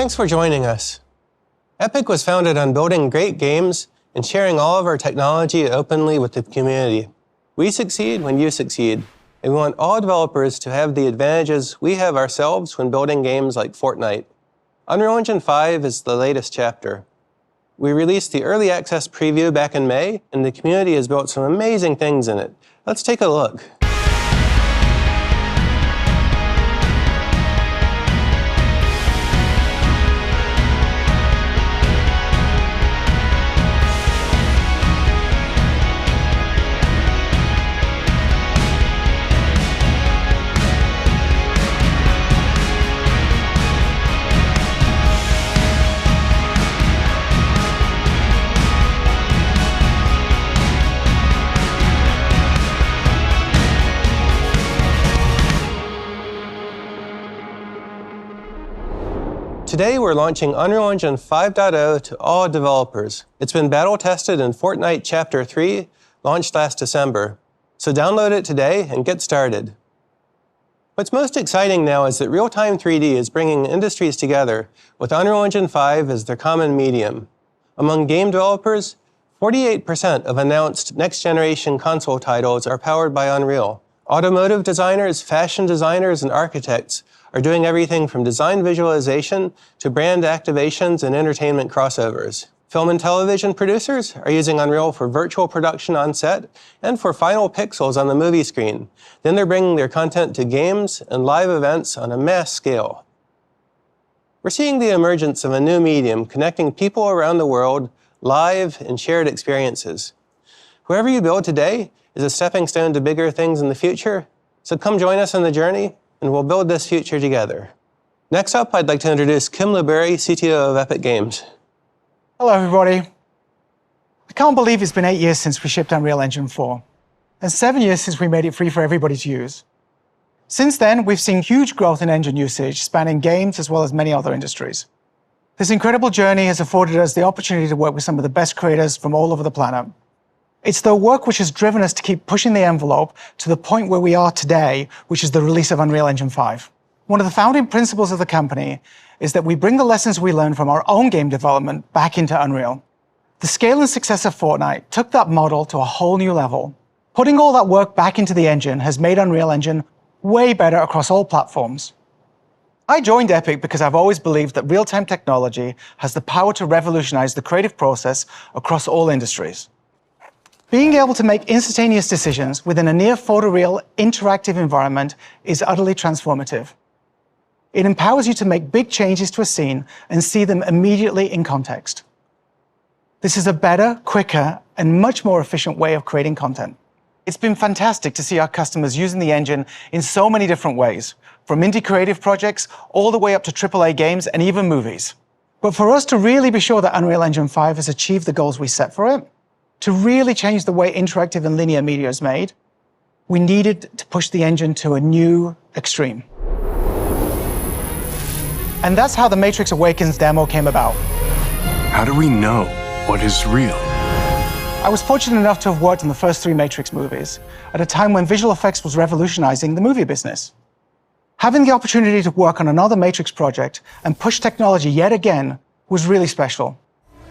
Thanks for joining us. Epic was founded on building great games and sharing all of our technology openly with the community. We succeed when you succeed, and we want all developers to have the advantages we have ourselves when building games like Fortnite. Unreal Engine 5 is the latest chapter. We released the early access preview back in May, and the community has built some amazing things in it. Let's take a look. Today, we're launching Unreal Engine 5.0 to all developers. It's been battle-tested in Fortnite Chapter 3, launched last December. So download it today and get started. What's most exciting now is that real-time 3D is bringing industries together with Unreal Engine 5 as their common medium. Among game developers, 48% of announced next-generation console titles are powered by Unreal. Automotive designers, fashion designers, and architects are doing everything from design visualization to brand activations and entertainment crossovers. Film and television producers are using Unreal for virtual production on set and for final pixels on the movie screen. Then they're bringing their content to games and live events on a mass scale. We're seeing the emergence of a new medium connecting people around the world, live and shared experiences. Whoever you build today is a stepping stone to bigger things in the future, so come join us on the journey, and we'll build this future together. Next up, I'd like to introduce Kim LeBury, CTO of Epic Games. Hello, everybody. I can't believe it's been 8 years since we shipped Unreal Engine 4, and 7 years since we made it free for everybody to use. Since then, we've seen huge growth in engine usage, spanning games as well as many other industries. This incredible journey has afforded us the opportunity to work with some of the best creators from all over the planet. It's the work which has driven us to keep pushing the envelope to the point where we are today, which is the release of Unreal Engine 5. One of the founding principles of the company is that we bring the lessons we learn from our own game development back into Unreal. The scale and success of Fortnite took that model to a whole new level. Putting all that work back into the engine has made Unreal Engine way better across all platforms. I joined Epic because I've always believed that real-time technology has the power to revolutionize the creative process across all industries. Being able to make instantaneous decisions within a near photoreal interactive environment is utterly transformative. It empowers you to make big changes to a scene and see them immediately in context. This is a better, quicker, and much more efficient way of creating content. It's been fantastic to see our customers using the engine in so many different ways, from indie creative projects all the way up to AAA games and even movies. But for us to really be sure that Unreal Engine 5 has achieved the goals we set for it, to really change the way interactive and linear media is made, we needed to push the engine to a new extreme. And that's how the Matrix Awakens demo came about. How do we know what is real? I was fortunate enough to have worked on the first 3 Matrix movies at a time when visual effects was revolutionizing the movie business. Having the opportunity to work on another Matrix project and push technology yet again was really special.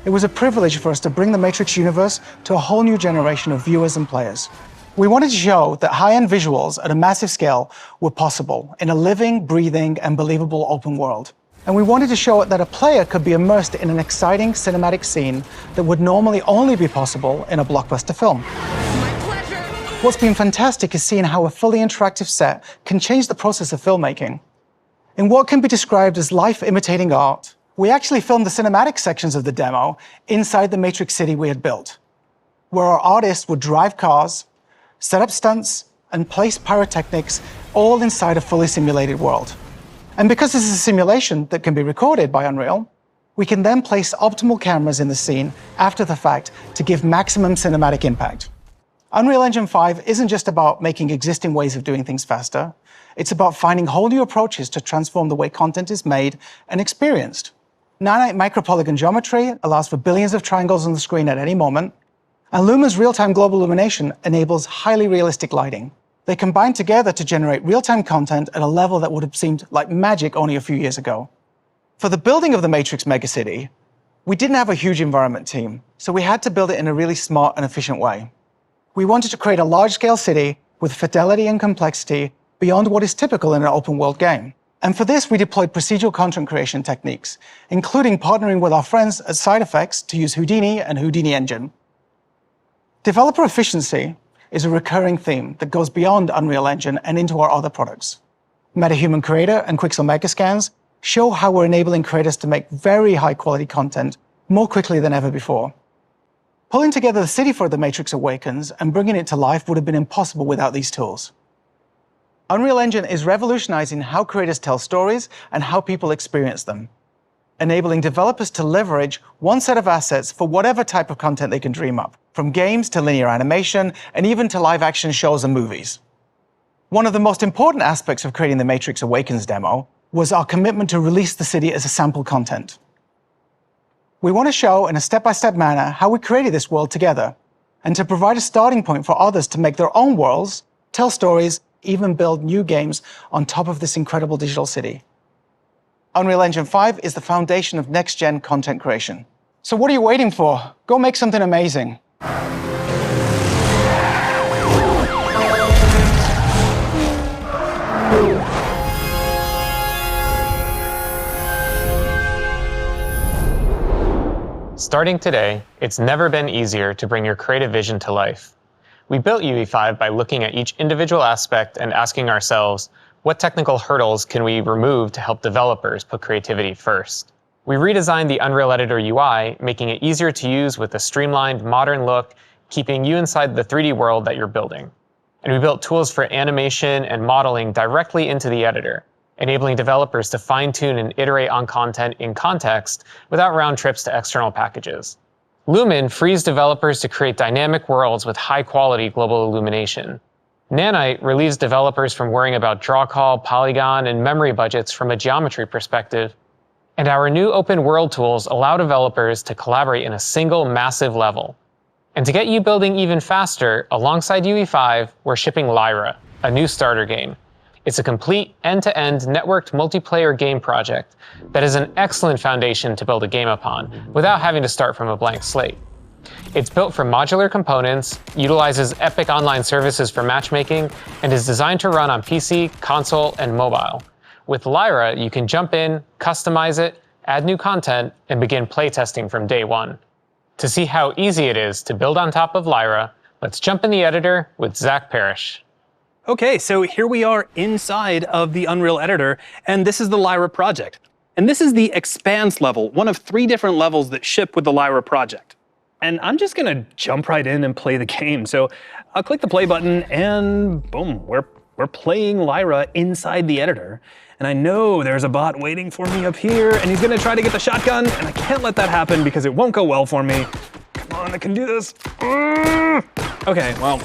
It was a privilege for us to bring the Matrix universe to a whole new generation of viewers and players. We wanted to show that high-end visuals at a massive scale were possible in a living, breathing, and believable open world. And we wanted to show that a player could be immersed in an exciting cinematic scene that would normally only be possible in a blockbuster film. My pleasure. What's been fantastic is seeing how a fully interactive set can change the process of filmmaking. In what can be described as life imitating art, we actually filmed the cinematic sections of the demo inside the Matrix City we had built, where our artists would drive cars, set up stunts, and place pyrotechnics all inside a fully simulated world. And because this is a simulation that can be recorded by Unreal, we can then place optimal cameras in the scene after the fact to give maximum cinematic impact. Unreal Engine 5 isn't just about making existing ways of doing things faster, it's about finding whole new approaches to transform the way content is made and experienced. Nanite micropolygon geometry allows for billions of triangles on the screen at any moment, and Luma's real-time global illumination enables highly realistic lighting. They combine together to generate real-time content at a level that would have seemed like magic only a few years ago. For the building of the Matrix megacity, we didn't have a huge environment team, so we had to build it in a really smart and efficient way. We wanted to create a large-scale city with fidelity and complexity beyond what is typical in an open-world game. And for this, we deployed procedural content creation techniques, including partnering with our friends at Side Effects to use Houdini and Houdini Engine. Developer efficiency is a recurring theme that goes beyond Unreal Engine and into our other products. MetaHuman Creator and Quixel Megascans show how we're enabling creators to make very high-quality content more quickly than ever before. Pulling together the city for The Matrix Awakens and bringing it to life would have been impossible without these tools. Unreal Engine is revolutionizing how creators tell stories and how people experience them, enabling developers to leverage one set of assets for whatever type of content they can dream up, from games to linear animation, and even to live-action shows and movies. One of the most important aspects of creating the Matrix Awakens demo was our commitment to release the city as a sample content. We want to show in a step-by-step manner how we created this world together, and to provide a starting point for others to make their own worlds, tell stories, even build new games on top of this incredible digital city. Unreal Engine 5 is the foundation of next-gen content creation. So what are you waiting for? Go make something amazing. Starting today, it's never been easier to bring your creative vision to life. We built UE5 by looking at each individual aspect and asking ourselves, what technical hurdles can we remove to help developers put creativity first? We redesigned the Unreal Editor UI, making it easier to use with a streamlined, modern look, keeping you inside the 3D world that you're building. And we built tools for animation and modeling directly into the editor, enabling developers to fine-tune and iterate on content in context without round trips to external packages. Lumen frees developers to create dynamic worlds with high-quality global illumination. Nanite relieves developers from worrying about draw call, polygon, and memory budgets from a geometry perspective. And our new open world tools allow developers to collaborate in a single massive level. And to get you building even faster, alongside UE5, we're shipping Lyra, a new starter game. It's a complete end-to-end networked multiplayer game project that is an excellent foundation to build a game upon without having to start from a blank slate. It's built from modular components, utilizes Epic Online services for matchmaking, and is designed to run on PC, console, and mobile. With Lyra, you can jump in, customize it, add new content, and begin playtesting from day one. To see how easy it is to build on top of Lyra, let's jump in the editor with Zach Parrish. Okay, so here we are inside of the Unreal Editor, and this is the Lyra project. And this is the Expanse level, one of 3 different levels that ship with the Lyra project. And I'm just gonna jump right in and play the game. So I'll click the play button and boom, we're playing Lyra inside the editor. And I know there's a bot waiting for me up here, and he's gonna try to get the shotgun, and I can't let that happen because it won't go well for me. Come on, I can do this. Okay, well,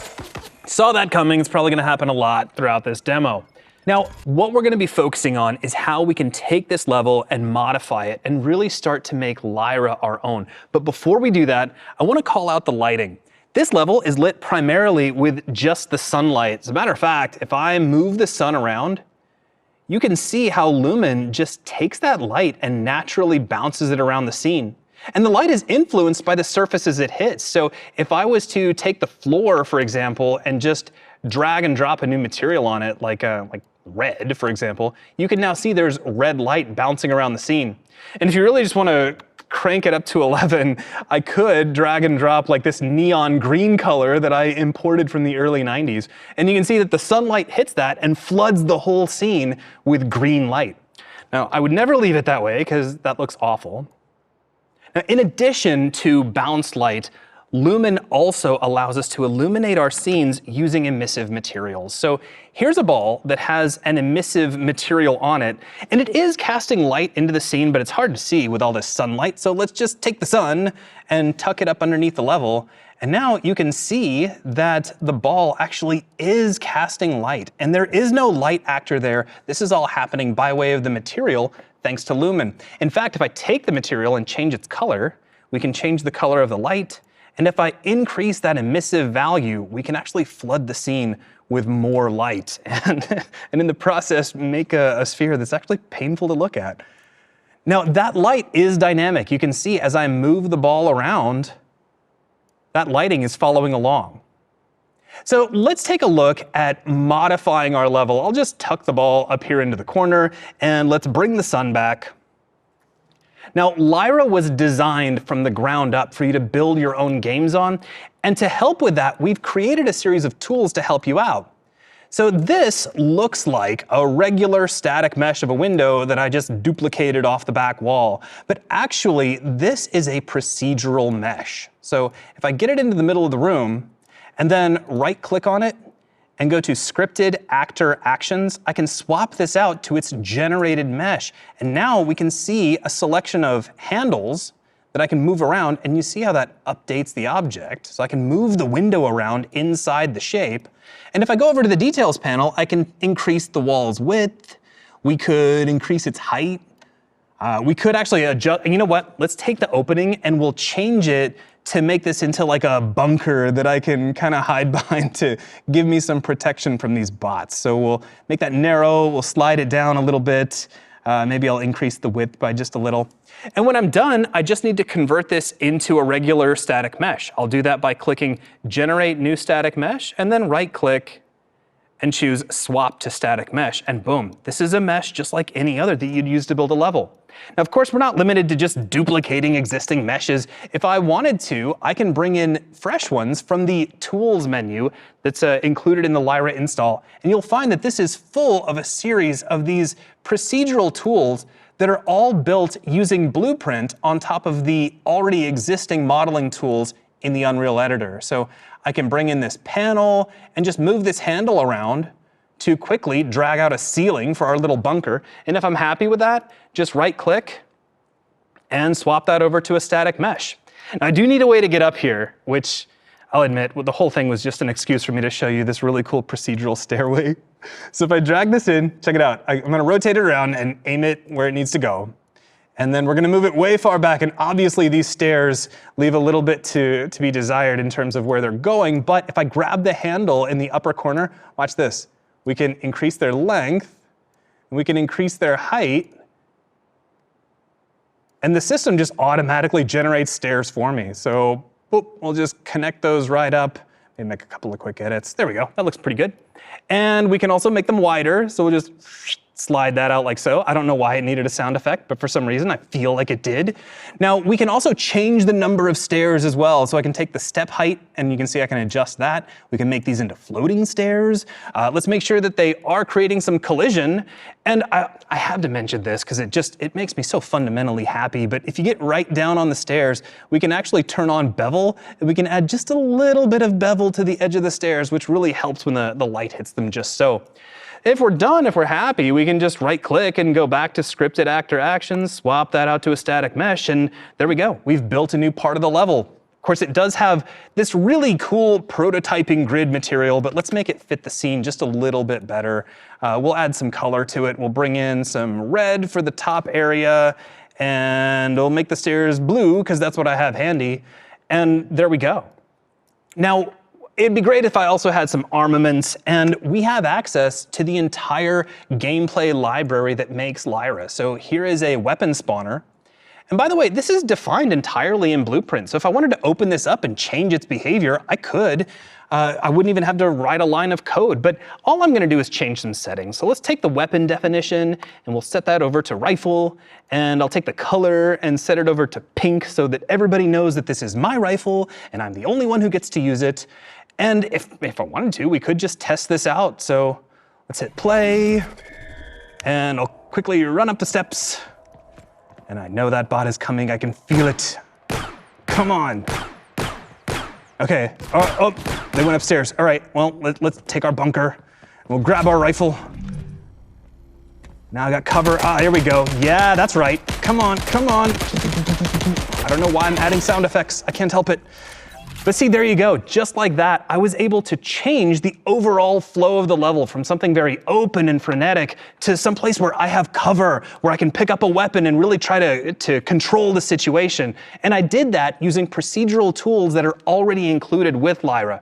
saw that coming. It's probably gonna happen a lot throughout this demo. Now, what we're gonna be focusing on is how we can take this level and modify it and really start to make Lyra our own. But before we do that, I wanna call out the lighting. This level is lit primarily with just the sunlight. As a matter of fact, if I move the sun around, you can see how Lumen just takes that light and naturally bounces it around the scene. And the light is influenced by the surfaces it hits. So if I was to take the floor, for example, and just drag and drop a new material on it, like red, for example, you can now see there's red light bouncing around the scene. And if you really just want to crank it up to 11, I could drag and drop like this neon green color that I imported from the early 90s. And you can see that the sunlight hits that and floods the whole scene with green light. Now, I would never leave it that way because that looks awful. Now, in addition to bounced light, Lumen also allows us to illuminate our scenes using emissive materials. So here's a ball that has an emissive material on it, and it is casting light into the scene, but it's hard to see with all this sunlight. So let's just take the sun and tuck it up underneath the level. And now you can see that the ball actually is casting light, and there is no light actor there. This is all happening by way of the material, thanks to Lumen. In fact, if I take the material and change its color, we can change the color of the light. And if I increase that emissive value, we can actually flood the scene with more light and in the process make a sphere that's actually painful to look at. Now that light is dynamic. You can see as I move the ball around, that lighting is following along. So let's take a look at modifying our level. I'll just tuck the ball up here into the corner and let's bring the sun back. Now, Lyra was designed from the ground up for you to build your own games on. And to help with that, we've created a series of tools to help you out. So this looks like a regular static mesh of a window that I just duplicated off the back wall. But actually, this is a procedural mesh. So if I get it into the middle of the room and then right-click on it and go to Scripted Actor Actions, I can swap this out to its generated mesh. And now we can see a selection of handles that I can move around, and you see how that updates the object. So I can move the window around inside the shape. And if I go over to the details panel, I can increase the wall's width. We could increase its height. We could actually adjust, you know what? Let's take the opening and we'll change it to make this into like a bunker that I can kind of hide behind to give me some protection from these bots. So we'll make that narrow, we'll slide it down a little bit. Maybe I'll increase the width by just a little. And when I'm done, I just need to convert this into a regular static mesh. I'll do that by clicking Generate New Static Mesh, and then right-click and choose Swap to Static Mesh, and boom, this is a mesh just like any other that you'd use to build a level. Now, of course, we're not limited to just duplicating existing meshes. If I wanted to, I can bring in fresh ones from the Tools menu that's included in the Lyra install, and you'll find that this is full of a series of these procedural tools that are all built using Blueprint on top of the already existing modeling tools in the Unreal Editor. So I can bring in this panel and just move this handle around to quickly drag out a ceiling for our little bunker. And if I'm happy with that, just right-click and swap that over to a static mesh. Now, I do need a way to get up here, which I'll admit, the whole thing was just an excuse for me to show you this really cool procedural stairway. So if I drag this in, check it out. I'm gonna rotate it around and aim it where it needs to go. And then we're gonna move it way far back, and obviously these stairs leave a little bit to be desired in terms of where they're going, but if I grab the handle in the upper corner, watch this. We can increase their length, and we can increase their height, and the system just automatically generates stairs for me. So boop, we'll just connect those right up, maybe make a couple of quick edits. There we go, that looks pretty good. And we can also make them wider, so we'll just slide that out like so. I don't know why it needed a sound effect, but for some reason I feel like it did. Now we can also change the number of stairs as well. So I can take the step height and you can see I can adjust that. We can make these into floating stairs. Let's make sure that they are creating some collision. And I have to mention this because it makes me so fundamentally happy. But if you get right down on the stairs, we can actually turn on bevel, and we can add just a little bit of bevel to the edge of the stairs, which really helps when the light hits them just so. If we're done, if we're happy, we can just right-click and go back to Scripted Actor Actions, swap that out to a static mesh, and there we go. We've built a new part of the level. Of course, it does have this really cool prototyping grid material, but let's make it fit the scene just a little bit better. We'll add some color to it. We'll bring in some red for the top area, and we'll make the stairs blue, because that's what I have handy. And there we go. Now, it'd be great if I also had some armaments, and we have access to the entire gameplay library that makes Lyra. So here is a weapon spawner. And by the way, this is defined entirely in Blueprint. So if I wanted to open this up and change its behavior, I could. I wouldn't even have to write a line of code, but all I'm gonna do is change some settings. So let's take the weapon definition and we'll set that over to rifle, and I'll take the color and set it over to pink so that everybody knows that this is my rifle and I'm the only one who gets to use it. And if I wanted to, we could just test this out. So let's hit play, and I'll quickly run up the steps. And I know that bot is coming, I can feel it. Come on. Okay, oh, they went upstairs. All right, well, let's take our bunker. We'll grab our rifle. Now I got cover, here we go. Yeah, that's right, come on, come on. I don't know why I'm adding sound effects, I can't help it. But see, there you go, just like that, I was able to change the overall flow of the level from something very open and frenetic to some place where I have cover, where I can pick up a weapon and really try to control the situation. And I did that using procedural tools that are already included with Lyra.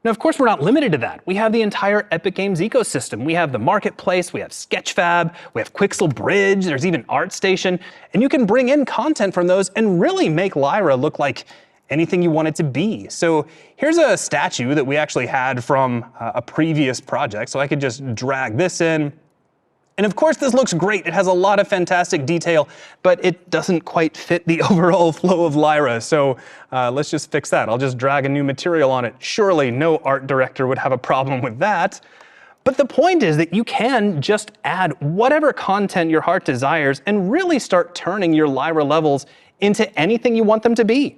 Now, of course, we're not limited to that. We have the entire Epic Games ecosystem. We have the Marketplace, we have Sketchfab, we have Quixel Bridge, there's even ArtStation, and you can bring in content from those and really make Lyra look like anything you want it to be. So here's a statue that we actually had from a previous project, so I could just drag this in. And of course, this looks great. It has a lot of fantastic detail, but it doesn't quite fit the overall flow of Lyra. So let's just fix that. I'll just drag a new material on it. Surely no art director would have a problem with that. But the point is that you can just add whatever content your heart desires and really start turning your Lyra levels into anything you want them to be.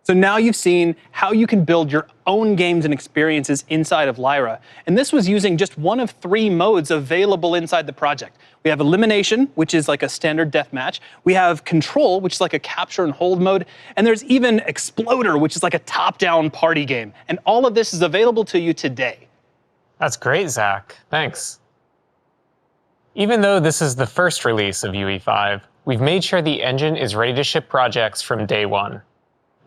So now you've seen how you can build your own games and experiences inside of Lyra. And this was using just one of 3 modes available inside the project. We have Elimination, which is like a standard deathmatch. We have Control, which is like a capture and hold mode. And there's even Exploder, which is like a top-down party game. And all of this is available to you today. That's great, Zach. Thanks. Even though this is the first release of UE5, we've made sure the engine is ready to ship projects from day one.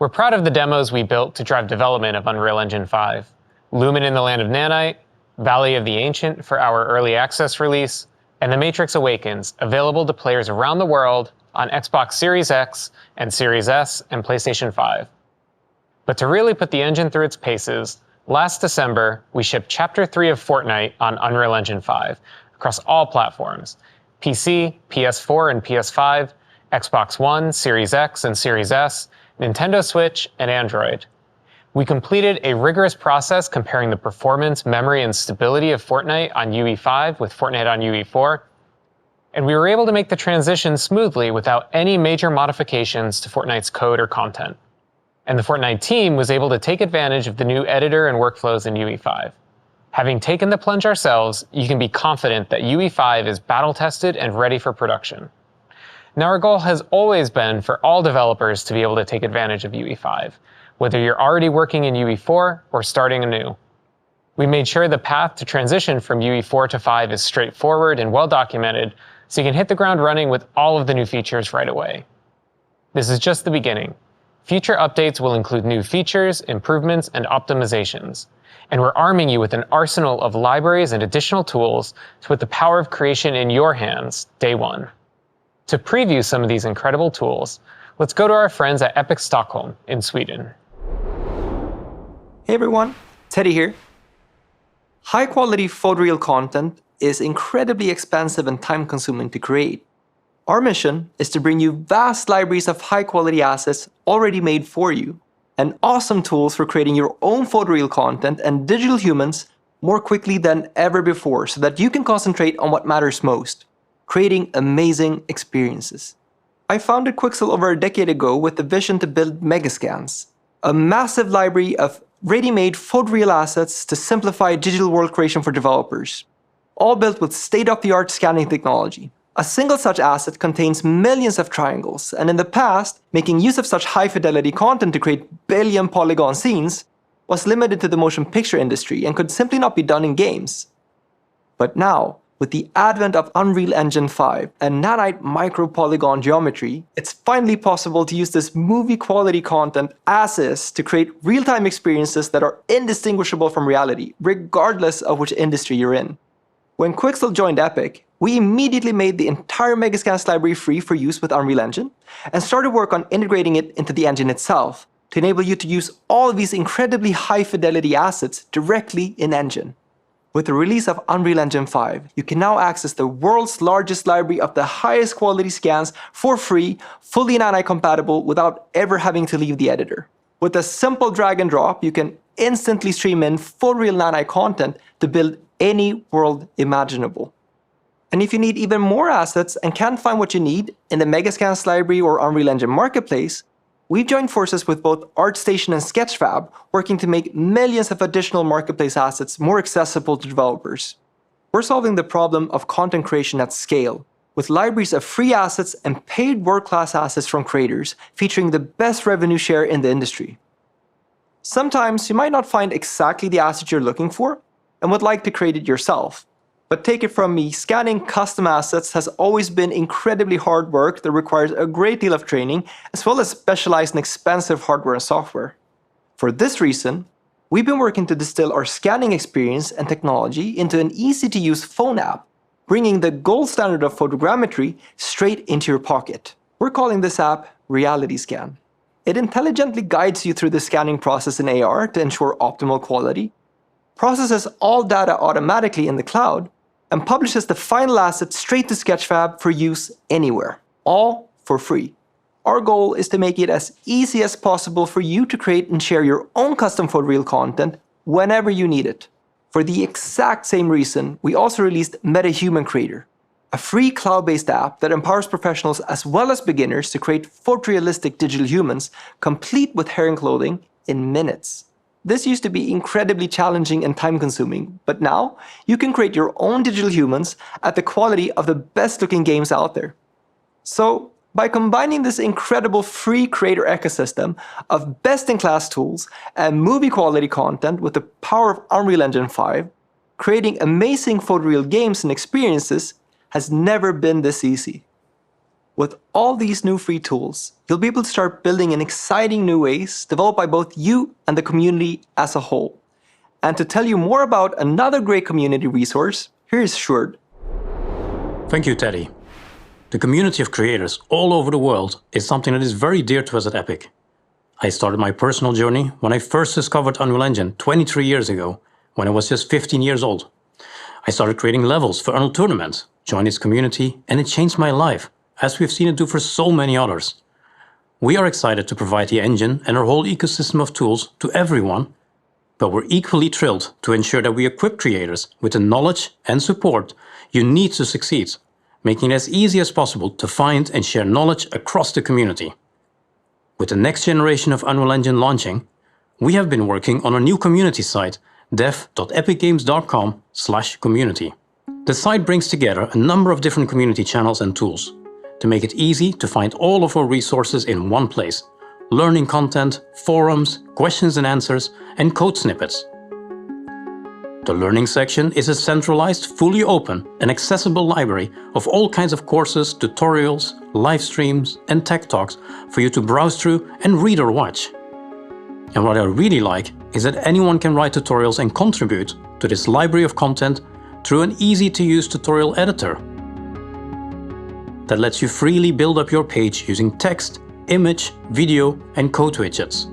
We're proud of the demos we built to drive development of Unreal Engine 5, Lumen in the Land of Nanite, Valley of the Ancient for our early access release, and The Matrix Awakens, available to players around the world on Xbox Series X and Series S and PlayStation 5. But to really put the engine through its paces, last December, we shipped Chapter 3 of Fortnite on Unreal Engine 5 across all platforms: PC, PS4 and PS5, Xbox One, Series X and Series S, Nintendo Switch, and Android. We completed a rigorous process comparing the performance, memory, and stability of Fortnite on UE5 with Fortnite on UE4, and we were able to make the transition smoothly without any major modifications to Fortnite's code or content. And the Fortnite team was able to take advantage of the new editor and workflows in UE5. Having taken the plunge ourselves, you can be confident that UE5 is battle-tested and ready for production. Now, our goal has always been for all developers to be able to take advantage of UE5, whether you're already working in UE4 or starting anew. We made sure the path to transition from UE4 to 5 is straightforward and well documented, so you can hit the ground running with all of the new features right away. This is just the beginning. Future updates will include new features, improvements, and optimizations. And we're arming you with an arsenal of libraries and additional tools to put the power of creation in your hands day one. To preview some of these incredible tools, let's go to our friends at Epic Stockholm in Sweden. Hey everyone, Teddy here. High-quality photoreal content is incredibly expensive and time-consuming to create. Our mission is to bring you vast libraries of high-quality assets already made for you, and awesome tools for creating your own photoreal content and digital humans more quickly than ever before, so that you can concentrate on what matters most: creating amazing experiences. I founded Quixel over a decade ago with the vision to build Megascans, a massive library of ready-made photoreal assets to simplify digital world creation for developers, all built with state-of-the-art scanning technology. A single such asset contains millions of triangles, and in the past, making use of such high-fidelity content to create billion-polygon scenes was limited to the motion picture industry and could simply not be done in games. But now, with the advent of Unreal Engine 5 and nanite micro-polygon geometry, it's finally possible to use this movie-quality content as is to create real-time experiences that are indistinguishable from reality, regardless of which industry you're in. When Quixel joined Epic, we immediately made the entire Megascans library free for use with Unreal Engine and started work on integrating it into the engine itself to enable you to use all of these incredibly high-fidelity assets directly in Engine. With the release of Unreal Engine 5, you can now access the world's largest library of the highest quality scans for free, fully nanite compatible, without ever having to leave the editor. With a simple drag and drop, you can instantly stream in full real nanite content to build any world imaginable. And if you need even more assets and can't find what you need in the Megascans library or Unreal Engine Marketplace, we've joined forces with both ArtStation and Sketchfab, working to make millions of additional marketplace assets more accessible to developers. We're solving the problem of content creation at scale, with libraries of free assets and paid world-class assets from creators, featuring the best revenue share in the industry. Sometimes you might not find exactly the asset you're looking for and would like to create it yourself. But take it from me, scanning custom assets has always been incredibly hard work that requires a great deal of training, as well as specialized and expensive hardware and software. For this reason, we've been working to distill our scanning experience and technology into an easy-to-use phone app, bringing the gold standard of photogrammetry straight into your pocket. We're calling this app Reality Scan. It intelligently guides you through the scanning process in AR to ensure optimal quality, processes all data automatically in the cloud, and publishes the final asset straight to Sketchfab for use anywhere, all for free. Our goal is to make it as easy as possible for you to create and share your own custom photoreal content whenever you need it. For the exact same reason, we also released MetaHuman Creator, a free cloud-based app that empowers professionals as well as beginners to create photorealistic digital humans complete with hair and clothing in minutes. This used to be incredibly challenging and time-consuming, but now you can create your own digital humans at the quality of the best-looking games out there. So, by combining this incredible free creator ecosystem of best-in-class tools and movie-quality content with the power of Unreal Engine 5, creating amazing photoreal games and experiences has never been this easy. With all these new free tools, you'll be able to start building in exciting new ways developed by both you and the community as a whole. And to tell you more about another great community resource, here is Sjoerd. Thank you, Teddy. The community of creators all over the world is something that is very dear to us at Epic. I started my personal journey when I first discovered Unreal Engine 23 years ago, when I was just 15 years old. I started creating levels for Unreal Tournament, joined its community, and it changed my life, as we've seen it do for so many others. We are excited to provide the engine and our whole ecosystem of tools to everyone, but we're equally thrilled to ensure that we equip creators with the knowledge and support you need to succeed, making it as easy as possible to find and share knowledge across the community. With the next generation of Unreal Engine launching, we have been working on a new community site, dev.epicgames.com/community. The site brings together a number of different community channels and tools to make it easy to find all of our resources in one place: learning content, forums, questions and answers, and code snippets. The learning section is a centralized, fully open and accessible library of all kinds of courses, tutorials, live streams, and tech talks for you to browse through and read or watch. And what I really like is that anyone can write tutorials and contribute to this library of content through an easy-to-use tutorial editor that lets you freely build up your page using text, image, video, and code widgets.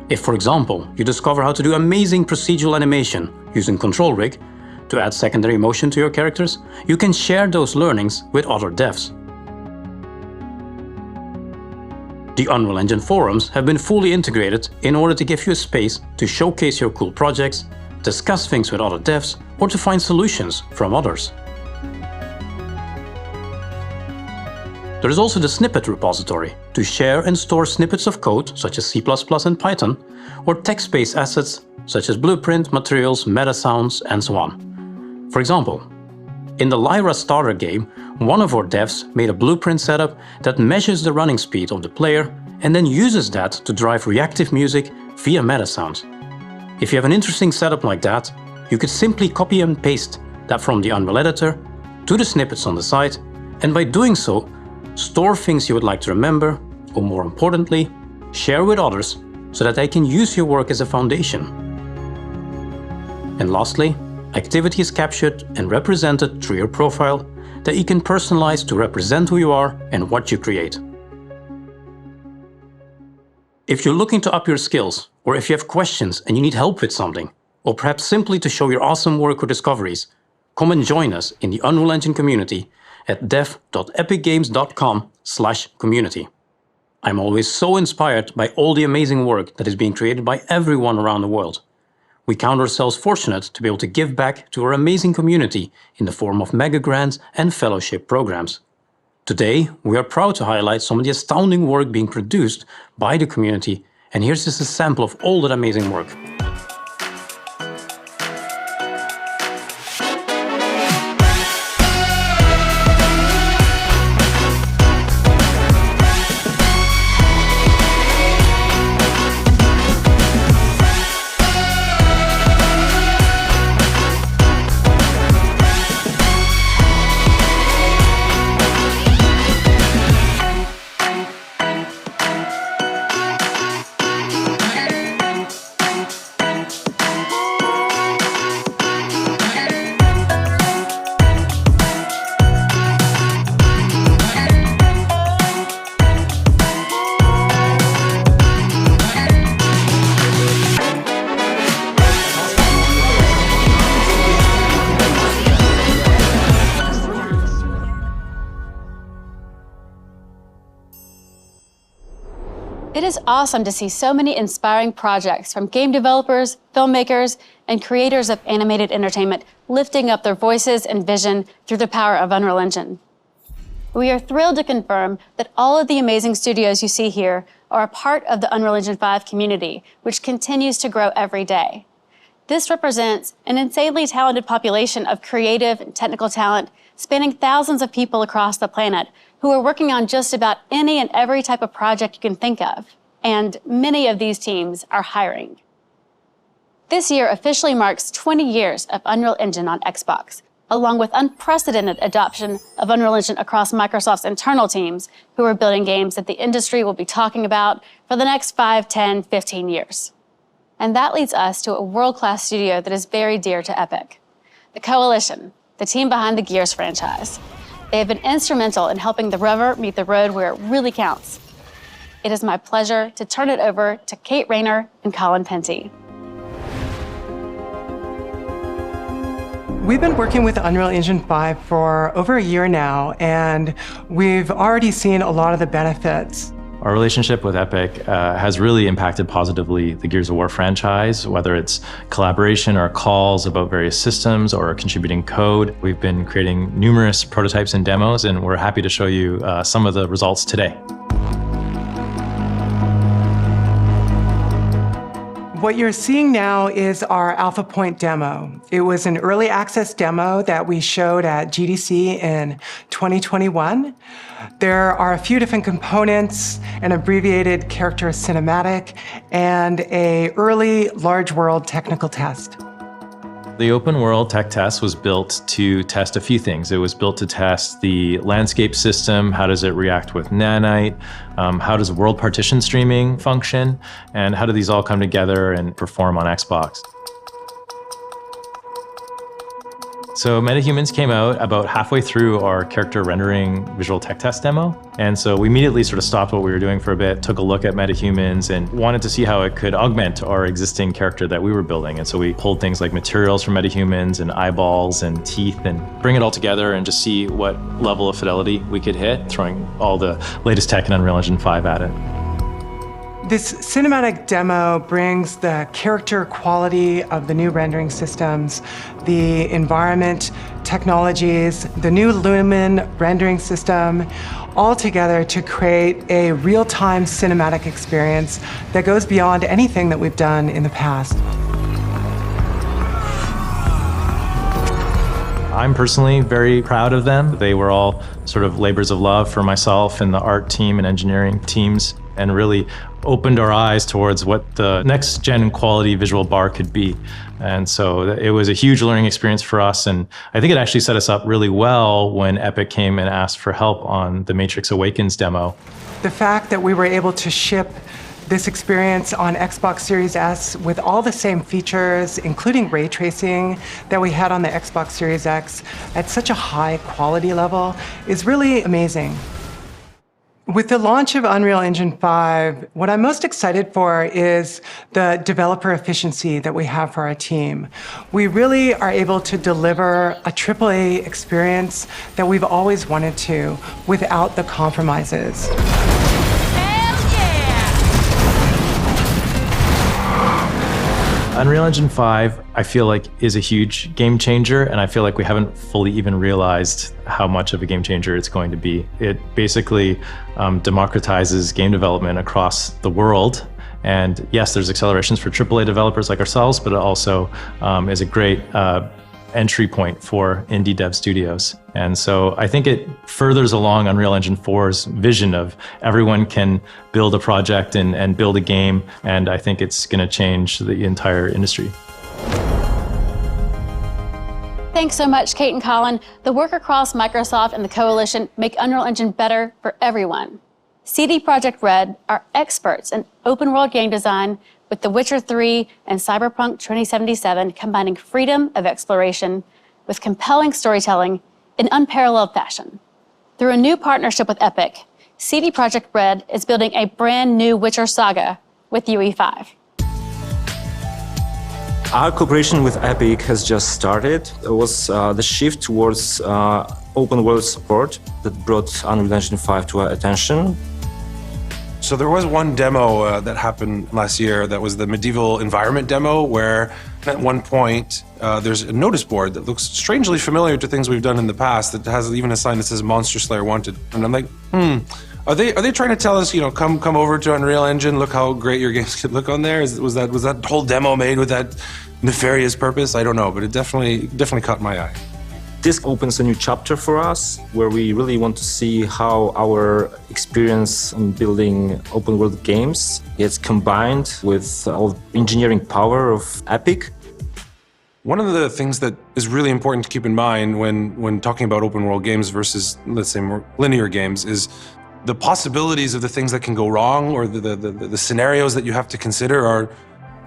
If, for example, you discover how to do amazing procedural animation using Control Rig to add secondary motion to your characters, you can share those learnings with other devs. The Unreal Engine forums have been fully integrated in order to give you a space to showcase your cool projects, discuss things with other devs, or to find solutions from others. There is also the snippet repository to share and store snippets of code such as C++ and Python, or text-based assets such as blueprint, materials, meta sounds, and so on. For example, in the Lyra starter game, one of our devs made a blueprint setup that measures the running speed of the player and then uses that to drive reactive music via meta sounds. If you have an interesting setup like that, you could simply copy and paste that from the Unreal editor to the snippets on the site, and by doing so, store things you would like to remember, or more importantly, share with others so that they can use your work as a foundation. And lastly, activity is captured and represented through your profile that you can personalize to represent who you are and what you create. If you're looking to up your skills, or if you have questions and you need help with something, or perhaps simply to show your awesome work or discoveries, come and join us in the Unreal Engine community at dev.epicgames.com/community. I'm always so inspired by all the amazing work that is being created by everyone around the world. We count ourselves fortunate to be able to give back to our amazing community in the form of mega grants and fellowship programs. Today, we are proud to highlight some of the astounding work being produced by the community, and here's just a sample of all that amazing work. It is awesome to see so many inspiring projects from game developers, filmmakers, and creators of animated entertainment lifting up their voices and vision through the power of Unreal Engine. We are thrilled to confirm that all of the amazing studios you see here are a part of the Unreal Engine 5 community, which continues to grow every day. This represents an insanely talented population of creative and technical talent spanning thousands of people across the planet who are working on just about any and every type of project you can think of. And many of these teams are hiring. This year officially marks 20 years of Unreal Engine on Xbox, along with unprecedented adoption of Unreal Engine across Microsoft's internal teams who are building games that the industry will be talking about for the next 5, 10, 15 years. And that leads us to a world-class studio that is very dear to Epic, the Coalition, the team behind the Gears franchise. They have been instrumental in helping the rubber meet the road where it really counts. It is my pleasure to turn it over to Kate Rayner and Colin Penty. We've been working with Unreal Engine 5 for over a year now, and we've already seen a lot of the benefits. Our relationship with Epic has really impacted positively the Gears of War franchise, whether it's collaboration or calls about various systems or contributing code. We've been creating numerous prototypes and demos, and we're happy to show you some of the results today. What you're seeing now is our Alpha Point demo. It was an early access demo that we showed at GDC in 2021. There are a few different components, an abbreviated character cinematic, and an early large world technical test. The open world tech test was built to test a few things. It was built to test the landscape system, how does it react with nanite, how does world partition streaming function, and how do these all come together and perform on Xbox. So MetaHumans came out about halfway through our character rendering visual tech test demo. And so we immediately sort of stopped what we were doing for a bit, took a look at MetaHumans and wanted to see how it could augment our existing character that we were building. And so we pulled things like materials from MetaHumans and eyeballs and teeth and bring it all together and just see what level of fidelity we could hit, throwing all the latest tech in Unreal Engine 5 at it. This cinematic demo brings the character quality of the new rendering systems, the environment technologies, the new Lumen rendering system, all together to create a real-time cinematic experience that goes beyond anything that we've done in the past. I'm personally very proud of them. They were all sort of labors of love for myself and the art team and engineering teams, and really opened our eyes towards what the next gen quality visual bar could be. And so it was a huge learning experience for us. And I think it actually set us up really well when Epic came and asked for help on the Matrix Awakens demo. The fact that we were able to ship this experience on Xbox Series S with all the same features, including ray tracing that we had on the Xbox Series X at such a high quality level is really amazing. With the launch of Unreal Engine 5, what I'm most excited for is the developer efficiency that we have for our team. We really are able to deliver a AAA experience that we've always wanted to without the compromises. Unreal Engine 5, I feel like, is a huge game changer, and I feel like we haven't fully even realized how much of a game changer it's going to be. It basically democratizes game development across the world. And yes, there's accelerations for AAA developers like ourselves, but it also is a great entry point for indie dev studios. And so I think it furthers along Unreal Engine 4's vision of everyone can build a project and build a game, and I think it's going to change the entire industry. Thanks so much, Kate and Colin. The work across Microsoft and the Coalition make Unreal Engine better for everyone. CD Projekt Red are experts in open world game design, with The Witcher 3 and Cyberpunk 2077 combining freedom of exploration with compelling storytelling in unparalleled fashion. Through a new partnership with Epic, CD Projekt Red is building a brand new Witcher saga with UE5. Our cooperation with Epic has just started. It was the shift towards open world support that brought Unreal Engine 5 to our attention. So there was one demo that happened last year that was the medieval environment demo, where at one point there's a notice board that looks strangely familiar to things we've done in the past, that has even a sign that says Monster Slayer Wanted. And I'm like, are they trying to tell us, come over to Unreal Engine, look how great your games could look on there? Was that whole demo made with that nefarious purpose? I don't know, but it definitely caught my eye. This opens a new chapter for us, where we really want to see how our experience in building open world games gets combined with all the engineering power of Epic. One of the things that is really important to keep in mind when talking about open world games versus, let's say, more linear games is the possibilities of the things that can go wrong, or the scenarios that you have to consider are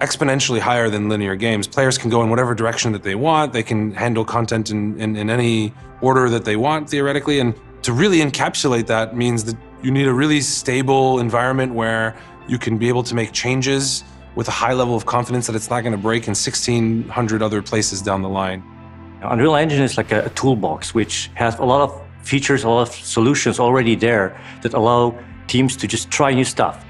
exponentially higher than linear games. Players can go in whatever direction that they want. They can handle content in any order that they want, theoretically. And to really encapsulate that means that you need a really stable environment where you can be able to make changes with a high level of confidence that it's not going to break in 1,600 other places down the line. Unreal Engine is like a toolbox which has a lot of features, a lot of solutions already there that allow teams to just try new stuff.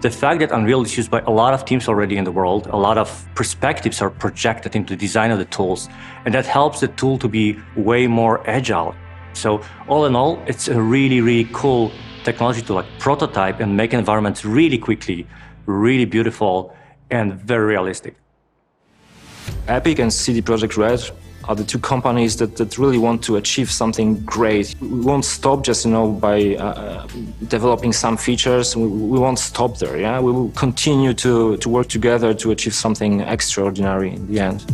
The fact that Unreal is used by a lot of teams already in the world, a lot of perspectives are projected into the design of the tools, and that helps the tool to be way more agile. So all in all, it's a really, really cool technology to prototype and make environments really quickly, really beautiful, and very realistic. Epic and CD Projekt Red are the two companies that really want to achieve something great. We won't stop just by developing some features. We won't stop there. Yeah, we will continue to work together to achieve something extraordinary in the end.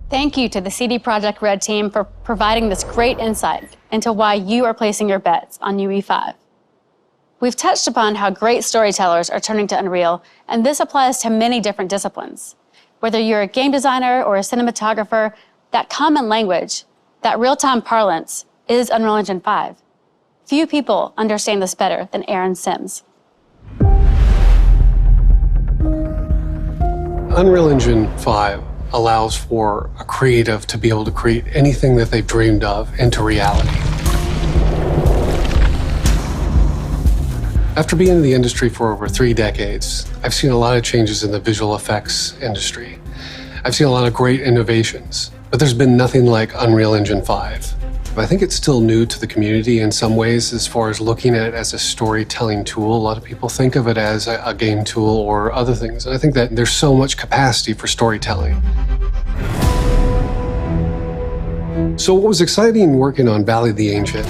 Thank you to the CD Projekt Red team for providing this great insight into why you are placing your bets on UE5. We've touched upon how great storytellers are turning to Unreal, and this applies to many different disciplines. Whether you're a game designer or a cinematographer, that common language, that real-time parlance, is Unreal Engine 5. Few people understand this better than Aaron Sims. Unreal Engine 5 allows for a creative to be able to create anything that they've dreamed of into reality. After being in the industry for over 3 decades, I've seen a lot of changes in the visual effects industry. I've seen a lot of great innovations, but there's been nothing like Unreal Engine 5. I think it's still new to the community in some ways as far as looking at it as a storytelling tool. A lot of people think of it as a game tool or other things. And I think that there's so much capacity for storytelling. So what was exciting working on Valley of the Ancient,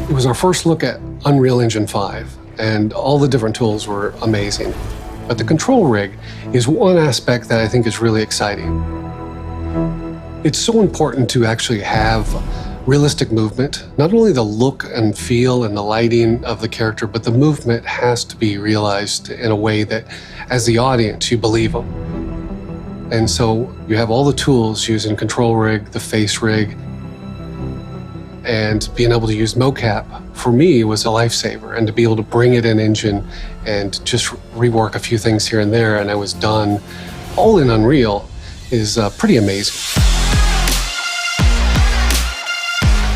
it was our first look at Unreal Engine 5. And all the different tools were amazing. But the control rig is one aspect that I think is really exciting. It's so important to actually have realistic movement. Not only the look and feel and the lighting of the character, but the movement has to be realized in a way that, as the audience, you believe them. And so you have all the tools using control rig, the face rig, and being able to use mocap, for me, was a lifesaver. And to be able to bring it in Engine and just rework a few things here and there, and I was done all in Unreal, is pretty amazing.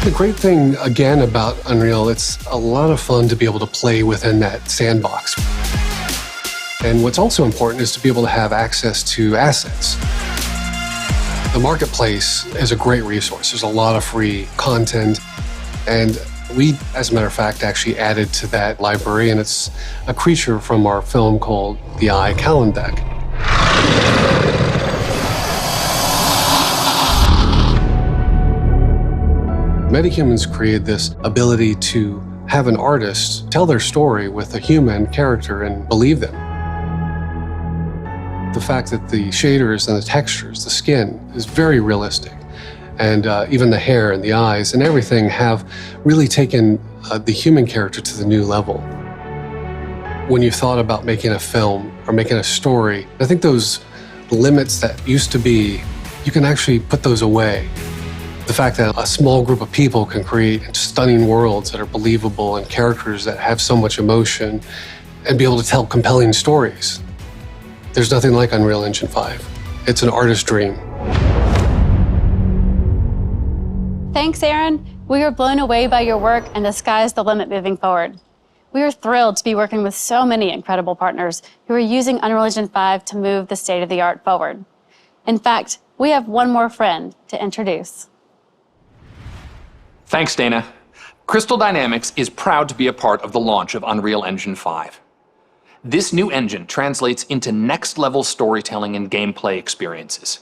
The great thing, again, about Unreal, it's a lot of fun to be able to play within that sandbox. And what's also important is to be able to have access to assets. The marketplace is a great resource. There's a lot of free content. And we, as a matter of fact, actually added to that library, and it's a creature from our film called the Eye Calendek. Metahumans created this ability to have an artist tell their story with a human character and believe them. The fact that the shaders and the textures, the skin, is very realistic. And even the hair and the eyes and everything have really taken the human character to the new level. When you thought about making a film or making a story, I think those limits that used to be, you can actually put those away. The fact that a small group of people can create stunning worlds that are believable and characters that have so much emotion and be able to tell compelling stories. There's nothing like Unreal Engine 5. It's an artist's dream. Thanks, Aaron. We are blown away by your work, and the sky's the limit moving forward. We are thrilled to be working with so many incredible partners who are using Unreal Engine 5 to move the state of the art forward. In fact, we have one more friend to introduce. Thanks, Dana. Crystal Dynamics is proud to be a part of the launch of Unreal Engine 5. This new engine translates into next-level storytelling and gameplay experiences.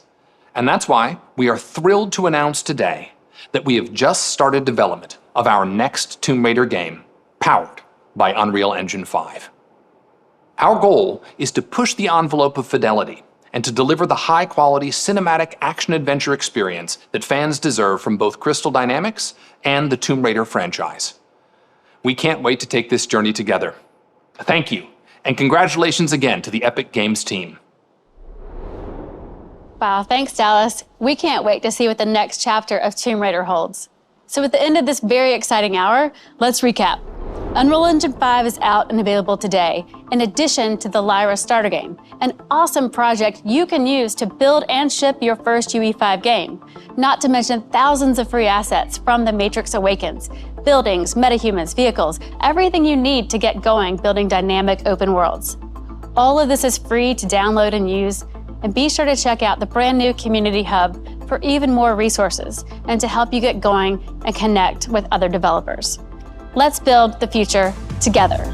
And that's why we are thrilled to announce today that we have just started development of our next Tomb Raider game, powered by Unreal Engine 5. Our goal is to push the envelope of fidelity and to deliver the high-quality cinematic action-adventure experience that fans deserve from both Crystal Dynamics and the Tomb Raider franchise. We can't wait to take this journey together. Thank you, and congratulations again to the Epic Games team. Wow, thanks, Dallas. We can't wait to see what the next chapter of Tomb Raider holds. So at the end of this very exciting hour, let's recap. Unreal Engine 5 is out and available today, in addition to the Lyra starter game, an awesome project you can use to build and ship your first UE5 game, not to mention thousands of free assets from the Matrix Awakens, buildings, metahumans, vehicles, everything you need to get going building dynamic open worlds. All of this is free to download and use, and be sure to check out the brand new Community Hub for even more resources and to help you get going and connect with other developers. Let's build the future together.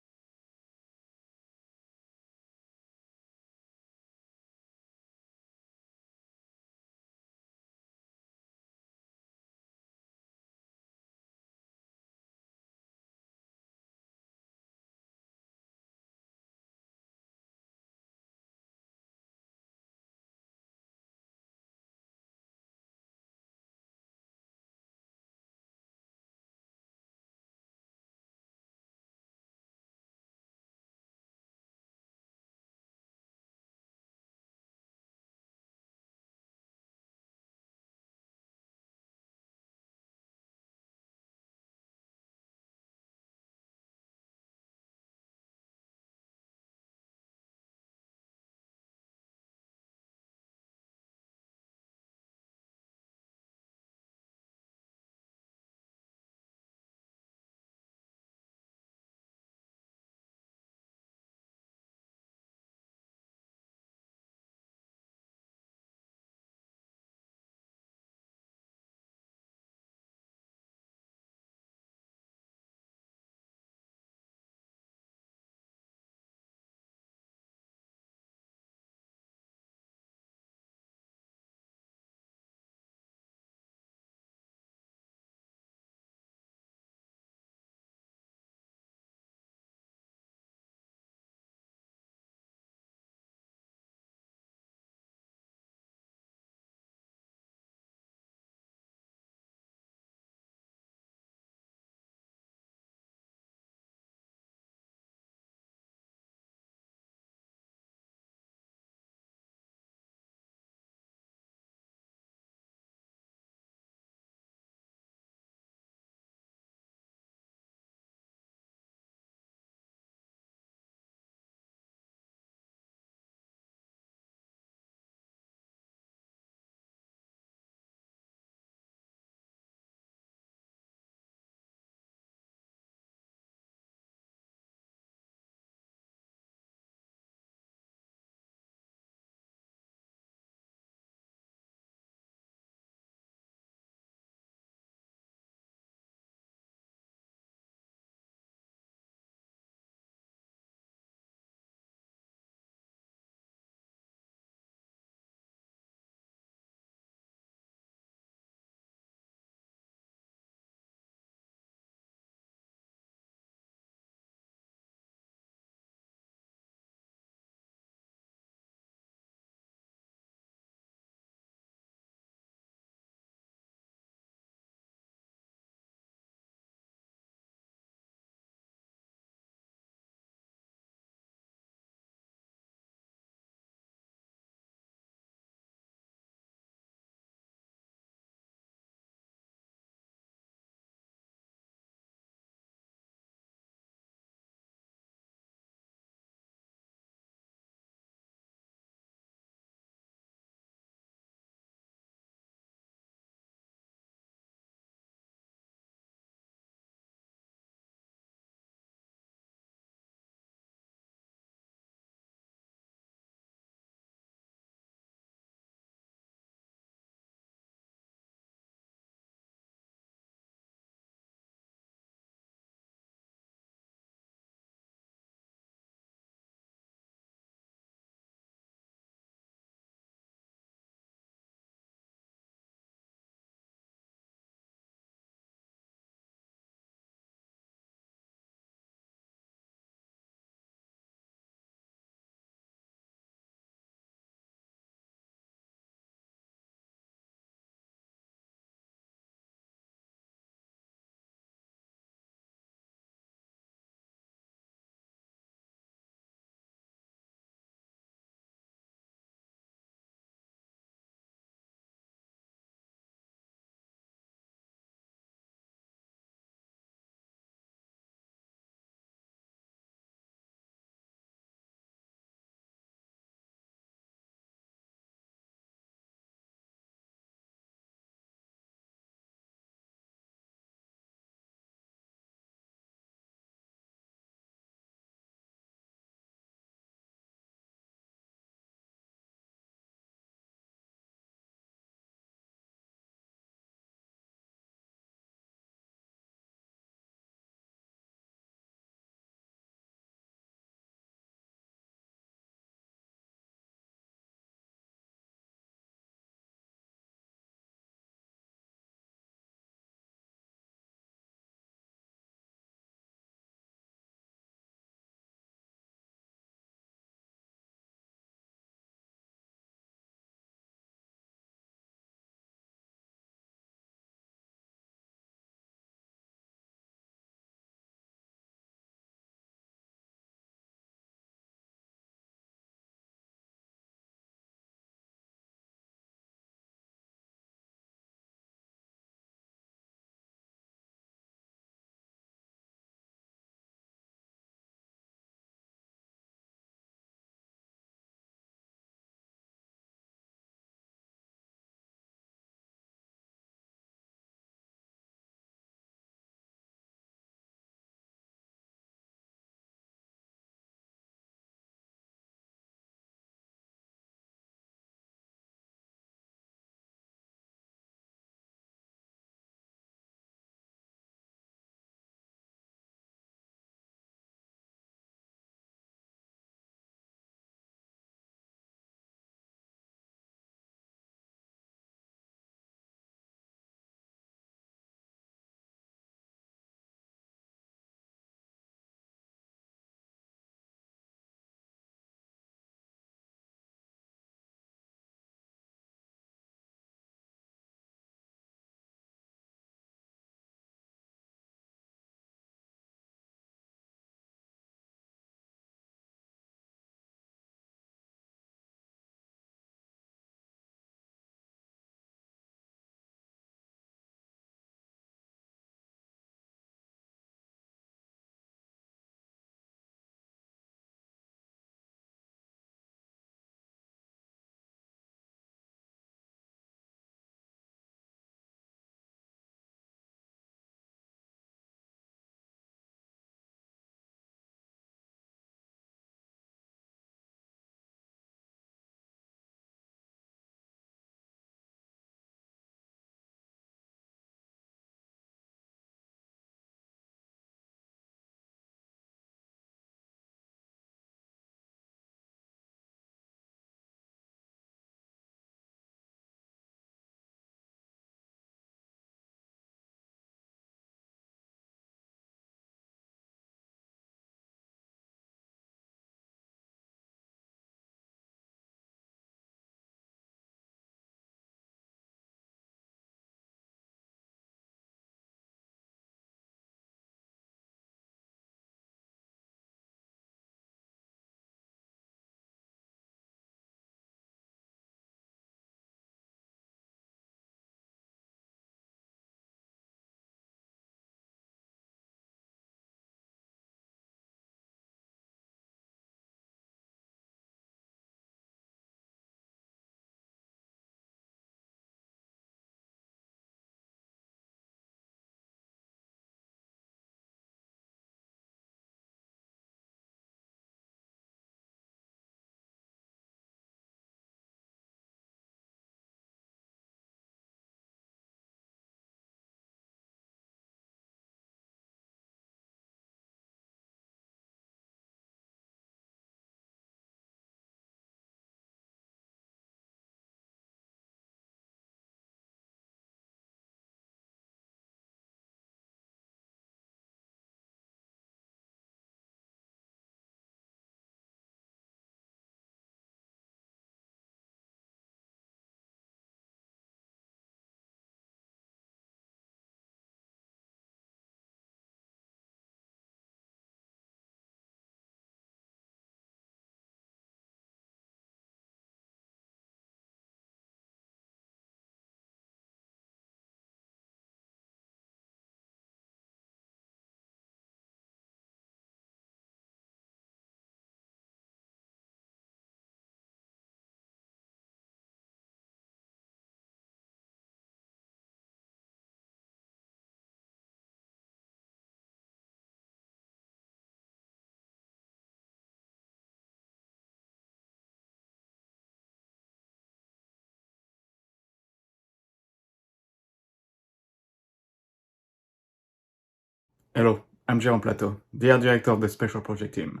Hello, I'm Jérôme Plateau, the art director of the Special Project team.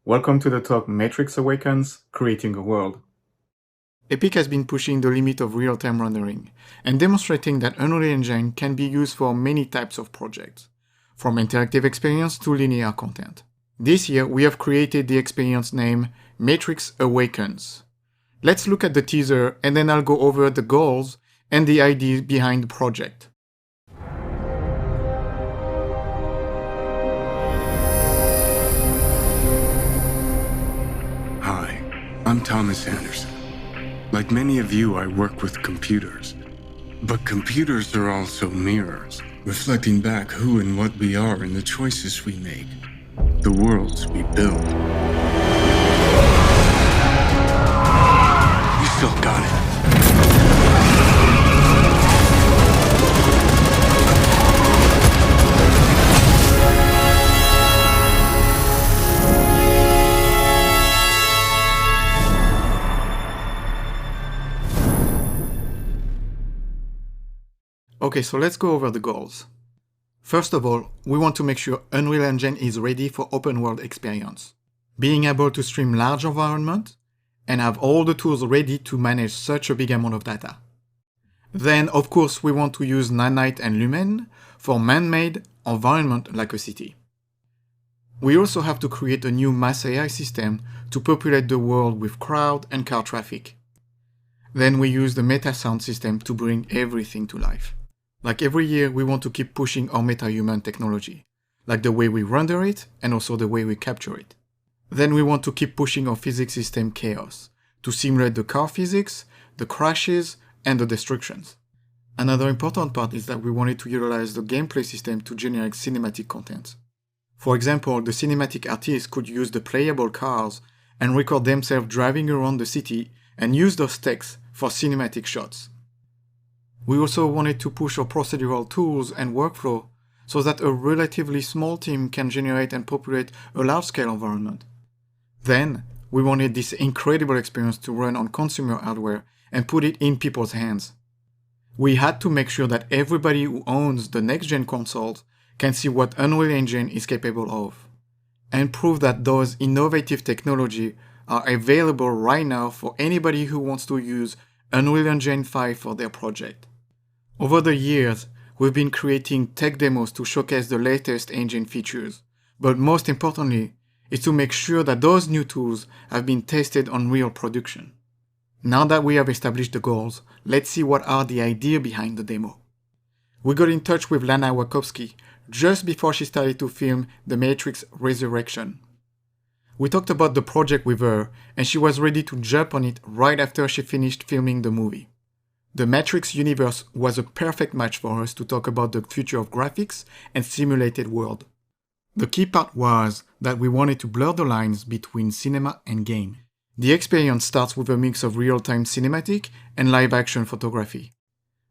Welcome to the talk Matrix Awakens, Creating a World. Epic has been pushing the limit of real-time rendering and demonstrating that Unreal Engine can be used for many types of projects, from interactive experience to linear content. This year, we have created the experience named Matrix Awakens. Let's look at the teaser and then I'll go over the goals and the ideas behind the project. Hi, I'm Thomas Anderson. Like many of you, I work with computers. But computers are also mirrors, reflecting back who and what we are and the choices we make, the worlds we build. You still got it. Okay, so let's go over the goals. First of all, we want to make sure Unreal Engine is ready for open world experience. Being able to stream large environments and have all the tools ready to manage such a big amount of data. Then, of course, we want to use Nanite and Lumen for man-made environment like a city. We also have to create a new mass AI system to populate the world with crowd and car traffic. Then we use the meta sound system to bring everything to life. Like every year, we want to keep pushing our meta-human technology, like the way we render it and also the way we capture it. Then we want to keep pushing our physics system Chaos to simulate the car physics, the crashes, and the destructions. Another important part is that we wanted to utilize the gameplay system to generate cinematic content. For example, the cinematic artists could use the playable cars and record themselves driving around the city and use those texts for cinematic shots. We also wanted to push our procedural tools and workflow so that a relatively small team can generate and populate a large-scale environment. Then, we wanted this incredible experience to run on consumer hardware and put it in people's hands. We had to make sure that everybody who owns the next-gen consoles can see what Unreal Engine is capable of, and prove that those innovative technologies are available right now for anybody who wants to use Unreal Engine 5 for their project. Over the years, we've been creating tech demos to showcase the latest engine features, but most importantly, is to make sure that those new tools have been tested on real production. Now that we have established the goals, let's see what are the ideas behind the demo. We got in touch with Lana Wachowski just before she started to film The Matrix Resurrection. We talked about the project with her, and she was ready to jump on it right after she finished filming the movie. The Matrix universe was a perfect match for us to talk about the future of graphics and simulated world. The key part was that we wanted to blur the lines between cinema and game. The experience starts with a mix of real-time cinematic and live-action photography.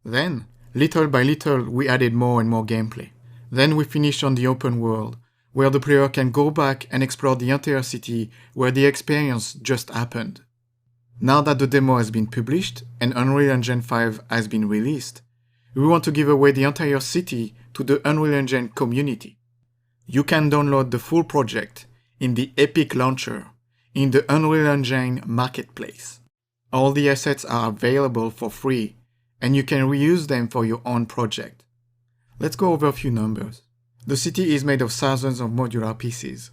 Then, little by little, we added more and more gameplay. Then we finished on the open world, where the player can go back and explore the entire city where the experience just happened. Now that the demo has been published and Unreal Engine 5 has been released, we want to give away the entire city to the Unreal Engine community. You can download the full project in the Epic Launcher in the Unreal Engine Marketplace. All the assets are available for free and you can reuse them for your own project. Let's go over a few numbers. The city is made of thousands of modular pieces.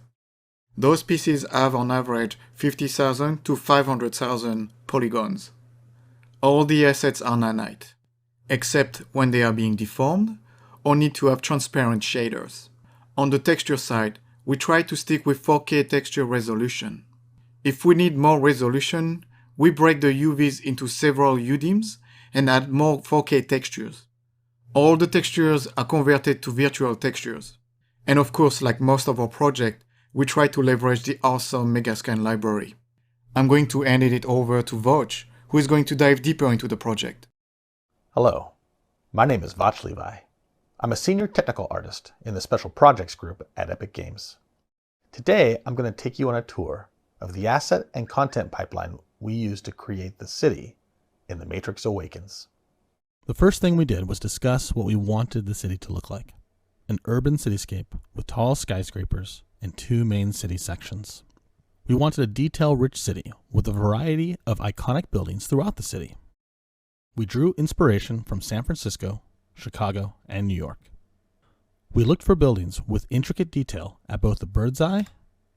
Those pieces have on average 50,000 to 500,000 polygons. All the assets are nanite, except when they are being deformed or need to have transparent shaders. On the texture side, we try to stick with 4K texture resolution. If we need more resolution, we break the UVs into several UDIMs and add more 4K textures. All the textures are converted to virtual textures. And of course, like most of our projects, we try to leverage the awesome Megascan library. I'm going to hand it over to Vouch, who is going to dive deeper into the project. Hello, my name is Vouch Levi. I'm a senior technical artist in the Special Projects group at Epic Games. Today, I'm going to take you on a tour of the asset and content pipeline we used to create the city in The Matrix Awakens. The first thing we did was discuss what we wanted the city to look like. an urban cityscape with tall skyscrapers and 2 main city sections. We wanted a detail-rich city with a variety of iconic buildings throughout the city. We drew inspiration from San Francisco, Chicago, and New York. We looked for buildings with intricate detail at both the bird's eye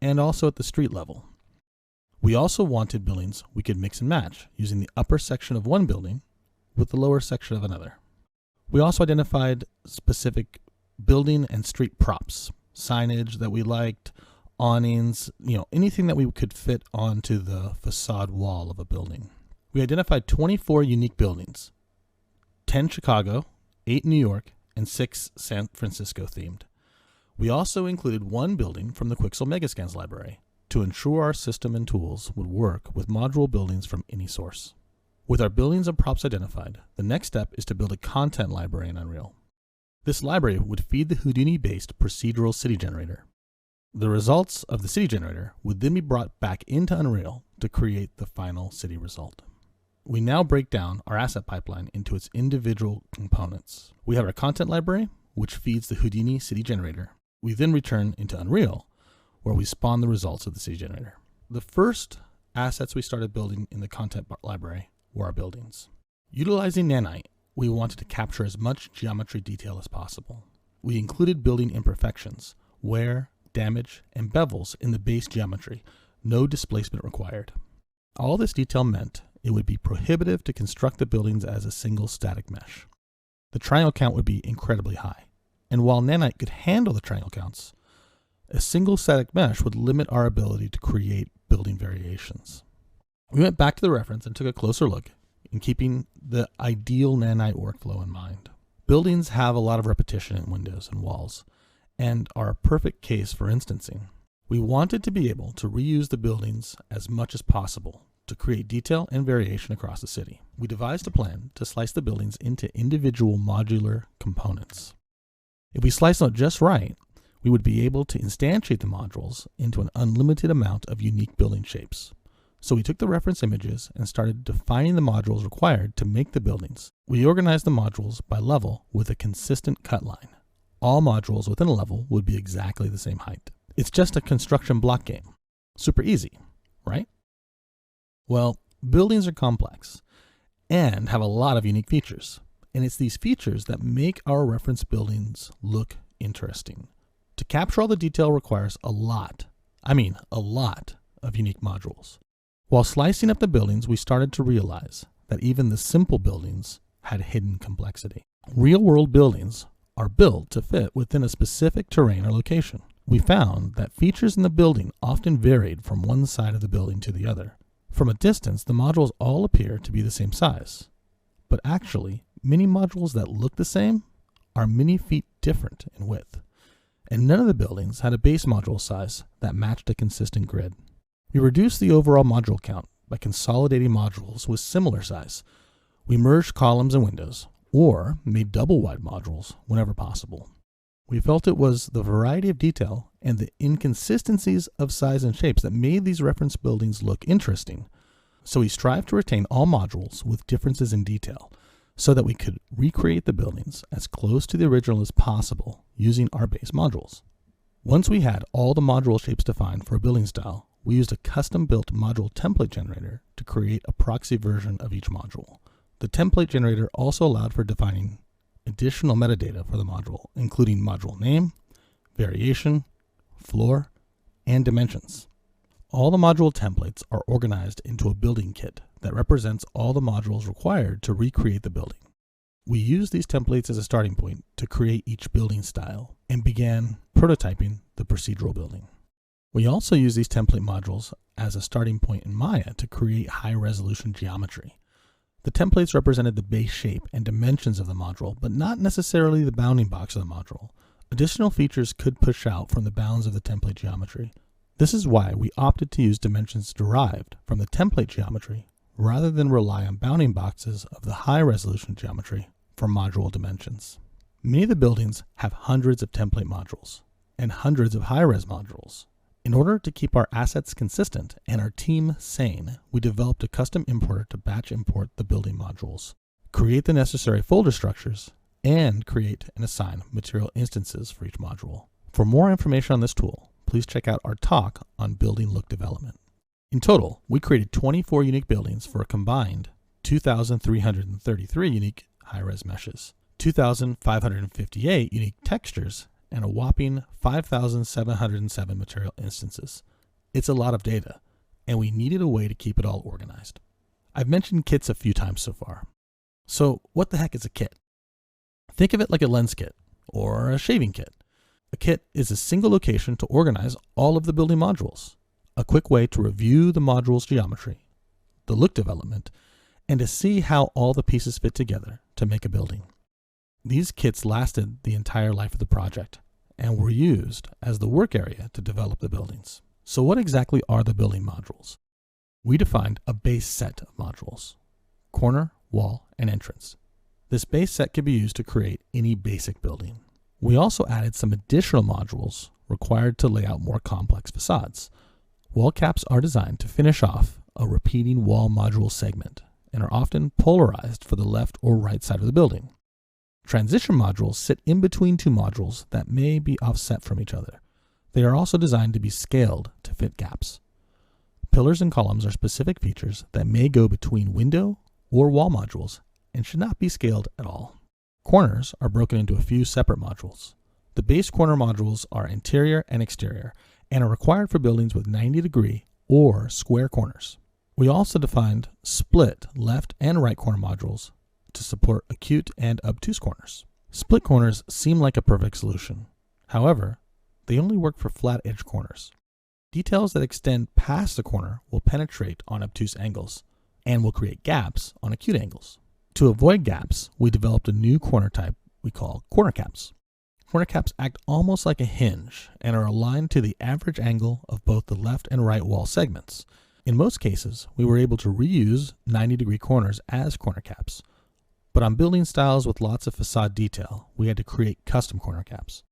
and also at the street level. We also wanted buildings we could mix and match using the upper section of one building with the lower section of another. We also identified specific building and street props, signage that we liked, awnings, anything that we could fit onto the facade wall of a building. We identified 24 unique buildings, 10 Chicago, 8 New York, and 6 San Francisco themed. We also included 1 building from the Quixel Megascans library to ensure our system and tools would work with module buildings from any source. With our buildings and props identified, the next step is to build a content library in Unreal. This library would feed the Houdini-based procedural city generator. The results of the city generator would then be brought back into Unreal to create the final city result. We now break down our asset pipeline into its individual components. We have our content library, which feeds the Houdini city generator. We then return into Unreal, where we spawn the results of the city generator. The first assets we started building in the content library were our buildings. Utilizing Nanite, we wanted to capture as much geometry detail as possible. We included building imperfections, wear, damage, and bevels in the base geometry, no displacement required. All this detail meant it would be prohibitive to construct the buildings as a single static mesh. The triangle count would be incredibly high, and while Nanite could handle the triangle counts, a single static mesh would limit our ability to create building variations. We went back to the reference and took a closer look in keeping the ideal Nanite workflow in mind. Buildings have a lot of repetition in windows and walls, and are a perfect case for instancing. We wanted to be able to reuse the buildings as much as possible to create detail and variation across the city. We devised a plan to slice the buildings into individual modular components. If we slice them just right, we would be able to instantiate the modules into an unlimited amount of unique building shapes. So we took the reference images and started defining the modules required to make the buildings. We organized the modules by level with a consistent cut line. All modules within a level would be exactly the same height. It's just a construction block game. Super easy, right? Well, buildings are complex and have a lot of unique features. And it's these features that make our reference buildings look interesting. To capture all the detail requires a lot of unique modules. While slicing up the buildings, we started to realize that even the simple buildings had hidden complexity. Real-world buildings are built to fit within a specific terrain or location. We found that features in the building often varied from one side of the building to the other. From a distance, the modules all appear to be the same size. But actually, many modules that look the same are many feet different in width. And none of the buildings had a base module size that matched a consistent grid. We reduced the overall module count by consolidating modules with similar size. We merged columns and windows, or made double-wide modules whenever possible. We felt it was the variety of detail and the inconsistencies of size and shapes that made these reference buildings look interesting. So we strived to retain all modules with differences in detail so that we could recreate the buildings as close to the original as possible using our base modules. Once we had all the module shapes defined for a building style, we used a custom-built module template generator to create a proxy version of each module. The template generator also allowed for defining additional metadata for the module, including module name, variation, floor, and dimensions. All the module templates are organized into a building kit that represents all the modules required to recreate the building. We used these templates as a starting point to create each building style and began prototyping the procedural building. We also use these template modules as a starting point in Maya to create high-resolution geometry. The templates represented the base shape and dimensions of the module, but not necessarily the bounding box of the module. Additional features could push out from the bounds of the template geometry. This is why we opted to use dimensions derived from the template geometry rather than rely on bounding boxes of the high-resolution geometry for module dimensions. Many of the buildings have hundreds of template modules and hundreds of high-res modules. In order to keep our assets consistent and our team sane, we developed a custom importer to batch import the building modules, create the necessary folder structures, and create and assign material instances for each module. For more information on this tool, please check out our talk on building look development. In total, we created 24 unique buildings for a combined 2,333 unique high-res meshes, 2,558 unique textures, and a whopping 5,707 material instances. It's a lot of data, and we needed a way to keep it all organized. I've mentioned kits a few times so far. So what the heck is a kit? Think of it like a lens kit or a shaving kit. A kit is a single location to organize all of the building modules, a quick way to review the module's geometry, the look development, and to see how all the pieces fit together to make a building. These kits lasted the entire life of the project and were used as the work area to develop the buildings. So what exactly are the building modules? We defined a base set of modules: corner, wall, and entrance. This base set can be used to create any basic building. We also added some additional modules required to lay out more complex facades. Wall caps are designed to finish off a repeating wall module segment and are often polarized for the left or right side of the building. Transition modules sit in between two modules that may be offset from each other. They are also designed to be scaled to fit gaps. Pillars and columns are specific features that may go between window or wall modules and should not be scaled at all. Corners are broken into a few separate modules. The base corner modules are interior and exterior and are required for buildings with 90-degree or square corners. We also defined split left and right corner modules to support acute and obtuse corners. Split corners seem like a perfect solution. However, they only work for flat edge corners. Details that extend past the corner will penetrate on obtuse angles and will create gaps on acute angles. To avoid gaps, we developed a new corner type we call corner caps. Corner caps act almost like a hinge and are aligned to the average angle of both the left and right wall segments. In most cases, we were able to reuse 90-degree corners as corner caps. But on building styles with lots of facade detail, we had to create custom corner caps.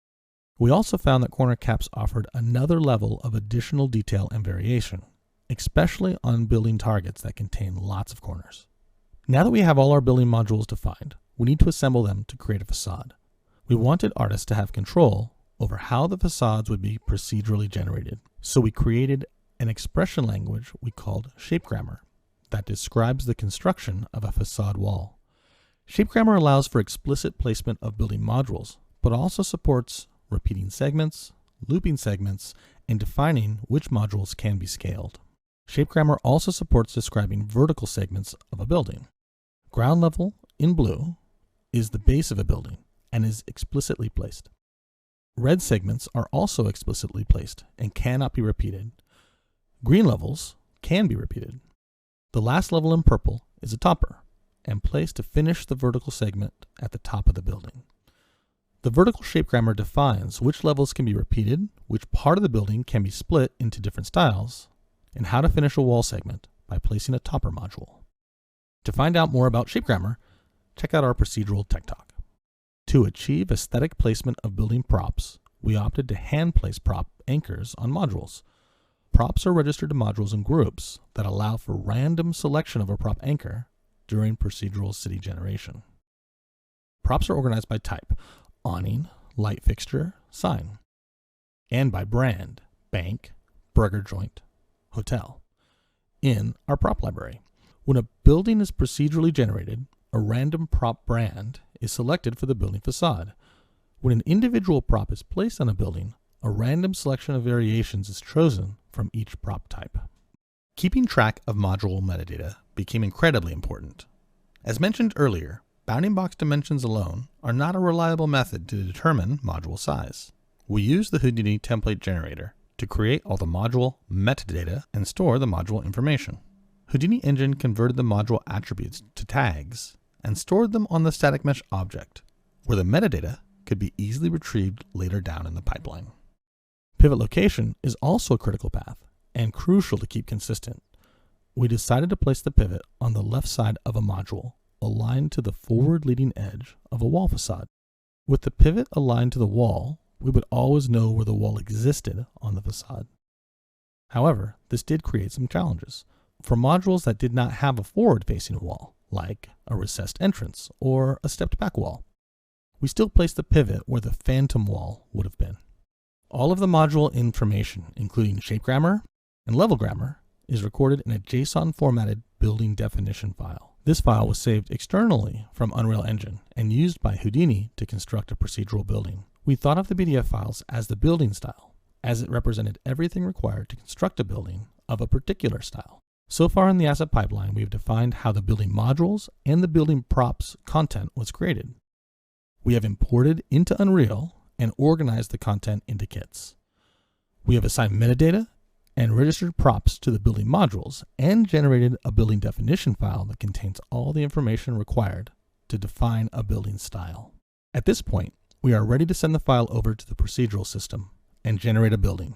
We also found that corner caps offered another level of additional detail and variation, especially on building targets that contain lots of corners. Now that we have all our building modules defined, we need to assemble them to create a facade. We wanted artists to have control over how the facades would be procedurally generated, so we created an expression language we called shape grammar that describes the construction of a facade wall. Shape grammar allows for explicit placement of building modules, but also supports repeating segments, looping segments, and defining which modules can be scaled. Shape grammar also supports describing vertical segments of a building. Ground level, in blue, is the base of a building and is explicitly placed. Red segments are also explicitly placed and cannot be repeated. Green levels can be repeated. The last level in purple is a topper and placed to finish the vertical segment at the top of the building. The vertical shape grammar defines which levels can be repeated, which part of the building can be split into different styles, and how to finish a wall segment by placing a topper module. To find out more about shape grammar, check out our procedural tech talk. To achieve aesthetic placement of building props, we opted to hand place prop anchors on modules. Props are registered to modules in groups that allow for random selection of a prop anchor during procedural city generation. Props are organized by type: awning, light fixture, sign, and by brand: bank, burger joint, hotel, in our prop library. When a building is procedurally generated, a random prop brand is selected for the building facade. When an individual prop is placed on a building, a random selection of variations is chosen from each prop type. Keeping track of module metadata became incredibly important. As mentioned earlier, bounding box dimensions alone are not a reliable method to determine module size. We use the Houdini template generator to create all the module metadata and store the module information. Houdini Engine converted the module attributes to tags and stored them on the static mesh object, where the metadata could be easily retrieved later down in the pipeline. Pivot location is also a critical path and crucial to keep consistent. We decided to place the pivot on the left side of a module, aligned to the forward leading edge of a wall facade. With the pivot aligned to the wall, we would always know where the wall existed on the facade. However, this did create some challenges. For modules that did not have a forward-facing wall, like a recessed entrance or a stepped back wall, we still place the pivot where the phantom wall would have been. All of the module information, including shape grammar and level grammar, is recorded in a JSON formatted building definition file. This file was saved externally from Unreal Engine and used by Houdini to construct a procedural building. We thought of the PDF files as the building style, as it represented everything required to construct a building of a particular style. So far in the asset pipeline, we've defined how the building modules and the building props content was created. We have imported into Unreal and organized the content into kits. We have assigned metadata and registered props to the building modules and generated a building definition file that contains all the information required to define a building style. At this point, we are ready to send the file over to the procedural system and generate a building.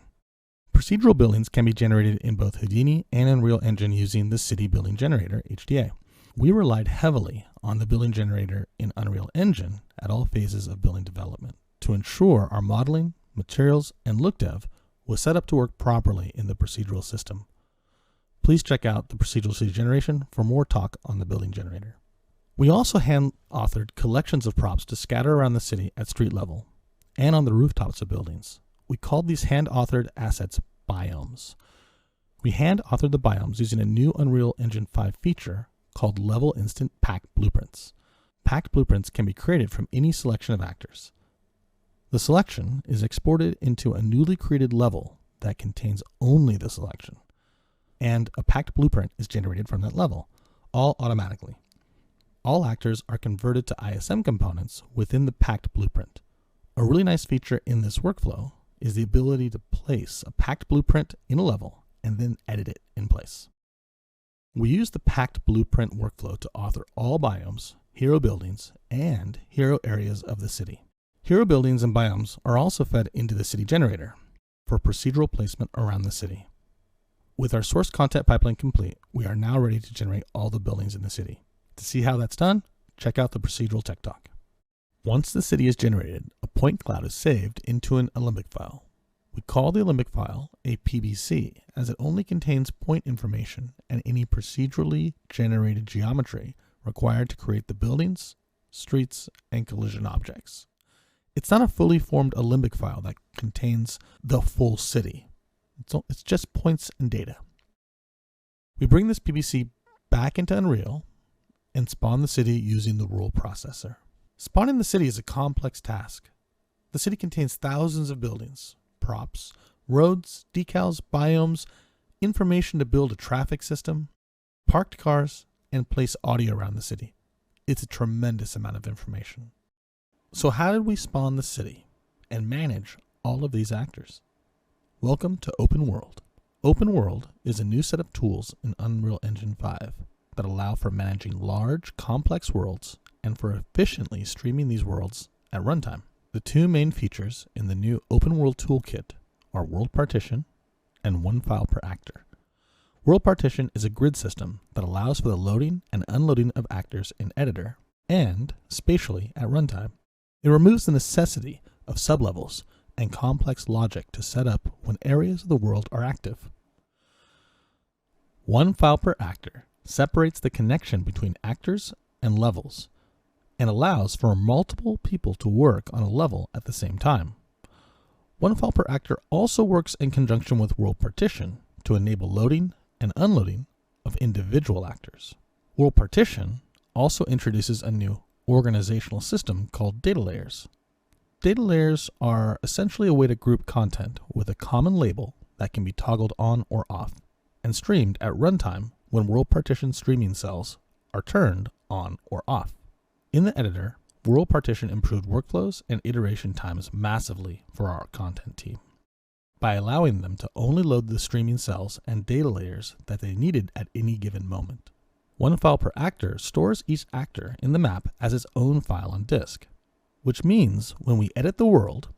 Procedural buildings can be generated in both Houdini and Unreal Engine using the City Building Generator, HDA. We relied heavily on the building generator in Unreal Engine at all phases of building development to ensure our modeling, materials, and look dev was set up to work properly in the procedural system. Please check out the procedural city generation for more talk on the building generator. We also hand-authored collections of props to scatter around the city at street level and on the rooftops of buildings. We called these hand-authored assets biomes. We hand-authored the biomes using a new Unreal Engine 5 feature called Level Instant Packed Blueprints. Packed blueprints can be created from any selection of actors. The selection is exported into a newly created level that contains only the selection, and a packed blueprint is generated from that level, all automatically. All actors are converted to ISM components within the packed blueprint. A really nice feature in this workflow is the ability to place a packed blueprint in a level and then edit it in place. We use the packed blueprint workflow to author all biomes, hero buildings, and hero areas of the city. Hero buildings and biomes are also fed into the city generator for procedural placement around the city. With our source content pipeline complete, we are now ready to generate all the buildings in the city. To see how that's done, check out the procedural tech talk. Once the city is generated, a point cloud is saved into an Alembic file. We call the Alembic file a PBC as it only contains point information and any procedurally generated geometry required to create the buildings, streets, and collision objects. It's not a fully formed Alembic file that contains the full city. It's just points and data. We bring this PBC back into Unreal and spawn the city using the rule processor. Spawning the city is a complex task. The city contains thousands of buildings, props, roads, decals, biomes, information to build a traffic system, parked cars, and place audio around the city. It's a tremendous amount of information. So how did we spawn the city and manage all of these actors? Welcome to Open World. Open World is a new set of tools in Unreal Engine 5 that allow for managing large, complex worlds and for efficiently streaming these worlds at runtime. The two main features in the new Open World Toolkit are World Partition and one file per actor. World Partition is a grid system that allows for the loading and unloading of actors in Editor and spatially at runtime. It removes the necessity of sublevels and complex logic to set up when areas of the world are active. One file per actor separates the connection between actors and levels and allows for multiple people to work on a level at the same time. One file per actor also works in conjunction with World Partition to enable loading and unloading of individual actors. World Partition also introduces a new organizational system called data layers. Data layers are essentially a way to group content with a common label that can be toggled on or off and streamed at runtime when World Partition streaming cells are turned on or off. In the editor, World Partition improved workflows and iteration times massively for our content team by allowing them to only load the streaming cells and data layers that they needed at any given moment. One file per actor stores each actor in the map as its own file on disk, which means when we edit the world,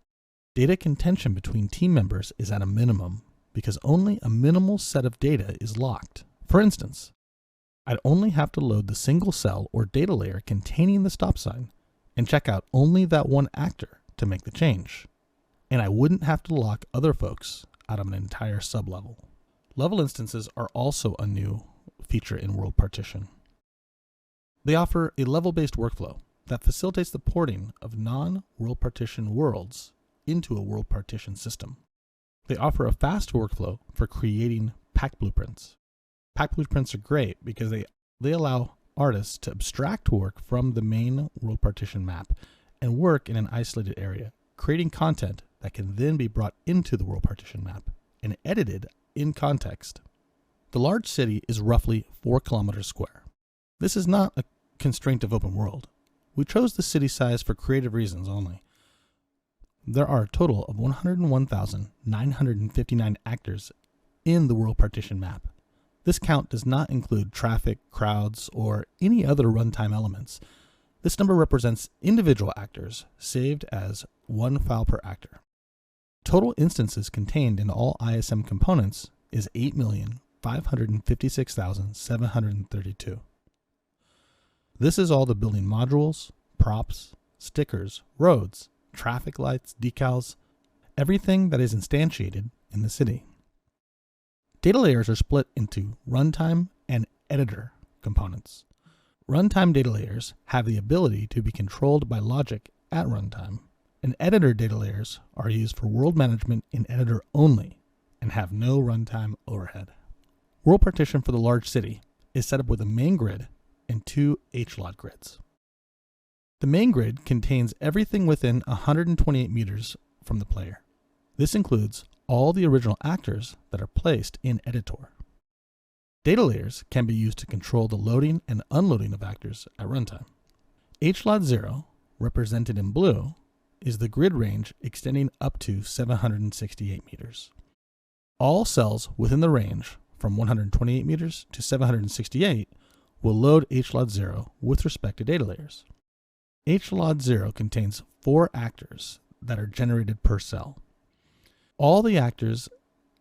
data contention between team members is at a minimum because only a minimal set of data is locked. For instance, I'd only have to load the single cell or data layer containing the stop sign and check out only that one actor to make the change. And I wouldn't have to lock other folks out of an entire sublevel. Level instances are also a new feature in World Partition. They offer a level-based workflow that facilitates the porting of non-world partition worlds into a world partition system. They offer a fast workflow for creating pack blueprints. Pack blueprints are great because they allow artists to abstract work from the main world partition map and work in an isolated area, creating content that can then be brought into the world partition map and edited in context. The large city is roughly 4 kilometers square. This is not a constraint of open world. We chose the city size for creative reasons only. There are a total of 101,959 actors in the world partition map. This count does not include traffic, crowds, or any other runtime elements. This number represents individual actors saved as 1 file per actor. Total instances contained in all ISM components is 8,556,732. This is all the building modules, props, stickers, roads, traffic lights, decals, everything that is instantiated in the city. Data layers are split into runtime and editor components. Runtime data layers have the ability to be controlled by logic at runtime, and editor data layers are used for world management in editor only and have no runtime overhead. World partition for the large city is set up with a main grid and 2 HLOT grids. The main grid contains everything within 128 meters from the player. This includes all the original actors that are placed in editor. Data layers can be used to control the loading and unloading of actors at runtime. HLOT 0, represented in blue, is the grid range extending up to 768 meters. All cells within the range from 128 meters to 768 will load HLOT 0 with respect to data layers. HLOT 0 contains 4 actors that are generated per cell. All the actors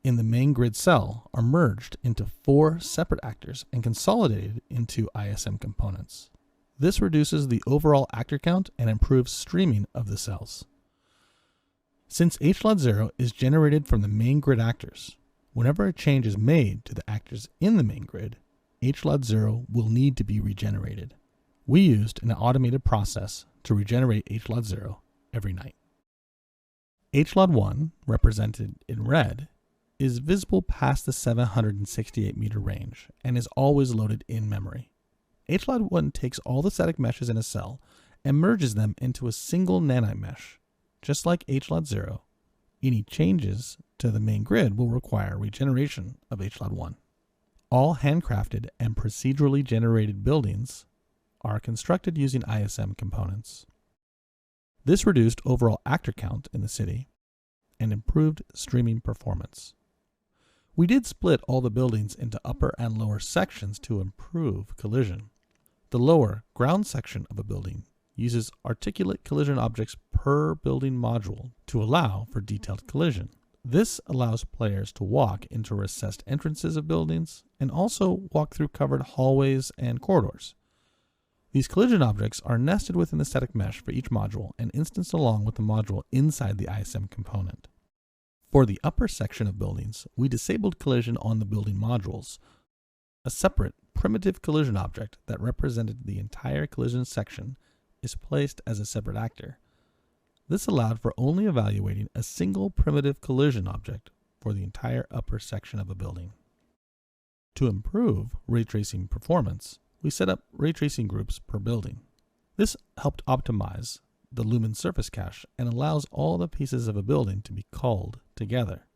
in the main grid cell are merged into 4 separate actors and consolidated into ISM components. This reduces the overall actor count and improves streaming of the cells. Since HLOT 0 is generated from the main grid actors, whenever a change is made to the actors in the main grid, HLOT 0 will need to be regenerated. We used an automated process to regenerate HLOT 0 every night. HLOT 1, represented in red, is visible past the 768 meter range and is always loaded in memory. HLOT 1 takes all the static meshes in a cell and merges them into a single nanite mesh. Just like HLOT 0, any changes to the main grid will require regeneration of HLOT 1. All handcrafted and procedurally generated buildings are constructed using ISM components. This reduced overall actor count in the city and improved streaming performance. We did split all the buildings into upper and lower sections to improve collision. The lower ground section of a building uses articulate collision objects per building module to allow for detailed collision. This allows players to walk into recessed entrances of buildings and also walk through covered hallways and corridors. These collision objects are nested within the static mesh for each module and instanced along with the module inside the ISM component. For the upper section of buildings, we disabled collision on the building modules. A separate primitive collision object that represented the entire collision section is placed as a separate actor. This allowed for only evaluating a single primitive collision object for the entire upper section of a building. To improve ray tracing performance, we set up ray tracing groups per building. This helped optimize the Lumen surface cache and allows all the pieces of a building to be called together.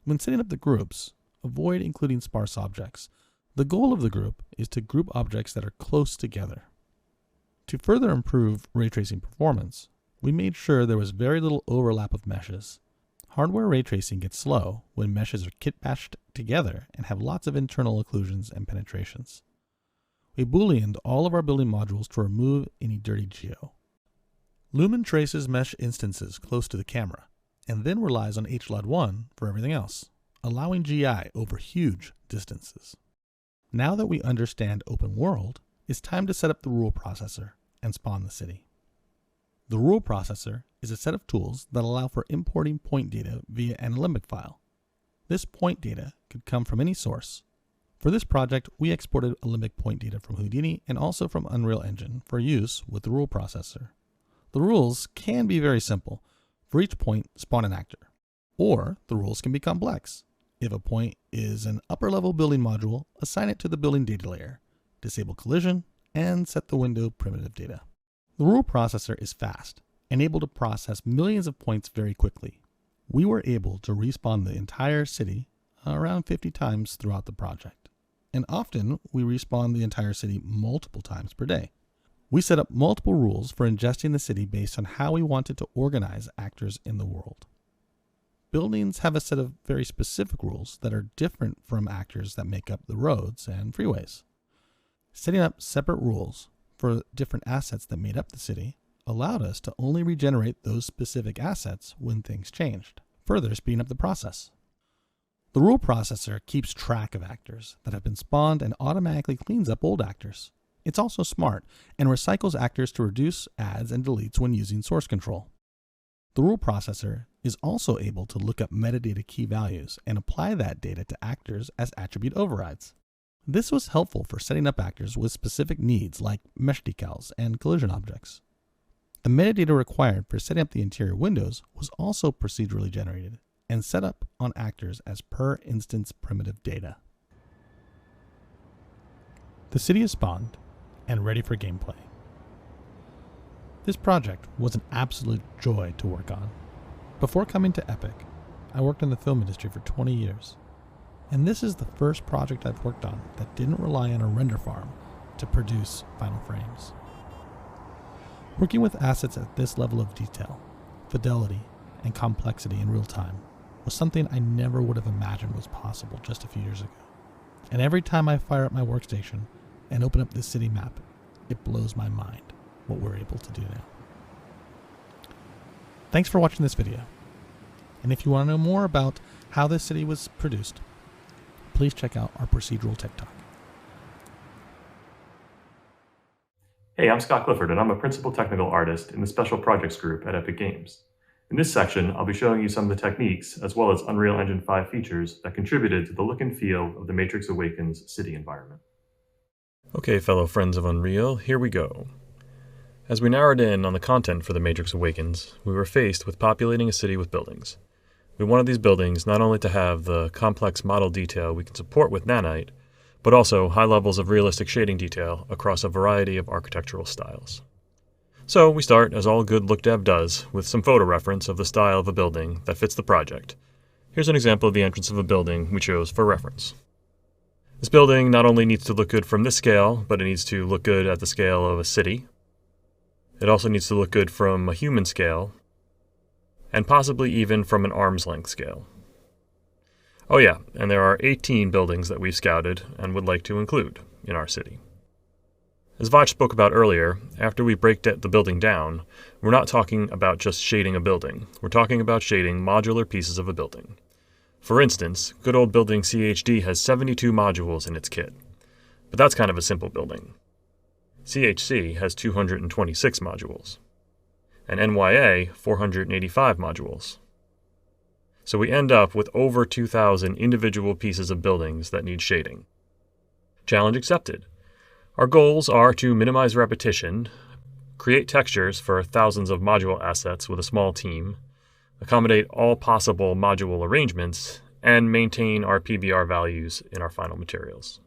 When setting up the groups, avoid including sparse objects. The goal of the group is to group objects that are close together. To further improve ray tracing performance, we made sure there was very little overlap of meshes. Hardware ray tracing gets slow when meshes are kit-bashed together and have lots of internal occlusions and penetrations. We booleaned all of our building modules to remove any dirty geo. Lumen traces mesh instances close to the camera, and then relies on HLOT 1 for everything else, allowing GI over huge distances. Now that we understand open world, it's time to set up the rule processor and spawn the city. The rule processor is a set of tools that allow for importing point data via an Alembic file. This point data could come from any source, For this project, we exported Alembic point data from Houdini and also from Unreal Engine for use with the rule processor. The rules can be very simple. For each point, spawn an actor. Or the rules can be complex. If a point is an upper-level building module, assign it to the building data layer, disable collision, and set the window primitive data. The rule processor is fast and able to process millions of points very quickly. We were able to respawn the entire city around 50 times throughout the project. And often, we respawn the entire city multiple times per day. We set up multiple rules for ingesting the city based on how we wanted to organize actors in the world. Buildings have a set of very specific rules that are different from actors that make up the roads and freeways. Setting up separate rules for different assets that made up the city allowed us to only regenerate those specific assets when things changed, further speeding up the process. The rule processor keeps track of actors that have been spawned and automatically cleans up old actors. It's also smart and recycles actors to reduce adds and deletes when using source control. The rule processor is also able to look up metadata key values and apply that data to actors as attribute overrides. This was helpful for setting up actors with specific needs like mesh decals and collision objects. The metadata required for setting up the interior windows was also procedurally generated and set up on actors as per instance primitive data. The city is spawned and ready for gameplay. This project was an absolute joy to work on. Before coming to Epic, I worked in the film industry for 20 years. And this is the first project I've worked on that didn't rely on a render farm to produce final frames. Working with assets at this level of detail, fidelity, and complexity in real time was something I never would have imagined was possible just a few years ago. And every time I fire up my workstation and open up this city map, it blows my mind what we're able to do now. Thanks for watching this video. And if you want to know more about how this city was produced, please check out our procedural TikTok. Hey, I'm Scott Clifford, and I'm a principal technical artist in the Special Projects group at Epic Games. In this section, I'll be showing you some of the techniques as well as Unreal Engine 5 features that contributed to the look and feel of the Matrix Awakens city environment. Okay, fellow friends of Unreal, here we go. As we narrowed in on the content for the Matrix Awakens, we were faced with populating a city with buildings. We wanted these buildings not only to have the complex model detail we can support with Nanite, but also high levels of realistic shading detail across a variety of architectural styles. So we start, as all good look dev does, with some photo reference of the style of a building that fits the project. Here's an example of the entrance of a building we chose for reference. This building not only needs to look good from this scale, but it needs to look good at the scale of a city. It also needs to look good from a human scale, and possibly even from an arm's length scale. Oh yeah, and there are 18 buildings that we've scouted and would like to include in our city. As Vach spoke about earlier, after we break the building down, we're not talking about just shading a building. We're talking about shading modular pieces of a building. For instance, good old building CHD has 72 modules in its kit. But that's kind of a simple building. CHC has 226 modules. And NYA 485 modules. So we end up with over 2,000 individual pieces of buildings that need shading. Challenge accepted. Our goals are to minimize repetition, create textures for thousands of module assets with a small team, accommodate all possible module arrangements, and maintain our PBR values in our final materials.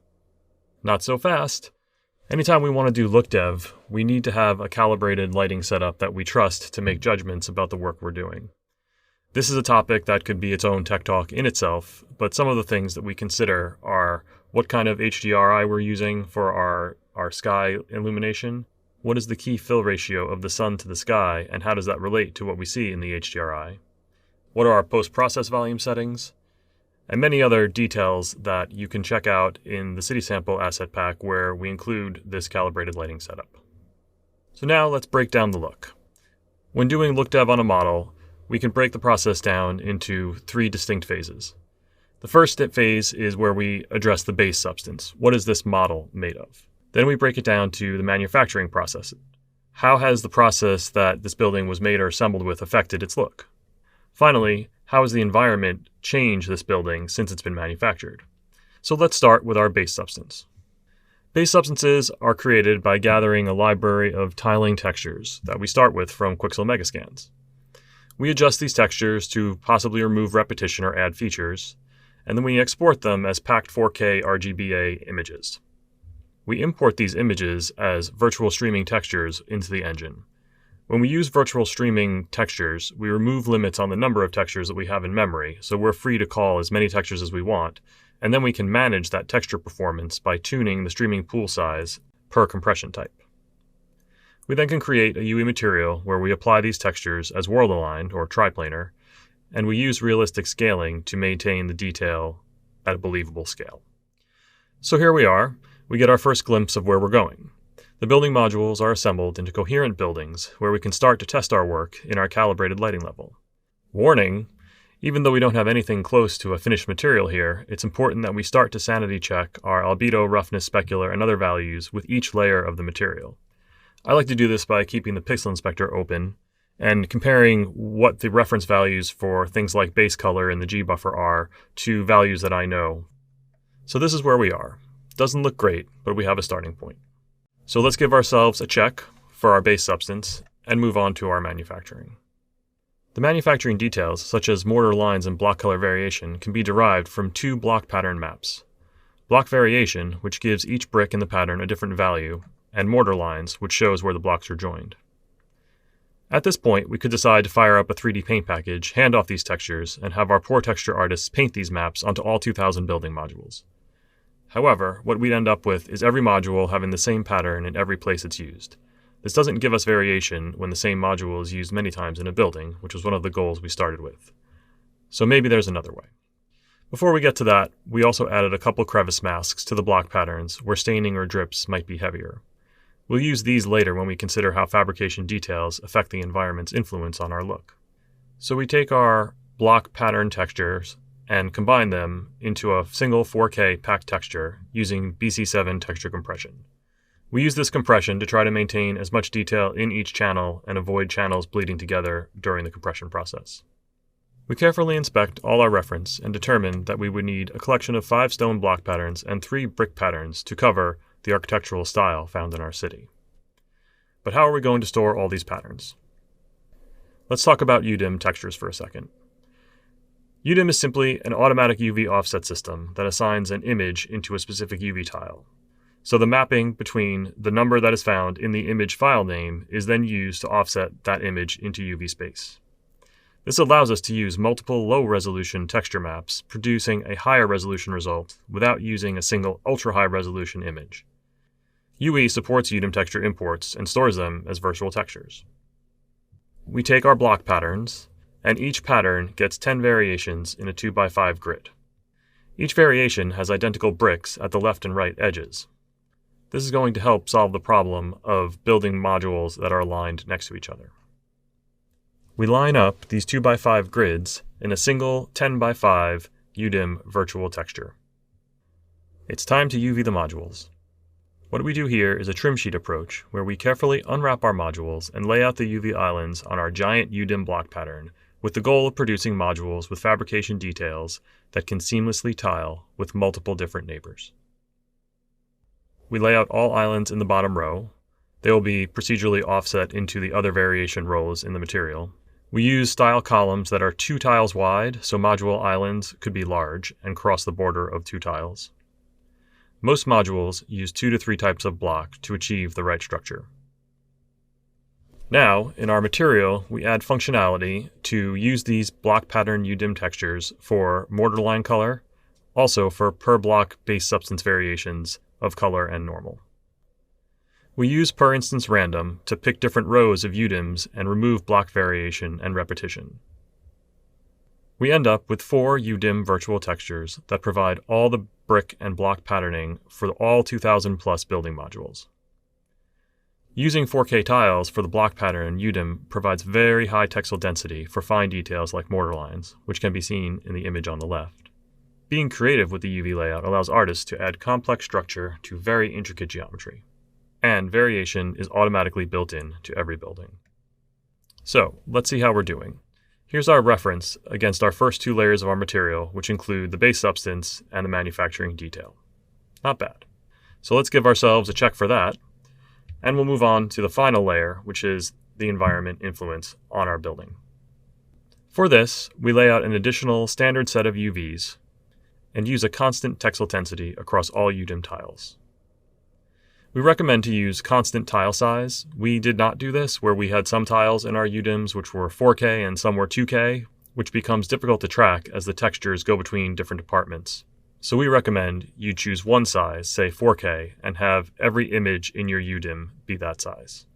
Not so fast. Anytime we want to do look dev, we need to have a calibrated lighting setup that we trust to make judgments about the work we're doing. This is a topic that could be its own tech talk in itself, but some of the things that we consider are what kind of HDRI we're using for our sky illumination, what is the key fill ratio of the sun to the sky, and how does that relate to what we see in the HDRI, what are our post-process volume settings, and many other details that you can check out in the City Sample asset pack where we include this calibrated lighting setup. So now let's break down the look. When doing look dev on a model, we can break the process down into 3 distinct phases. The first phase is where we address the base substance. What is this model made of? Then we break it down to the manufacturing process. How has the process that this building was made or assembled with affected its look? Finally, how has the environment changed this building since it's been manufactured? So let's start with our base substance. Base substances are created by gathering a library of tiling textures that we start with from Quixel Megascans. We adjust these textures to possibly remove repetition or add features, and then we export them as packed 4K RGBA images. We import these images as virtual streaming textures into the engine. When we use virtual streaming textures, we remove limits on the number of textures that we have in memory, so we're free to call as many textures as we want, and then we can manage that texture performance by tuning the streaming pool size per compression type. We then can create a UE material where we apply these textures as world-aligned or triplanar, and we use realistic scaling to maintain the detail at a believable scale. So here we are. We get our first glimpse of where we're going. The building modules are assembled into coherent buildings where we can start to test our work in our calibrated lighting level. Warning, even though we don't have anything close to a finished material here, it's important that we start to sanity check our albedo, roughness, specular, and other values with each layer of the material. I like to do this by keeping the pixel inspector open and comparing what the reference values for things like base color and the G buffer are to values that I know. So this is where we are. Doesn't look great, but we have a starting point. So let's give ourselves a check for our base substance and move on to our manufacturing. The manufacturing details, such as mortar lines and block color variation, can be derived from two block pattern maps. Block variation, which gives each brick in the pattern a different value, and mortar lines, which shows where the blocks are joined. At this point, we could decide to fire up a 3D paint package, hand off these textures, and have our poor texture artists paint these maps onto all 2,000 building modules. However, what we'd end up with is every module having the same pattern in every place it's used. This doesn't give us variation when the same module is used many times in a building, which was one of the goals we started with. So maybe there's another way. Before we get to that, we also added a couple crevice masks to the block patterns where staining or drips might be heavier. We'll use these later when we consider how fabrication details affect the environment's influence on our look. So we take our block pattern textures and combine them into a single 4K packed texture using BC7 texture compression. We use this compression to try to maintain as much detail in each channel and avoid channels bleeding together during the compression process. We carefully inspect all our reference and determine that we would need a collection of 5 stone block patterns and 3 brick patterns to cover the architectural style found in our city. But how are we going to store all these patterns? Let's talk about UDIM textures for a second. UDIM is simply an automatic UV offset system that assigns an image into a specific UV tile. So the mapping between the number that is found in the image file name is then used to offset that image into UV space. This allows us to use multiple low-resolution texture maps, producing a higher resolution result without using a single ultra-high resolution image. UE supports UDIM texture imports and stores them as virtual textures. We take our block patterns, and each pattern gets 10 variations in a 2x5 grid. Each variation has identical bricks at the left and right edges. This is going to help solve the problem of building modules that are aligned next to each other. We line up these 2x5 grids in a single 10x5 UDIM virtual texture. It's time to UV the modules. What we do here is a trim sheet approach where we carefully unwrap our modules and lay out the UV islands on our giant UDIM block pattern with the goal of producing modules with fabrication details that can seamlessly tile with multiple different neighbors. We lay out all islands in the bottom row. They will be procedurally offset into the other variation rows in the material. We use style columns that are 2 tiles wide, so module islands could be large and cross the border of 2 tiles. Most modules use 2 to 3 types of block to achieve the right structure. Now, in our material, we add functionality to use these block pattern UDIM textures for mortar line color, also for per block base substance variations of color and normal. We use per instance random to pick different rows of UDIMs and remove block variation and repetition. We end up with 4 UDIM virtual textures that provide all the brick and block patterning for all 2,000 plus building modules. Using 4K tiles for the block pattern UDIM provides very high textile density for fine details like mortar lines, which can be seen in the image on the left. Being creative with the UV layout allows artists to add complex structure to very intricate geometry, and variation is automatically built in to every building. So, let's see how we're doing. Here's our reference against our first two layers of our material, which include the base substance and the manufacturing detail. Not bad. So let's give ourselves a check for that, and we'll move on to the final layer, which is the environment influence on our building. For this, we lay out an additional standard set of UVs and use a constant texel tensity across all UDIM tiles. We recommend to use constant tile size. We did not do this where we had some tiles in our UDIMs which were 4K and some were 2K, which becomes difficult to track as the textures go between different departments. So we recommend you choose one size, say 4K, and have every image in your UDIM be that size.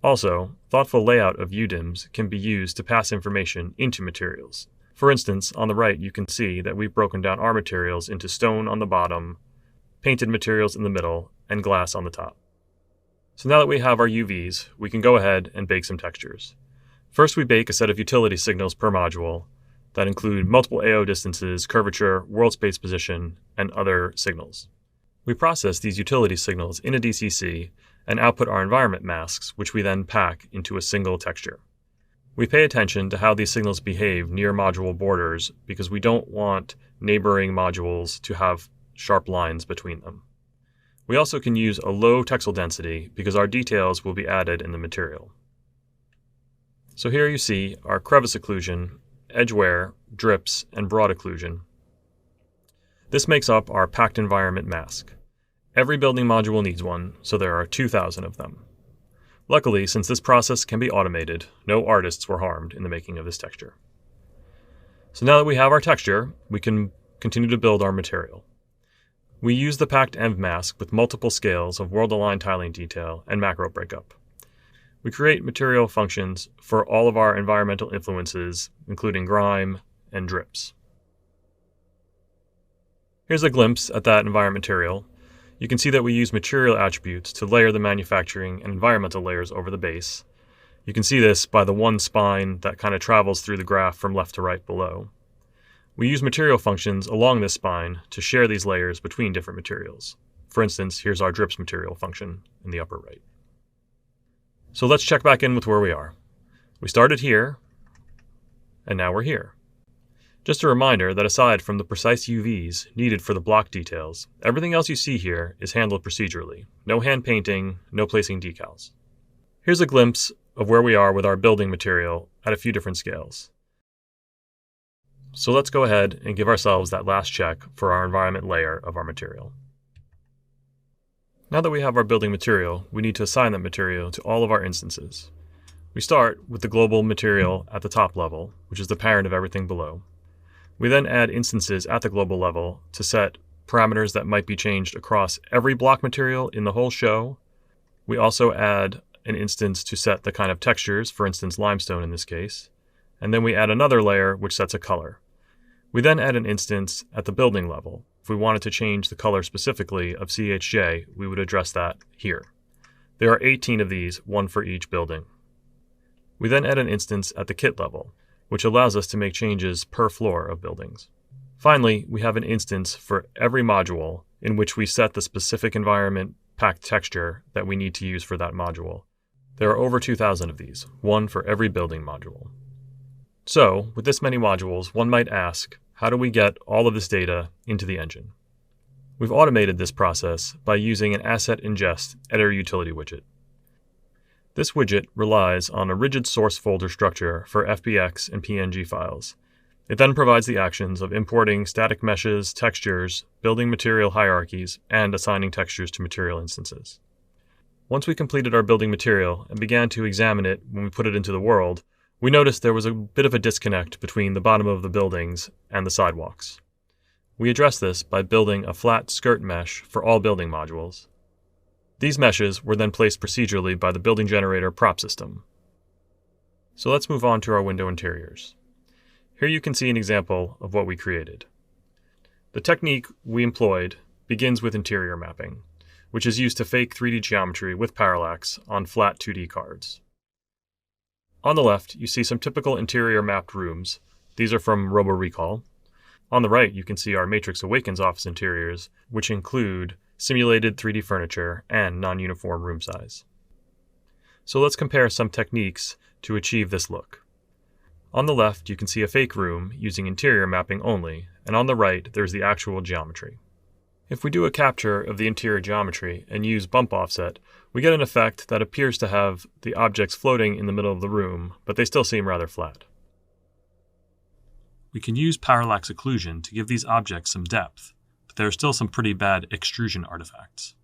Also, thoughtful layout of UDIMs can be used to pass information into materials. For instance, on the right you can see that we've broken down our materials into stone on the bottom, painted materials in the middle, and glass on the top. So now that we have our UVs, we can go ahead and bake some textures. First we bake a set of utility signals per module that include multiple AO distances, curvature, world space position, and other signals. We process these utility signals in a DCC and output our environment masks, which we then pack into a single texture. We pay attention to how these signals behave near module borders because we don't want neighboring modules to have sharp lines between them. We also can use a low texel density because our details will be added in the material. So here you see our crevice occlusion, edge wear, drips, and broad occlusion. This makes up our packed environment mask. Every building module needs one, so there are 2,000 of them. Luckily, since this process can be automated, no artists were harmed in the making of this texture. So now that we have our texture, we can continue to build our material. We use the packed env mask with multiple scales of world-aligned tiling detail and macro breakup. We create material functions for all of our environmental influences, including grime and drips. Here's a glimpse at that environment material. You can see that we use material attributes to layer the manufacturing and environmental layers over the base. You can see this by the one spine that kind of travels through the graph from left to right below. We use material functions along this spine to share these layers between different materials. For instance, here's our drips material function in the upper right. So let's check back in with where we are. We started here, and now we're here. Just a reminder that aside from the precise UVs needed for the block details, everything else you see here is handled procedurally. No hand painting, no placing decals. Here's a glimpse of where we are with our building material at a few different scales. So let's go ahead and give ourselves that last check for our environment layer of our material. Now that we have our building material, we need to assign that material to all of our instances. We start with the global material at the top level, which is the parent of everything below. We then add instances at the global level to set parameters that might be changed across every block material in the whole show. We also add an instance to set the kind of textures, for instance limestone in this case, and then we add another layer which sets a color. We then add an instance at the building level. If we wanted to change the color specifically of CHJ, we would address that here. There are 18 of these, one for each building. We then add an instance at the kit level, which allows us to make changes per floor of buildings. Finally, we have an instance for every module in which we set the specific environment packed texture that we need to use for that module. There are over 2,000 of these, one for every building module. So, with this many modules, one might ask, how do we get all of this data into the engine? We've automated this process by using an asset ingest editor utility widget. This widget relies on a rigid source folder structure for FBX and PNG files. It then provides the actions of importing static meshes, textures, building material hierarchies, and assigning textures to material instances. Once we completed our building material and began to examine it when we put it into the world, we noticed there was a bit of a disconnect between the bottom of the buildings and the sidewalks. We addressed this by building a flat skirt mesh for all building modules. These meshes were then placed procedurally by the building generator prop system. So let's move on to our window interiors. Here you can see an example of what we created. The technique we employed begins with interior mapping, which is used to fake 3D geometry with parallax on flat 2D cards. On the left, you see some typical interior mapped rooms. These are from RoboRecall. On the right, you can see our Matrix Awakens office interiors, which include simulated 3D furniture and non-uniform room size. So let's compare some techniques to achieve this look. On the left, you can see a fake room using interior mapping only, and on the right, there's the actual geometry. If we do a capture of the interior geometry and use bump offset, we get an effect that appears to have the objects floating in the middle of the room, but they still seem rather flat. We can use parallax occlusion to give these objects some depth, but there are still some pretty bad extrusion artifacts.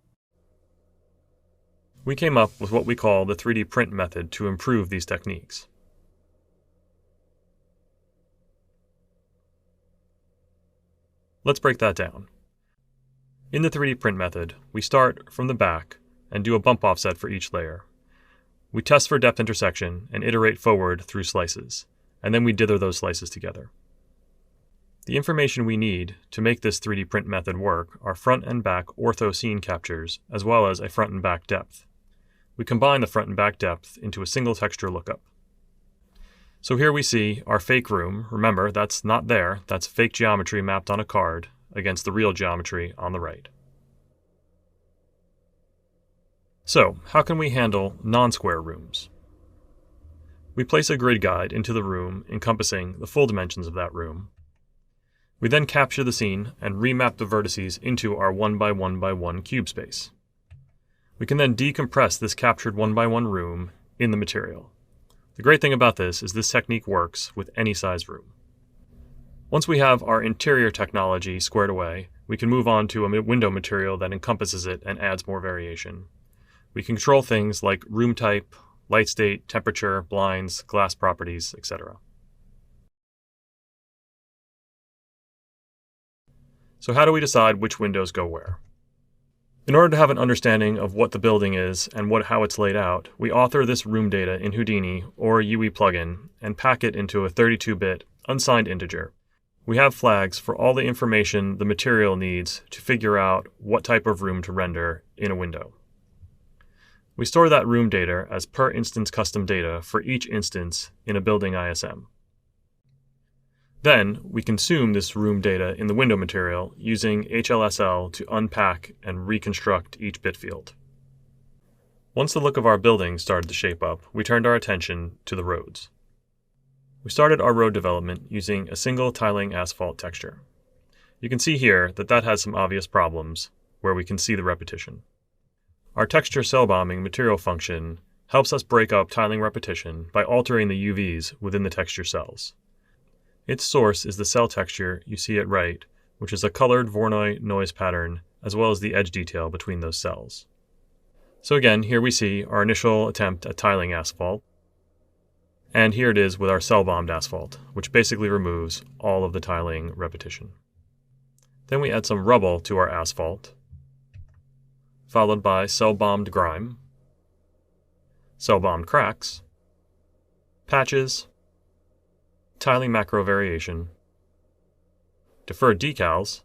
We came up with what we call the 3D print method to improve these techniques. Let's break that down. In the 3D print method, we start from the back and do a bump offset for each layer. We test for depth intersection and iterate forward through slices, and then we dither those slices together. The information we need to make this 3D print method work are front and back ortho scene captures, as well as a front and back depth. We combine the front and back depth into a single texture lookup. So here we see our fake room. Remember, that's not there. That's fake geometry mapped on a card against the real geometry on the right. So, how can we handle non-square rooms? We place a grid guide into the room encompassing the full dimensions of that room. We then capture the scene and remap the vertices into our 1x1x1 cube space. We can then decompress this captured 1x1 room in the material. The great thing about this is this technique works with any size room. Once we have our interior technology squared away, we can move on to a window material that encompasses it and adds more variation. We can control things like room type, light state, temperature, blinds, glass properties, etc. So how do we decide which windows go where? In order to have an understanding of what the building is and how it's laid out, we author this room data in Houdini or a UE plugin and pack it into a 32-bit unsigned integer. We have flags for all the information the material needs to figure out what type of room to render in a window. We store that room data as per instance custom data for each instance in a building ISM. Then, we consume this room data in the window material using HLSL to unpack and reconstruct each bit field. Once the look of our building started to shape up, we turned our attention to the roads. We started our road development using a single tiling asphalt texture. You can see here that has some obvious problems where we can see the repetition. Our texture cell bombing material function helps us break up tiling repetition by altering the UVs within the texture cells. Its source is the cell texture you see at right, which is a colored Voronoi noise pattern, as well as the edge detail between those cells. So again, here we see our initial attempt at tiling asphalt, and here it is with our cell-bombed asphalt, which basically removes all of the tiling repetition. Then we add some rubble to our asphalt, followed by cell-bombed grime, cell-bombed cracks, patches, tiling macro variation, deferred decals,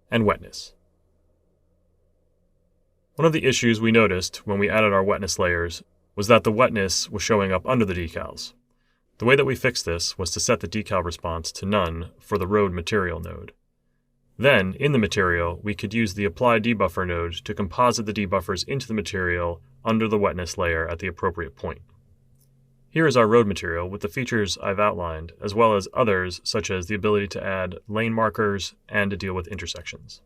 and wetness. One of the issues we noticed when we added our wetness layers was that the wetness was showing up under the decals. The way that we fixed this was to set the decal response to none for the road material node. Then, in the material, we could use the apply debuffer node to composite the debuffers into the material under the wetness layer at the appropriate point. Here is our road material with the features I've outlined, as well as others such as the ability to add lane markers and to deal with intersections.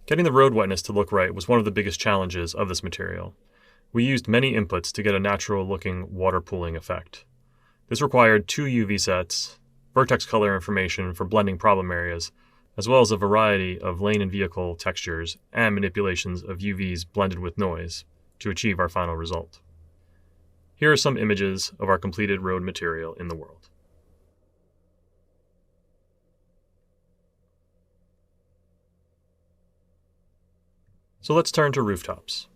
Getting the road wetness to look right was one of the biggest challenges of this material. We used many inputs to get a natural-looking water pooling effect. This required 2 UV sets, vertex color information for blending problem areas, as well as a variety of lane and vehicle textures and manipulations of UVs blended with noise to achieve our final result. Here are some images of our completed road material in the world. So let's turn to rooftops.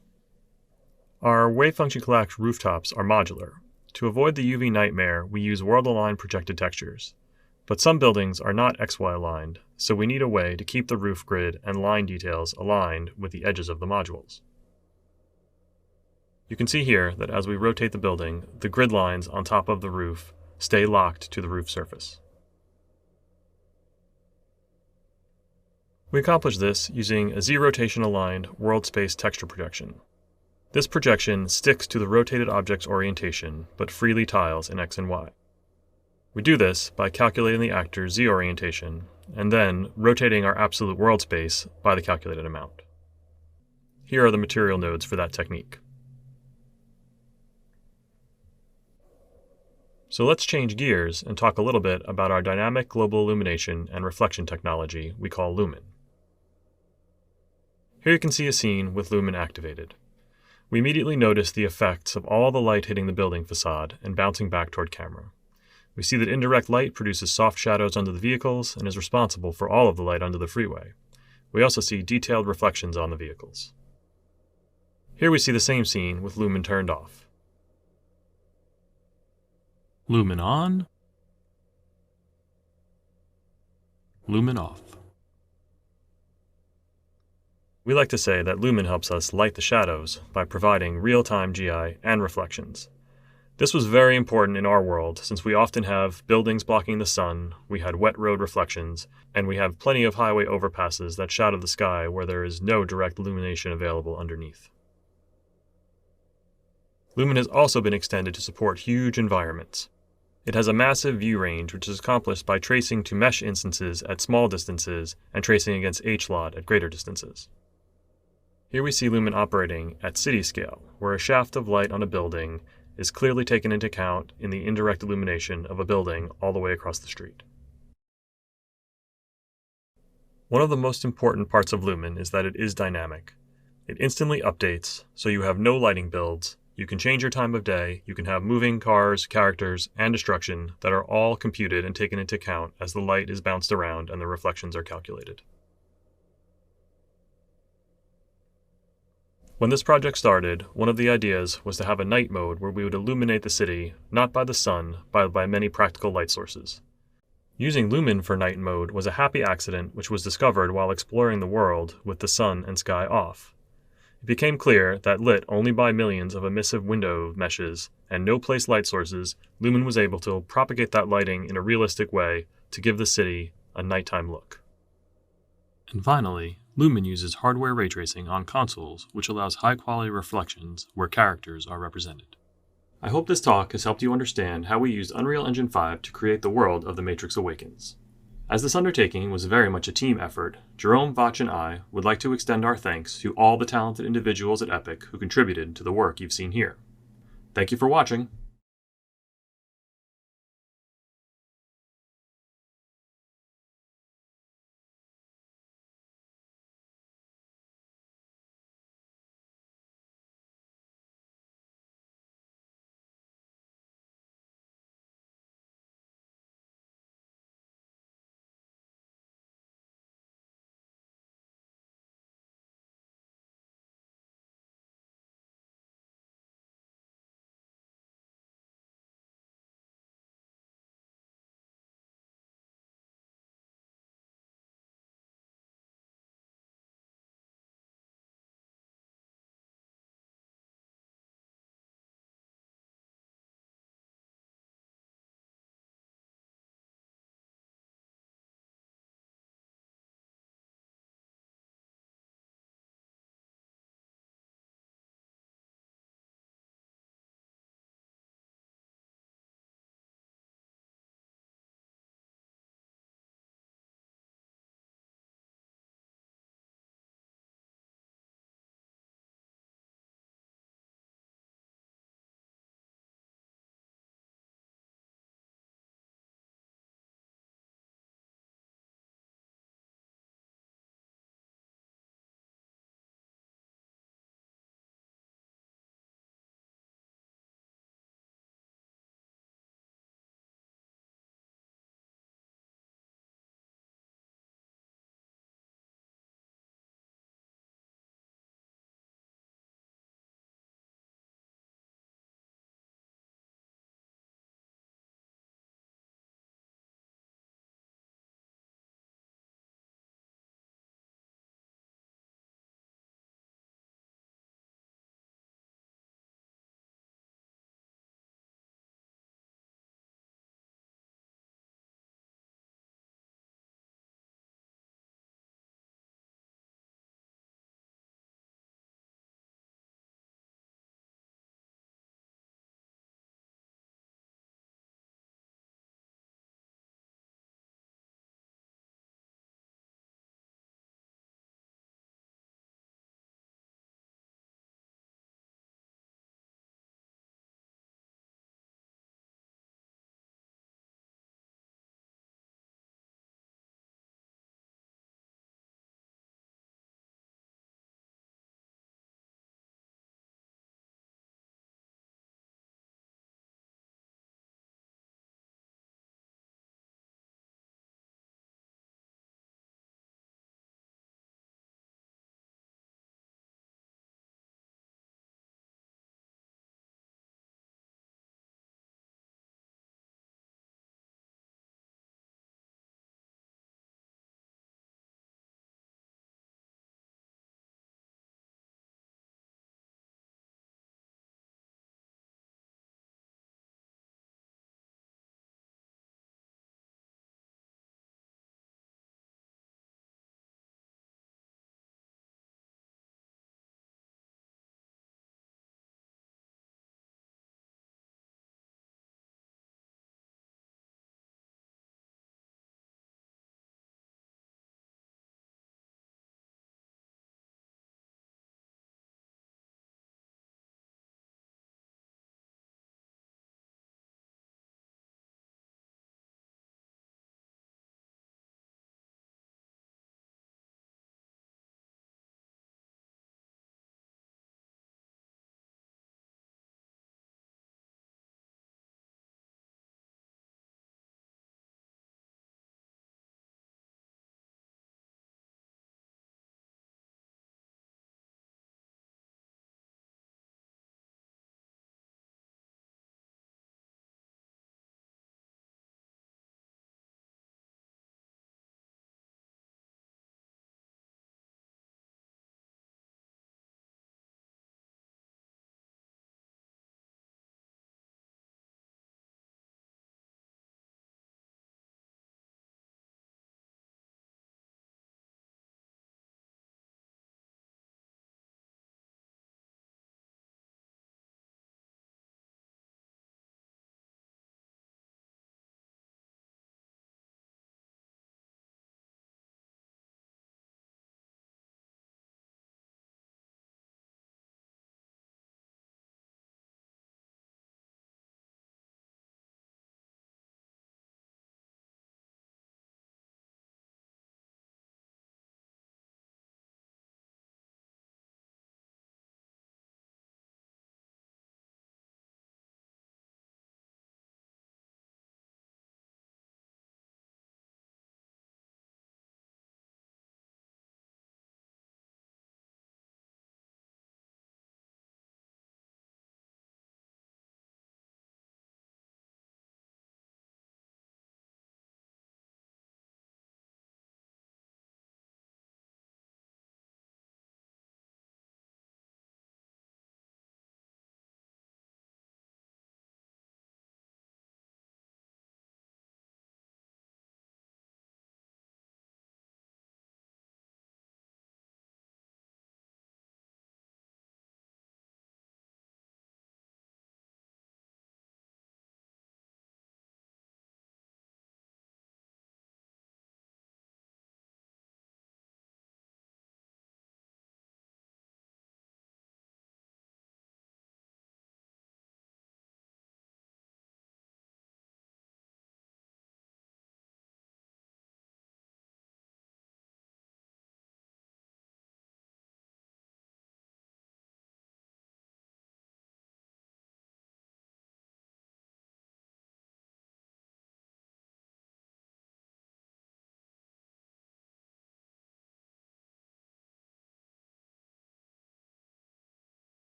Our wave function collapse rooftops are modular. To avoid the UV nightmare, we use world-aligned projected textures. But some buildings are not XY aligned, so we need a way to keep the roof grid and line details aligned with the edges of the modules. You can see here that as we rotate the building, the grid lines on top of the roof stay locked to the roof surface. We accomplish this using a Z-rotation aligned world space texture projection. This projection sticks to the rotated object's orientation, but freely tiles in X and Y. We do this by calculating the actor's Z orientation, and then rotating our absolute world space by the calculated amount. Here are the material nodes for that technique. So let's change gears and talk a little bit about our dynamic global illumination and reflection technology we call Lumen. Here you can see a scene with Lumen activated. We immediately notice the effects of all the light hitting the building facade and bouncing back toward camera. We see that indirect light produces soft shadows under the vehicles and is responsible for all of the light under the freeway. We also see detailed reflections on the vehicles. Here we see the same scene with Lumen turned off. Lumen on, Lumen off. We like to say that Lumen helps us light the shadows by providing real-time GI and reflections. This was very important in our world since we often have buildings blocking the sun, we had wet road reflections, and we have plenty of highway overpasses that shadow the sky where there is no direct illumination available underneath. Lumen has also been extended to support huge environments. It has a massive view range which is accomplished by tracing to mesh instances at small distances and tracing against H-lot at greater distances. Here we see Lumen operating at city scale, where a shaft of light on a building is clearly taken into account in the indirect illumination of a building all the way across the street. One of the most important parts of Lumen is that it is dynamic. It instantly updates, so you have no lighting builds. You can change your time of day, you can have moving cars, characters, and destruction that are all computed and taken into account as the light is bounced around and the reflections are calculated. When this project started, one of the ideas was to have a night mode where we would illuminate the city, not by the sun, but by many practical light sources. Using Lumen for night mode was a happy accident which was discovered while exploring the world with the sun and sky off. It became clear that lit only by millions of emissive window meshes and no place light sources, Lumen was able to propagate that lighting in a realistic way to give the city a nighttime look. And finally, Lumen uses hardware ray tracing on consoles, which allows high-quality reflections where characters are represented. I hope this talk has helped you understand how we used Unreal Engine 5 to create the world of The Matrix Awakens. As this undertaking was very much a team effort, Jerome, Vach, and I would like to extend our thanks to all the talented individuals at Epic who contributed to the work you've seen here. Thank you for watching.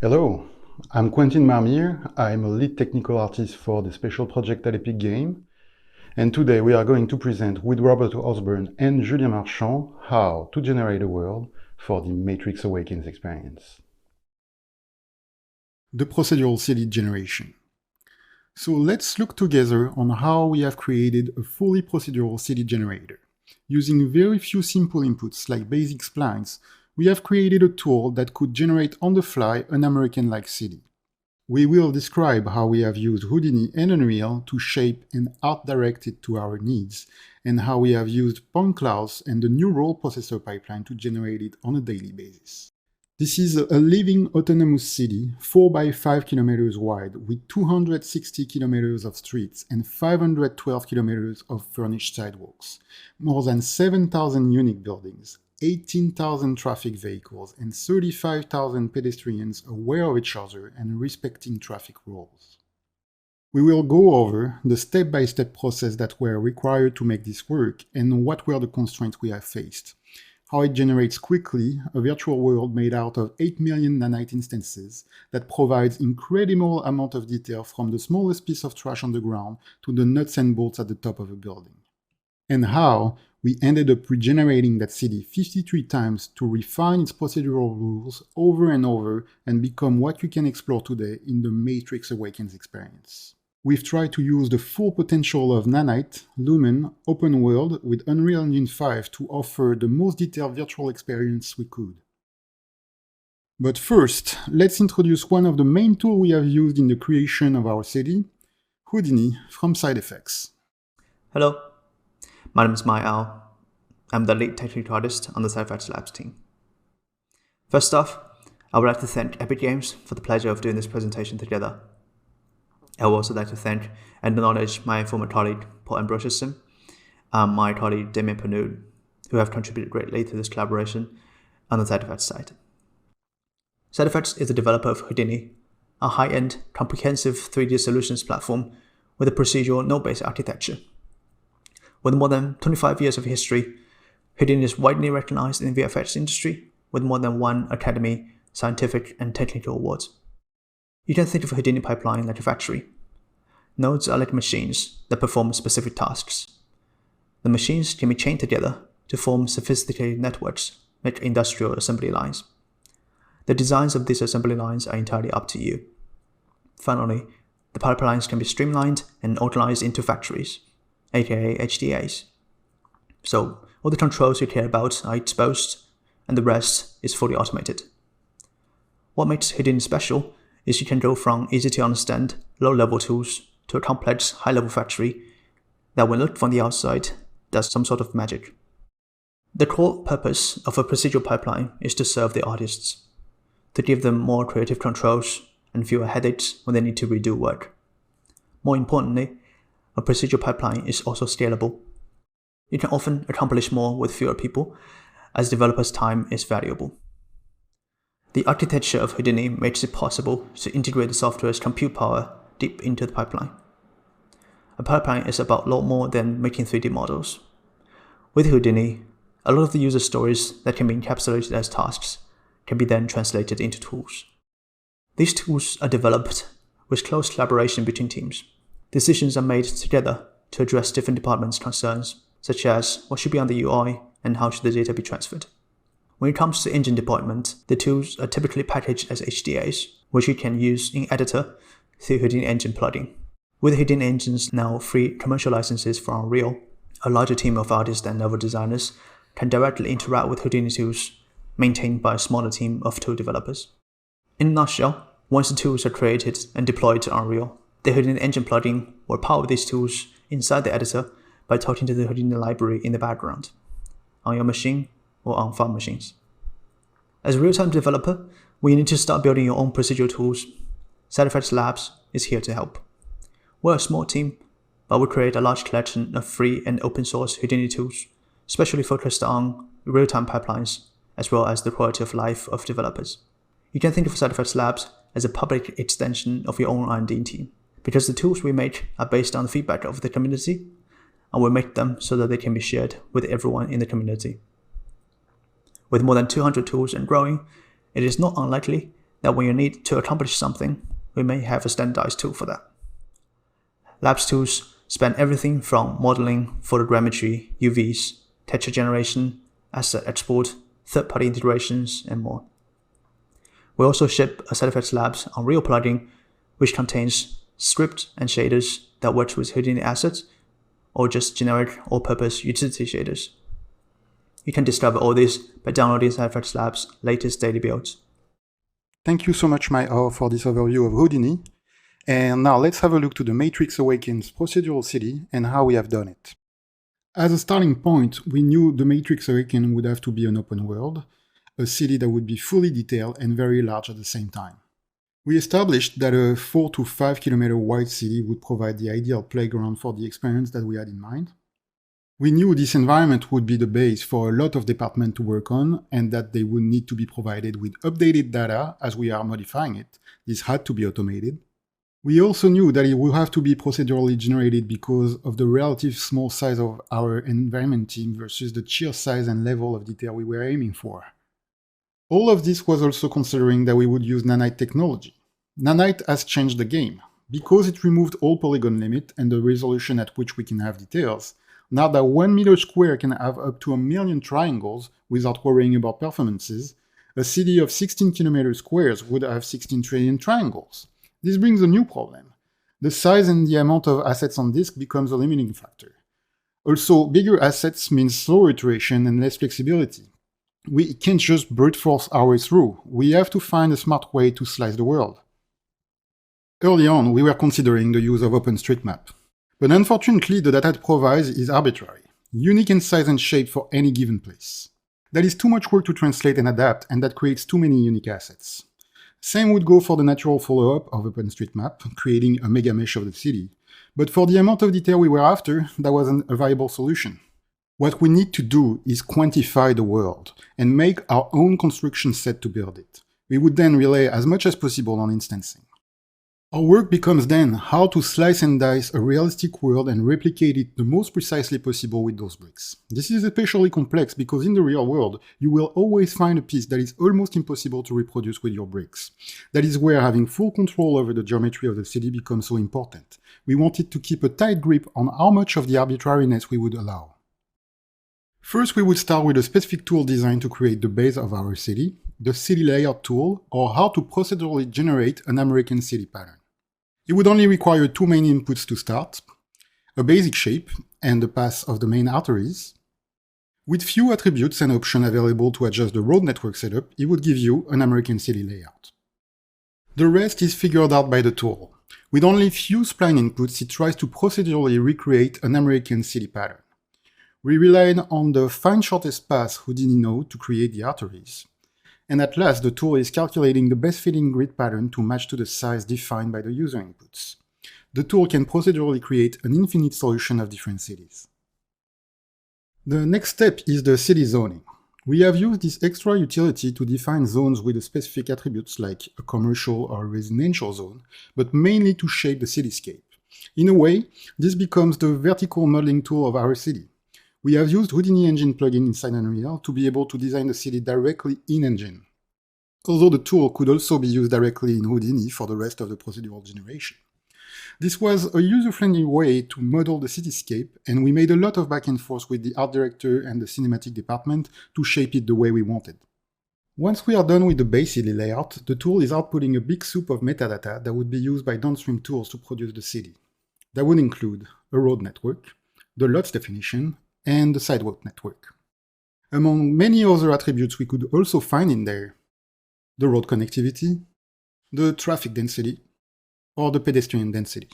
Hello, I'm Quentin Marmire. I'm a lead technical artist for the special project at Epic Games. And today we are going to present with Robert Osborne and Julien Marchand how to generate a world for the Matrix Awakens experience. The procedural city generation. So let's look together on how we have created a fully procedural city generator. Using very few simple inputs like basic splines, we have created a tool that could generate on the fly an American-like city. We will describe how we have used Houdini and Unreal to shape and art direct it to our needs, and how we have used point clouds and the neural processor pipeline to generate it on a daily basis. This is a living autonomous city, 4 by 5 kilometers wide, with 260 kilometers of streets and 512 kilometers of furnished sidewalks, more than 7,000 unique buildings, 18,000 traffic vehicles, and 35,000 pedestrians aware of each other and respecting traffic rules. We will go over the step-by-step process that were required to make this work and what were the constraints we have faced. How it generates quickly a virtual world made out of 8 million nanite instances that provides incredible amount of detail from the smallest piece of trash on the ground to the nuts and bolts at the top of a building. And how we ended up regenerating that city 53 times to refine its procedural rules over and over and become what you can explore today in the Matrix Awakens experience. We've tried to use the full potential of Nanite, Lumen, Open World with Unreal Engine 5 to offer the most detailed virtual experience we could. But first, let's introduce one of the main tools we have used in the creation of our city, Houdini from Side Effects. Hello, my name is Mai Ao. I'm the lead technical artist on the Side Effects Labs team. First off, I would like to thank Epic Games for the pleasure of doing this presentation together. I would also like to thank and acknowledge my former colleague Paul Ambrosiuson and my colleague Damien Panud, who have contributed greatly to this collaboration on the Side Effects side. Side Effects is the developer of Houdini, a high-end, comprehensive 3D solutions platform with a procedural node-based architecture. With more than 25 years of history, Houdini is widely recognized in the VFX industry with more than 1 Academy, Scientific, and Technical awards. You can think of a Houdini pipeline like a factory. Nodes are like machines that perform specific tasks. The machines can be chained together to form sophisticated networks, like industrial assembly lines. The designs of these assembly lines are entirely up to you. Finally, the pipelines can be streamlined and organized into factories, aka HDAs. So, all the controls you care about are exposed, and the rest is fully automated. What makes Houdini special is you can go from easy to understand low-level tools to a complex high-level factory that when looked from the outside does some sort of magic. The core purpose of a procedural pipeline is to serve the artists, to give them more creative controls and fewer headaches when they need to redo work. More importantly, a procedural pipeline is also scalable. You can often accomplish more with fewer people, as developers' time is valuable. The architecture of Houdini makes it possible to integrate the software's compute power deep into the pipeline. A pipeline is about a lot more than making 3D models. With Houdini, a lot of the user stories that can be encapsulated as tasks can be then translated into tools. These tools are developed with close collaboration between teams. Decisions are made together to address different departments' concerns, such as what should be on the UI and how should the data be transferred. When it comes to engine deployment, the tools are typically packaged as HDAs, which you can use in Editor through Houdini Engine plugin. With Houdini Engine's now free commercial licenses for Unreal, a larger team of artists and level designers can directly interact with Houdini tools maintained by a smaller team of tool developers. In a nutshell, once the tools are created and deployed to Unreal, the Houdini Engine plugin will power these tools inside the editor by talking to the Houdini library in the background, on your machine or on farm machines. As a real-time developer, when you need to start building your own procedural tools, Side Effects Labs is here to help. We're a small team, but we create a large collection of free and open-source Houdini tools, especially focused on real-time pipelines, as well as the quality of life of developers. You can think of Side Effects Labs as a public extension of your own R&D team, because the tools we make are based on the feedback of the community, and we make them so that they can be shared with everyone in the community. With more than 200 tools and growing, it is not unlikely that when you need to accomplish something, we may have a standardized tool for that. Labs tools span everything from modeling, photogrammetry, UVs, texture generation, asset export, third-party integrations, and more. We also ship a SetFX Labs Unreal plugin, which contains script and shaders that works with Houdini assets, or just generic all-purpose utility shaders. You can discover all this by downloading SetFX Labs' latest daily builds. Thank you so much, Mao, for this overview of Houdini. And now let's have a look to the Matrix Awakens procedural city and how we have done it. As a starting point, we knew the Matrix Awakens would have to be an open world, a city that would be fully detailed and very large at the same time. We established that a 4 to 5 kilometer wide city would provide the ideal playground for the experience that we had in mind. We knew this environment would be the base for a lot of departments to work on and that they would need to be provided with updated data as we are modifying it. This had to be automated. We also knew that it would have to be procedurally generated because of the relative small size of our environment team versus the sheer size and level of detail we were aiming for. All of this was also considering that we would use Nanite technology. Nanite has changed the game. Because it removed all polygon limit and the resolution at which we can have details, now that 1 meter square can have up to 1 million triangles without worrying about performances, a city of 16 kilometer squares would have 16 trillion triangles. This brings a new problem. The size and the amount of assets on disk becomes a limiting factor. Also, bigger assets means slower iteration and less flexibility. We can't just brute force our way through. We have to find a smart way to slice the world. Early on, we were considering the use of OpenStreetMap. But unfortunately, the data it provides is arbitrary, unique in size and shape for any given place. That is too much work to translate and adapt, and that creates too many unique assets. Same would go for the natural follow-up of OpenStreetMap, creating a mega mesh of the city. But for the amount of detail we were after, that wasn't a viable solution. What we need to do is quantify the world, and make our own construction set to build it. We would then rely as much as possible on instancing. Our work becomes then how to slice and dice a realistic world and replicate it the most precisely possible with those bricks. This is especially complex because in the real world, you will always find a piece that is almost impossible to reproduce with your bricks. That is where having full control over the geometry of the city becomes so important. We wanted to keep a tight grip on how much of the arbitrariness we would allow. First, we would start with a specific tool designed to create the base of our city, the city layout tool, or how to procedurally generate an American city pattern. It would only require two main inputs to start, a basic shape and the path of the main arteries. With few attributes and options available to adjust the road network setup, it would give you an American city layout. The rest is figured out by the tool. With only few spline inputs, it tries to procedurally recreate an American city pattern. We relied on the find shortest path Houdini node to create the arteries. And at last, the tool is calculating the best fitting grid pattern to match to the size defined by the user inputs. The tool can procedurally create an infinite solution of different cities. The next step is the city zoning. We have used this extra utility to define zones with specific attributes like a commercial or residential zone, but mainly to shape the cityscape. In a way, this becomes the vertical modeling tool of our city. We have used Houdini Engine plugin inside Unreal to be able to design the city directly in Engine, although the tool could also be used directly in Houdini for the rest of the procedural generation. This was a user-friendly way to model the cityscape, and we made a lot of back and forth with the art director and the cinematic department to shape it the way we wanted. Once we are done with the base city layout, the tool is outputting a big soup of metadata that would be used by downstream tools to produce the city. That would include a road network, the lots definition, and the sidewalk network. Among many other attributes we could also find in there, the road connectivity, the traffic density, or the pedestrian density.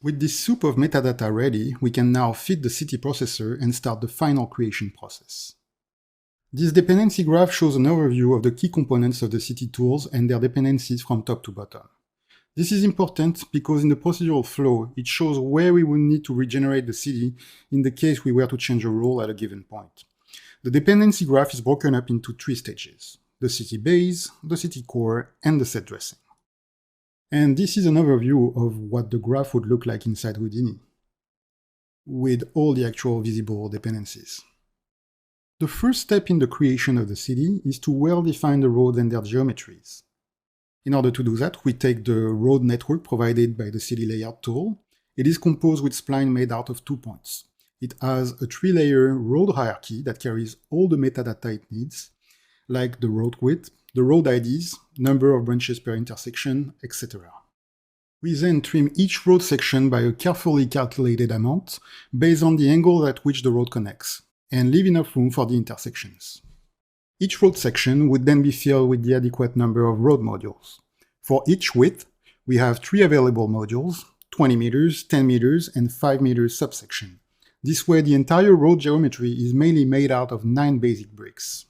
With this soup of metadata ready, we can now feed the city processor and start the final creation process. This dependency graph shows an overview of the key components of the city tools and their dependencies from top to bottom. This is important because in the procedural flow, it shows where we will need to regenerate the city in the case we were to change a role at a given point. The dependency graph is broken up into three stages: the city base, the city core, and the set dressing. And this is an overview of what the graph would look like inside Houdini, with all the actual visible dependencies. The first step in the creation of the city is to well define the roads and their geometries. In order to do that, we take the road network provided by the city layout tool. It is composed with spline made out of 2 points. It has a 3-layer road hierarchy that carries all the metadata it needs, like the road width, the road IDs, number of branches per intersection, etc. We then trim each road section by a carefully calculated amount based on the angle at which the road connects, and leave enough room for the intersections. Each road section would then be filled with the adequate number of road modules. For each width, we have 3 available modules, 20 meters, 10 meters, and 5 meters subsection. This way, the entire road geometry is mainly made out of 9 basic bricks.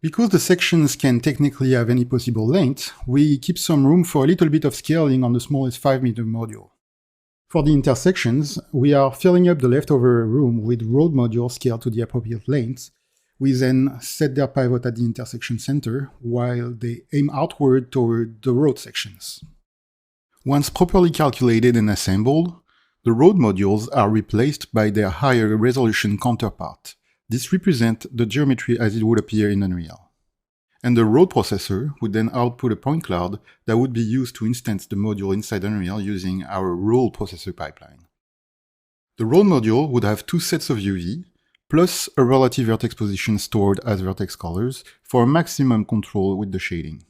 Because the sections can technically have any possible length, we keep some room for a little bit of scaling on the smallest 5-meter module. For the intersections, we are filling up the leftover room with road modules scaled to the appropriate length. We then set their pivot at the intersection center, while they aim outward toward the road sections. Once properly calculated and assembled, the road modules are replaced by their higher resolution counterpart. This represents the geometry as it would appear in Unreal. And the road processor would then output a point cloud that would be used to instance the module inside Unreal using our road processor pipeline. The road module would have 2 sets of UV, plus a relative vertex position stored as vertex colors for maximum control with the shading.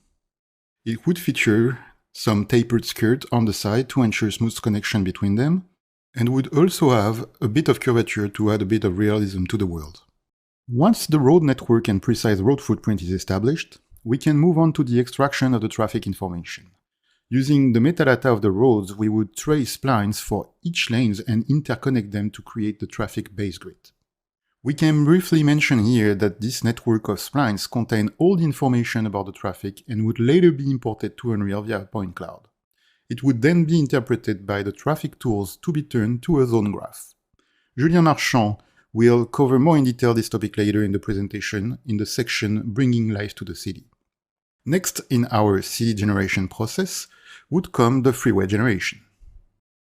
It would feature some tapered skirt on the side to ensure smooth connection between them, and would also have a bit of curvature to add a bit of realism to the world. Once the road network and precise road footprint is established, we can move on to the extraction of the traffic information. Using the metadata of the roads, we would trace splines for each lanes and interconnect them to create the traffic base grid. We can briefly mention here that this network of splines contain all the information about the traffic and would later be imported to Unreal via a point cloud. It would then be interpreted by the traffic tools to be turned to a zone graph. Julien Marchand will cover more in detail this topic later in the presentation in the section Bringing Life to the City. Next in our city generation process would come the freeway generation.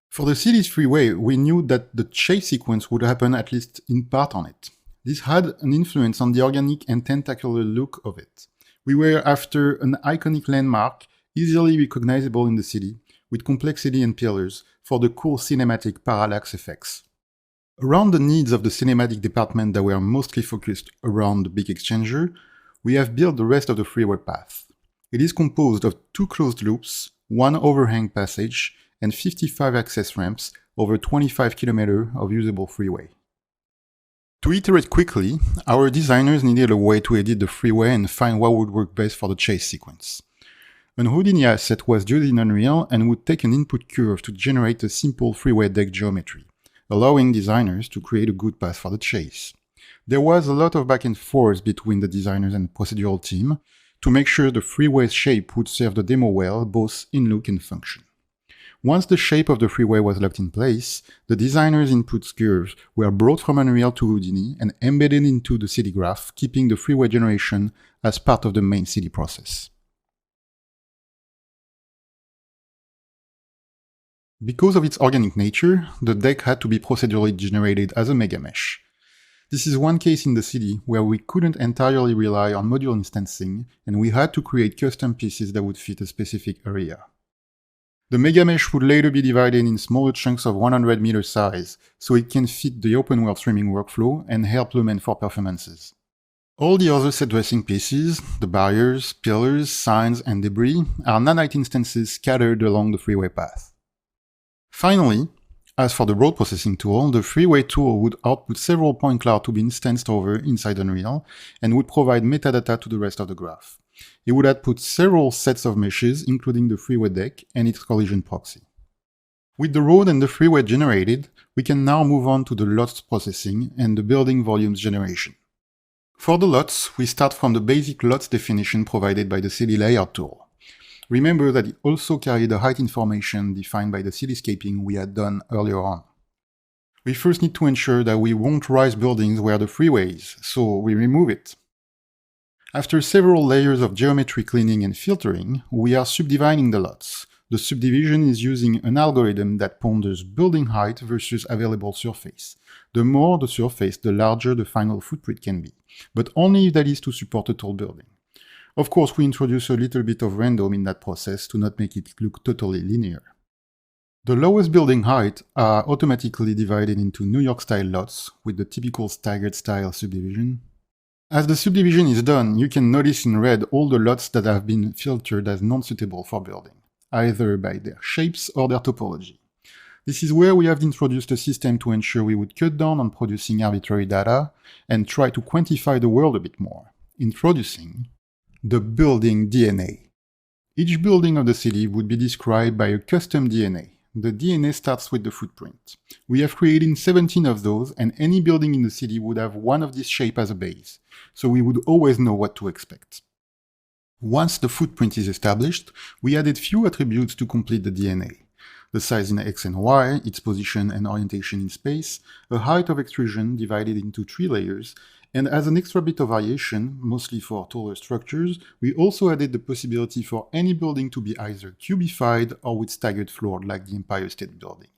For the city's freeway, we knew that the chase sequence would happen at least in part on it. This had an influence on the organic and tentacular look of it. We were after an iconic landmark, easily recognizable in the city, with complexity and pillars for the cool cinematic parallax effects. Around the needs of the cinematic department that were mostly focused around the big exchanger, we have built the rest of the freeway path. It is composed of 2 closed loops, 1 overhang passage, and 55 access ramps over 25 km of usable freeway. To iterate quickly, our designers needed a way to edit the freeway and find what would work best for the chase sequence. An Houdini asset was used in Unreal and would take an input curve to generate a simple freeway deck geometry, allowing designers to create a good path for the chase. There was a lot of back and forth between the designers and the procedural team to make sure the freeway's shape would serve the demo well, both in look and function. Once the shape of the freeway was locked in place, the designer's input curves were brought from Unreal to Houdini and embedded into the city graph, keeping the freeway generation as part of the main city process. Because of its organic nature, the deck had to be procedurally generated as a megamesh. This is one case in the city where we couldn't entirely rely on module instancing, and we had to create custom pieces that would fit a specific area. The megamesh would later be divided in smaller chunks of 100 meter size, so it can fit the open world streaming workflow and help Lumen for performances. All the other set dressing pieces, the barriers, pillars, signs, and debris, are nanite instances scattered along the freeway path. Finally, as for the road processing tool, the freeway tool would output several point clouds to be instanced over inside Unreal and would provide metadata to the rest of the graph. It would output several sets of meshes, including the freeway deck and its collision proxy. With the road and the freeway generated, we can now move on to the lots processing and the building volumes generation. For the lots, we start from the basic lots definition provided by the city layout tool. Remember that it also carried the height information defined by the cityscaping we had done earlier on. We first need to ensure that we won't rise buildings where the freeway is, so we remove it. After several layers of geometry cleaning and filtering, we are subdividing the lots. The subdivision is using an algorithm that ponders building height versus available surface. The more the surface, the larger the final footprint can be, but only if that is to support a tall building. Of course, we introduce a little bit of random in that process to not make it look totally linear. The lowest building height are automatically divided into New York-style lots with the typical staggered style subdivision. As the subdivision is done, you can notice in red all the lots that have been filtered as non-suitable for building, either by their shapes or their topology. This is where we have introduced a system to ensure we would cut down on producing arbitrary data and try to quantify the world a bit more, introducing the building DNA. Each building of the city would be described by a custom DNA. The DNA starts with the footprint. We have created 17 of those, and any building in the city would have one of this shape as a base, so we would always know what to expect. Once the footprint is established, we added few attributes to complete the DNA. The size in X and Y, its position and orientation in space, a height of extrusion divided into 3 layers, and as an extra bit of variation, mostly for taller structures, we also added the possibility for any building to be either cubified or with staggered floor like the Empire State Building.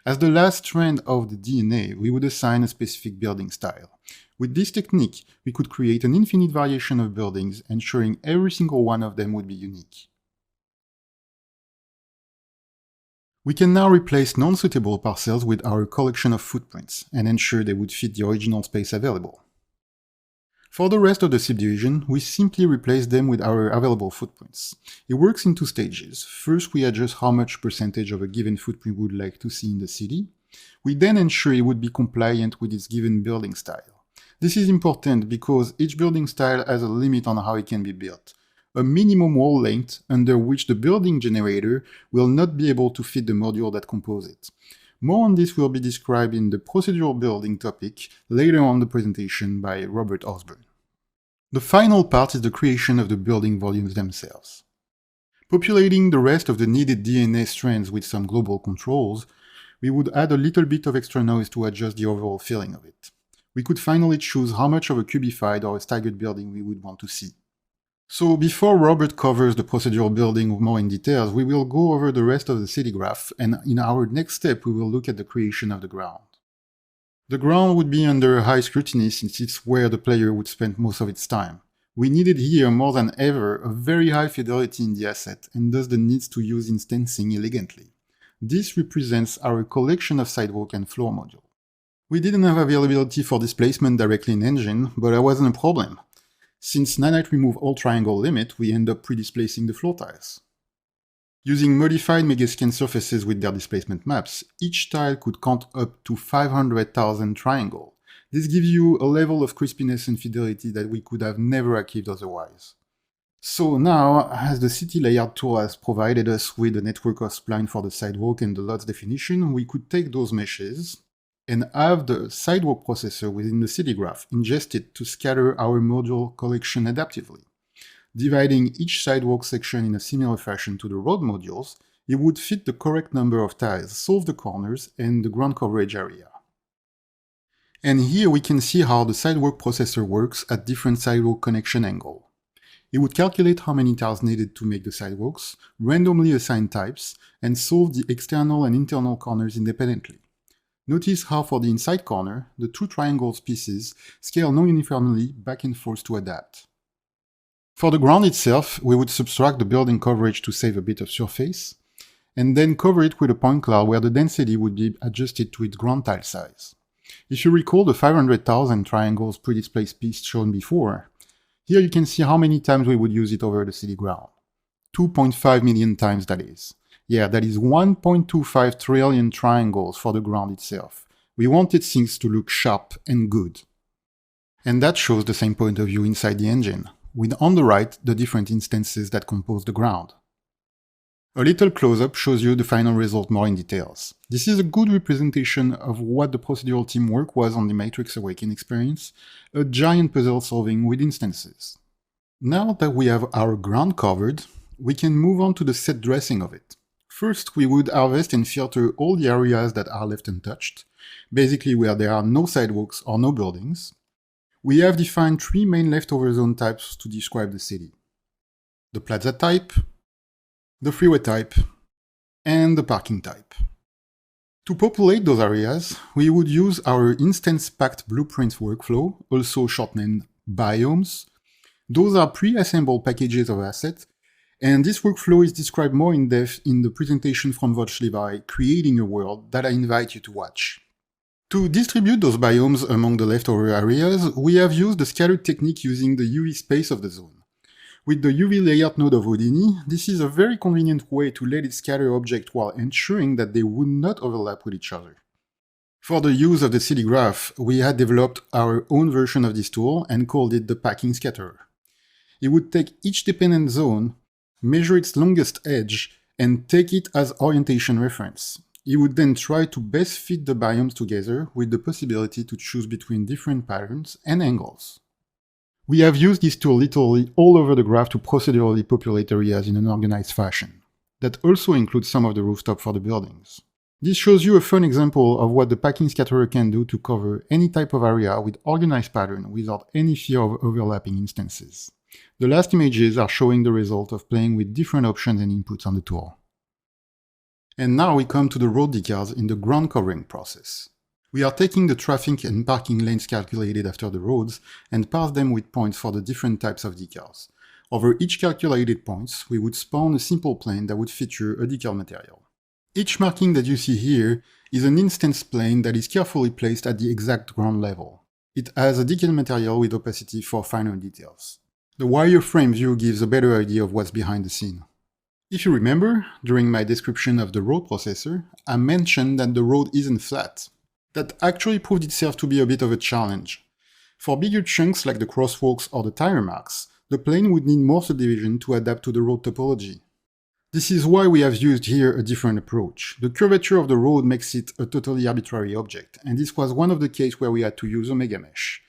As the last strand of the DNA, we would assign a specific building style. With this technique, we could create an infinite variation of buildings, ensuring every single one of them would be unique. We can now replace non-suitable parcels with our collection of footprints and ensure they would fit the original space available. For the rest of the subdivision, we simply replace them with our available footprints. It works in 2 stages. First, we adjust how much percentage of a given footprint we would like to see in the city. We then ensure it would be compliant with its given building style. This is important because each building style has a limit on how it can be built. A minimum wall length under which the building generator will not be able to fit the module that composes it. More on this will be described in the procedural building topic later on the presentation by Robert Osborne. The final part is the creation of the building volumes themselves. Populating the rest of the needed DNA strands with some global controls, we would add a little bit of extra noise to adjust the overall feeling of it. We could finally choose how much of a cubified or a staggered building we would want to see. So before Robert covers the procedural building more in details, we will go over the rest of the city graph, and in our next step we will look at the creation of the ground. The ground would be under high scrutiny since it's where the player would spend most of its time. We needed here more than ever a very high fidelity in the asset and thus the needs to use instancing elegantly. This represents our collection of sidewalk and floor modules. We didn't have availability for displacement directly in engine, but that wasn't a problem. Since Nanite remove all triangle limit, we end up pre-displacing the floor tiles. Using modified megascan surfaces with their displacement maps, each tile could count up to 500,000 triangles. This gives you a level of crispiness and fidelity that we could have never achieved otherwise. So now, as the city layout tool has provided us with a network of splines for the sidewalk and the lots definition, we could take those meshes and have the sidewalk processor within the city graph ingested to scatter our module collection adaptively. Dividing each sidewalk section in a similar fashion to the road modules, it would fit the correct number of tiles, solve the corners, and the ground coverage area. And here we can see how the sidewalk processor works at different sidewalk connection angles. It would calculate how many tiles needed to make the sidewalks, randomly assign types, and solve the external and internal corners independently. Notice how for the inside corner, the 2 triangles pieces scale non-uniformly back and forth to adapt. For the ground itself, we would subtract the building coverage to save a bit of surface, and then cover it with a point cloud where the density would be adjusted to its ground tile size. If you recall the 500,000 triangles pre-displaced piece shown before, here you can see how many times we would use it over the city ground. 2.5 million times, that is. Yeah, that is 1.25 trillion triangles for the ground itself. We wanted things to look sharp and good. And that shows the same point of view inside the engine, with on the right the different instances that compose the ground. A little close-up shows you the final result more in details. This is a good representation of what the procedural teamwork was on the Matrix Awakens experience, a giant puzzle solving with instances. Now that we have our ground covered, we can move on to the set dressing of it. First, we would harvest and filter all the areas that are left untouched, basically where there are no sidewalks or no buildings. We have defined 3 main leftover zone types to describe the city: the plaza type, the freeway type, and the parking type. To populate those areas, we would use our instance-packed blueprints workflow, also shortened biomes, Those are pre-assembled packages of assets, and this workflow is described more in depth in the presentation from Levi, Creating a World, that I invite you to watch. To distribute those biomes among the leftover areas, we have used the scattered technique using the UV space of the zone. With the UV layout node of Houdini, this is a very convenient way to let it scatter objects while ensuring that they would not overlap with each other. For the use of the city graph, we had developed our own version of this tool and called it the packing scatterer. It would take each dependent zone, measure its longest edge, and take it as orientation reference. It would then try to best fit the biomes together with the possibility to choose between different patterns and angles. We have used this tool literally all over the graph to procedurally populate areas in an organized fashion. That also includes some of the rooftop for the buildings. This shows you a fun example of what the packing scatterer can do to cover any type of area with organized pattern without any fear of overlapping instances. The last images are showing the result of playing with different options and inputs on the tool. And now we come to the road decals in the ground covering process. We are taking the traffic and parking lanes calculated after the roads and parse them with points for the different types of decals. Over each calculated points, we would spawn a simple plane that would feature a decal material. Each marking that you see here is an instance plane that is carefully placed at the exact ground level. It has a decal material with opacity for finer details. The wireframe view gives a better idea of what's behind the scene. If you remember, during my description of the road processor, I mentioned that the road isn't flat. That actually proved itself to be a bit of a challenge. For bigger chunks like the crosswalks or the tire marks, the plane would need more subdivision to adapt to the road topology. This is why we have used here a different approach. The curvature of the road makes it a totally arbitrary object, and this was one of the cases where we had to use a mega mesh.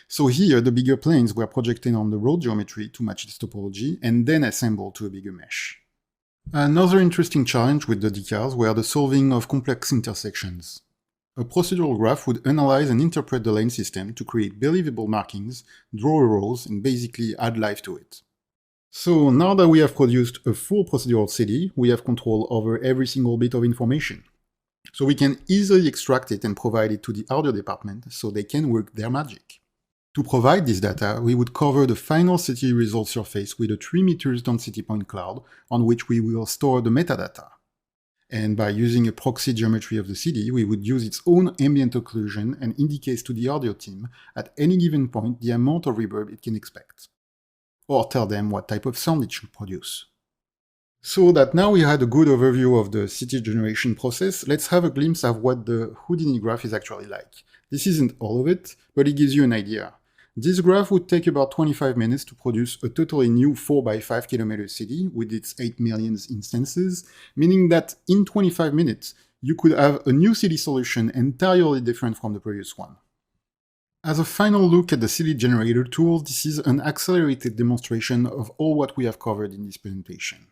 So here, the bigger planes were projected on the road geometry to match its topology, and then assembled to a bigger mesh. Another interesting challenge with the decals were the solving of complex intersections. A procedural graph would analyze and interpret the lane system to create believable markings, draw rows, and basically add life to it. So now that we have produced a full procedural city, we have control over every single bit of information. So we can easily extract it and provide it to the audio department so they can work their magic. To provide this data, we would cover the final city result surface with a 3 meters density point cloud on which we will store the metadata. And by using a proxy geometry of the city, we would use its own ambient occlusion and indicate to the audio team at any given point the amount of reverb it can expect. Or tell them what type of sound it should produce. So that now we had a good overview of the city generation process, let's have a glimpse of what the Houdini graph is actually like. This isn't all of it, but it gives you an idea. This graph would take about 25 minutes to produce a totally new 4x5 km city with its 8 million instances, meaning that in 25 minutes, you could have a new city solution entirely different from the previous one. As a final look at the city generator tool, this is an accelerated demonstration of all what we have covered in this presentation.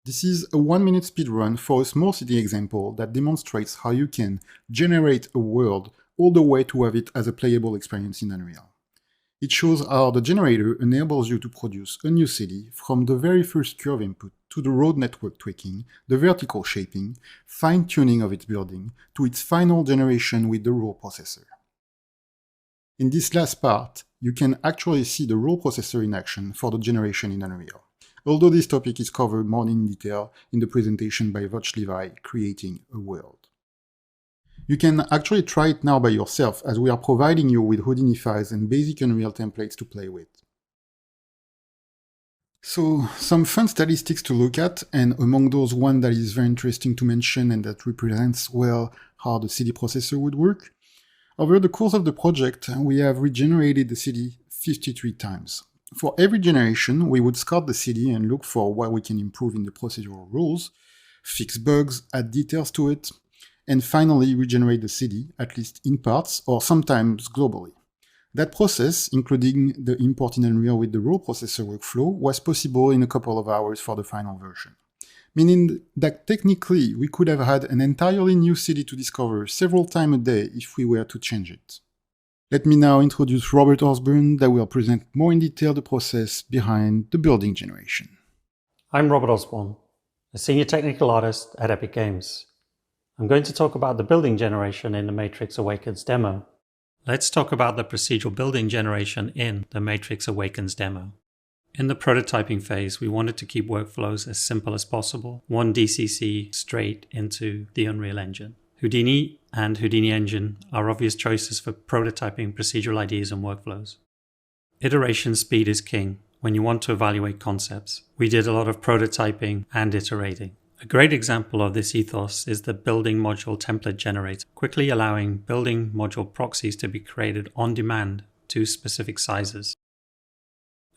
This is a 1-minute speedrun for a small city example that demonstrates how you can generate a world all the way to have it as a playable experience in Unreal. It shows how the generator enables you to produce a new city from the very first curve input to the road network tweaking, the vertical shaping, fine-tuning of its building, to its final generation with the road processor. In this last part, you can actually see the road processor in action for the generation in Unreal, although this topic is covered more in detail in the presentation by Levi, Creating a World. You can actually try it now by yourself, as we are providing you with Houdini files and basic Unreal templates to play with. So, some fun statistics to look at, and among those one that is very interesting to mention and that represents well how the city processor would work. Over the course of the project, we have regenerated the city 53 times. For every generation, we would scout the city and look for what we can improve in the procedural rules, fix bugs, add details to it, and finally regenerate the city, at least in parts or sometimes globally. That process, including the import in Unreal with the road processor workflow, was possible in a couple of hours for the final version. Meaning that technically we could have had an entirely new city to discover several times a day if we were to change it. Let me now introduce Robert Osborne that will present more in detail the process behind the building generation. I'm Robert Osborne, a senior technical artist at Epic Games. I'm going to talk about the building generation in the Matrix Awakens demo. Let's talk about the procedural building generation in the Matrix Awakens demo. In the prototyping phase, we wanted to keep workflows as simple as possible, one DCC straight into the Unreal Engine. Houdini and Houdini Engine are obvious choices for prototyping procedural ideas and workflows. Iteration speed is king when you want to evaluate concepts. We did a lot of prototyping and iterating. A great example of this ethos is the building module template generator, quickly allowing building module proxies to be created on demand to specific sizes.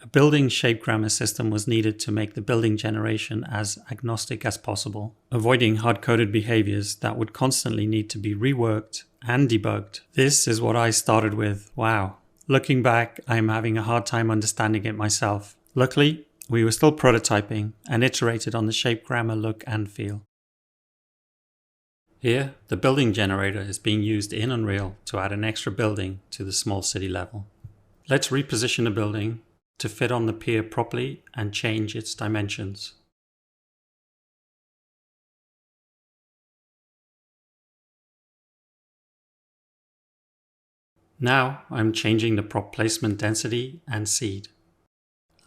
A building shape grammar system was needed to make the building generation as agnostic as possible, avoiding hard-coded behaviors that would constantly need to be reworked and debugged. This is what I started with. Wow. Looking back, I am having a hard time understanding it myself. Luckily, we were still prototyping and iterated on the shape grammar look and feel. Here, the building generator is being used in Unreal to add an extra building to the small city level. Let's reposition the building to fit on the pier properly and change its dimensions. Now I'm changing the prop placement density and seed.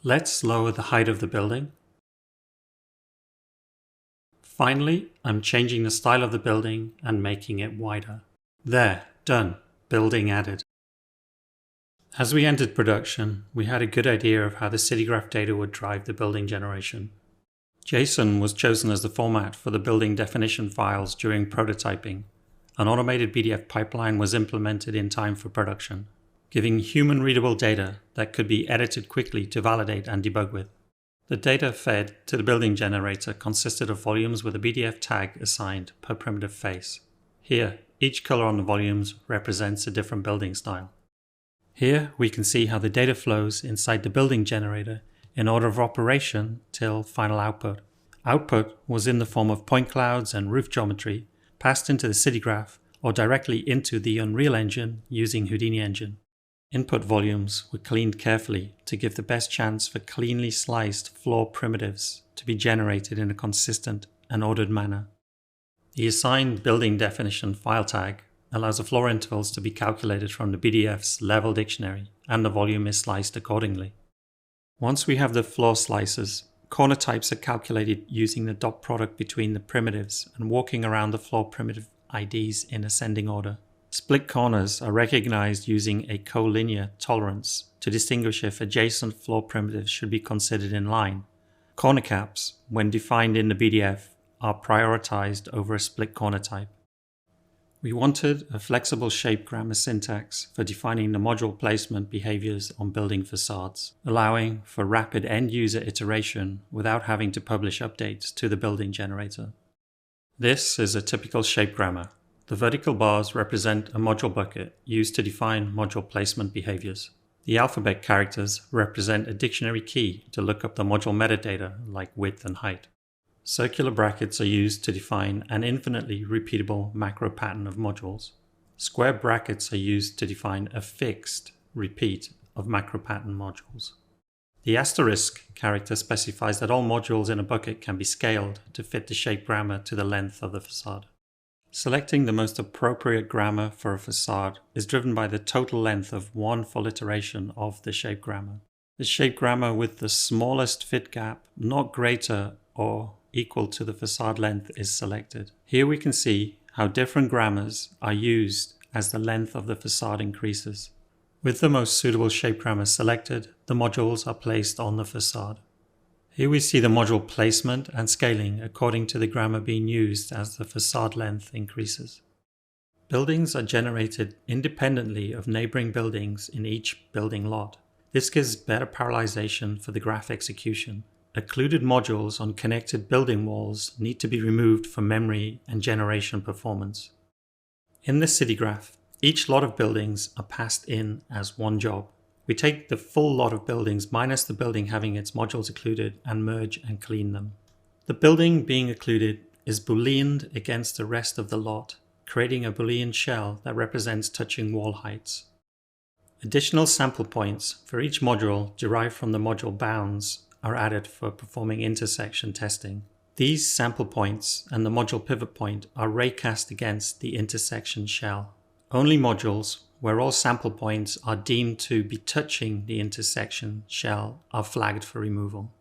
Let's lower the height of the building. Finally, I'm changing the style of the building and making it wider. There, done. Building added. As we entered production, we had a good idea of how the city graph data would drive the building generation. JSON was chosen as the format for the building definition files during prototyping. An automated BDF pipeline was implemented in time for production, giving human-readable data that could be edited quickly to validate and debug with. The data fed to the building generator consisted of volumes with a BDF tag assigned per primitive face. Here, each color on the volumes represents a different building style. Here, we can see how the data flows inside the building generator in order of operation till final output. Output was in the form of point clouds and roof geometry passed into the city graph or directly into the Unreal Engine using Houdini Engine. Input volumes were cleaned carefully to give the best chance for cleanly sliced floor primitives to be generated in a consistent and ordered manner. The assigned building definition file tag allows the floor intervals to be calculated from the BDF's level dictionary, and the volume is sliced accordingly. Once we have the floor slices, corner types are calculated using the dot product between the primitives and walking around the floor primitive IDs in ascending order. Split corners are recognized using a collinear tolerance to distinguish if adjacent floor primitives should be considered in line. Corner caps, when defined in the BDF, are prioritized over a split corner type. We wanted a flexible shape grammar syntax for defining the module placement behaviors on building facades, allowing for rapid end-user iteration without having to publish updates to the building generator. This is a typical shape grammar. The vertical bars represent a module bucket used to define module placement behaviors. The alphabet characters represent a dictionary key to look up the module metadata like width and height. Circular brackets are used to define an infinitely repeatable macro pattern of modules. Square brackets are used to define a fixed repeat of macro pattern modules. The asterisk character specifies that all modules in a bucket can be scaled to fit the shape grammar to the length of the facade. Selecting the most appropriate grammar for a facade is driven by the total length of one full iteration of the shape grammar. The shape grammar with the smallest fit gap, not greater or equal to the facade length, is selected. Here we can see how different grammars are used as the length of the facade increases. With the most suitable shape grammar selected, the modules are placed on the facade. Here we see the module placement and scaling according to the grammar being used as the facade length increases. Buildings are generated independently of neighboring buildings in each building lot. This gives better parallelization for the graph execution. Occluded modules on connected building walls need to be removed for memory and generation performance. In the city graph, each lot of buildings are passed in as one job. We take the full lot of buildings minus the building having its modules occluded and merge and clean them. The building being occluded is booleaned against the rest of the lot, creating a boolean shell that represents touching wall heights. Additional sample points for each module derived from the module bounds are added for performing intersection testing. These sample points and the module pivot point are raycast against the intersection shell. Only modules where all sample points are deemed to be touching the intersection shell are flagged for removal.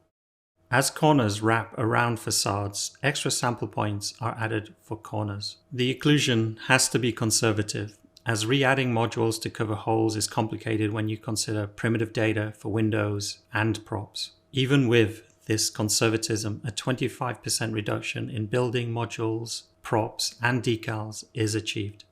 As corners wrap around facades, extra sample points are added for corners. The occlusion has to be conservative, as re-adding modules to cover holes is complicated when you consider primitive data for windows and props. Even with this conservatism, a 25% reduction in building modules, props, and decals is achieved.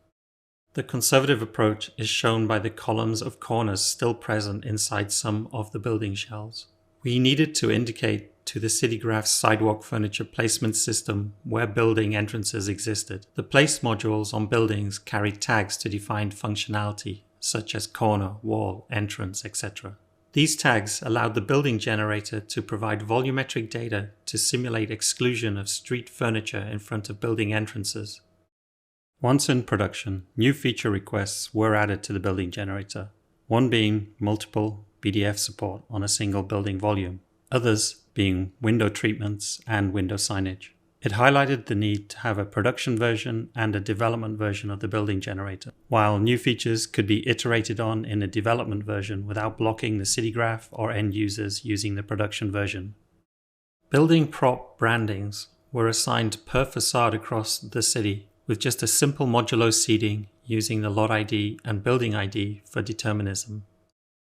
The conservative approach is shown by the columns of corners still present inside some of the building shells. We needed to indicate to the CityGraph's sidewalk furniture placement system where building entrances existed. The place modules on buildings carried tags to define functionality, such as corner, wall, entrance, etc. These tags allowed the building generator to provide volumetric data to simulate exclusion of street furniture in front of building entrances. Once in production, new feature requests were added to the building generator, one being multiple BDF support on a single building volume, others being window treatments and window signage. It highlighted the need to have a production version and a development version of the building generator, while new features could be iterated on in a development version without blocking the CityGraph or end users using the production version. Building prop brandings were assigned per facade across the city, with just a simple modulo seeding using the lot ID and building ID for determinism.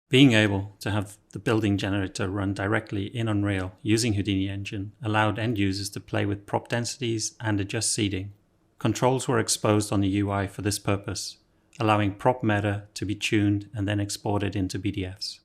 Being able to have the building generator run directly in Unreal using Houdini Engine allowed end users to play with prop densities and adjust seeding. Controls were exposed on the UI for this purpose, allowing prop meta to be tuned and then exported into BDFs.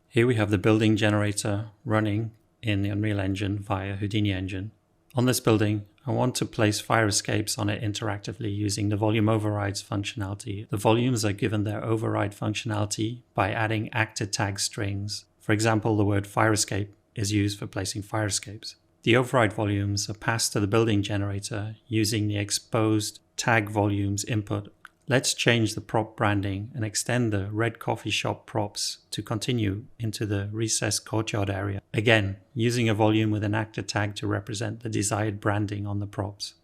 Here we have the building generator running in the Unreal Engine via Houdini Engine. On this building, I want to place fire escapes on it interactively using the volume overrides functionality. The volumes are given their override functionality by adding actor tag strings. For example, the word fire escape is used for placing fire escapes. The override volumes are passed to the building generator using the exposed tag volumes input. Let's change the prop branding and extend the red coffee shop props to continue into the recessed courtyard area. Again, using a volume with an actor tag to represent the desired branding on the props.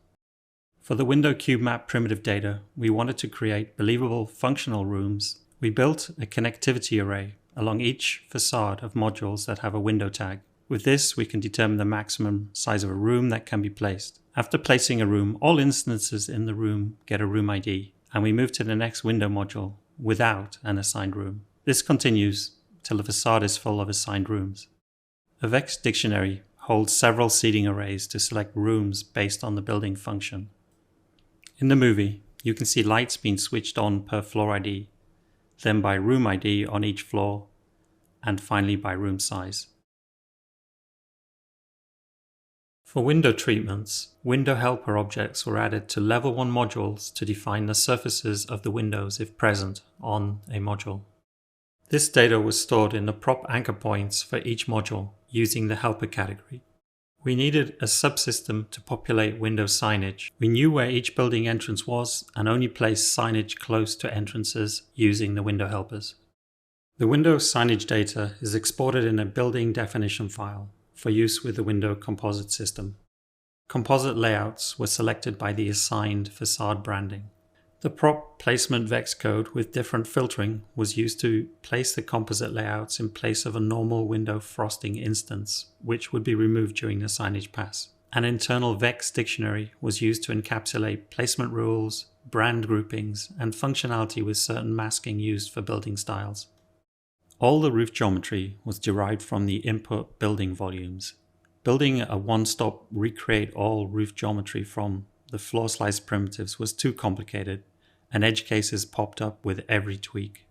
For the window cube map primitive data, we wanted to create believable functional rooms. We built a connectivity array along each facade of modules that have a window tag. With this, we can determine the maximum size of a room that can be placed. After placing a room, all instances in the room get a room ID, and we move to the next window module without an assigned room. This continues till the facade is full of assigned rooms. A Vex dictionary holds several seeding arrays to select rooms based on the building function. In the movie, you can see lights being switched on per floor ID, then by room ID on each floor, and finally by room size. For window treatments, window helper objects were added to level 1 modules to define the surfaces of the windows if present on a module. This data was stored in the prop anchor points for each module using the helper category. We needed a subsystem to populate window signage. We knew where each building entrance was and only placed signage close to entrances using the window helpers. The window signage data is exported in a building definition file for use with the window composite system. Composite layouts were selected by the assigned facade branding. The prop placement vex code with different filtering was used to place the composite layouts in place of a normal window frosting instance, which would be removed during the signage pass. An internal vex dictionary was used to encapsulate placement rules, brand groupings, and functionality with certain masking used for building styles. All the roof geometry was derived from the input building volumes. Building a one-stop recreate all roof geometry from the floor slice primitives was too complicated, and edge cases popped up with every tweak.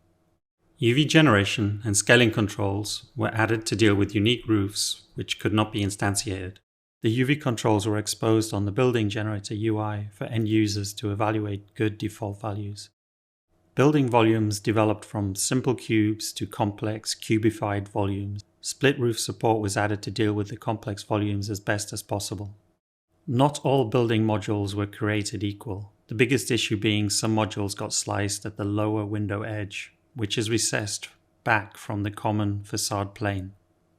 UV generation and scaling controls were added to deal with unique roofs which could not be instantiated. The UV controls were exposed on the building generator UI for end users to evaluate good default values. Building volumes developed from simple cubes to complex cubified volumes. Split roof support was added to deal with the complex volumes as best as possible. Not all building modules were created equal, the biggest issue being some modules got sliced at the lower window edge, which is recessed back from the common facade plane.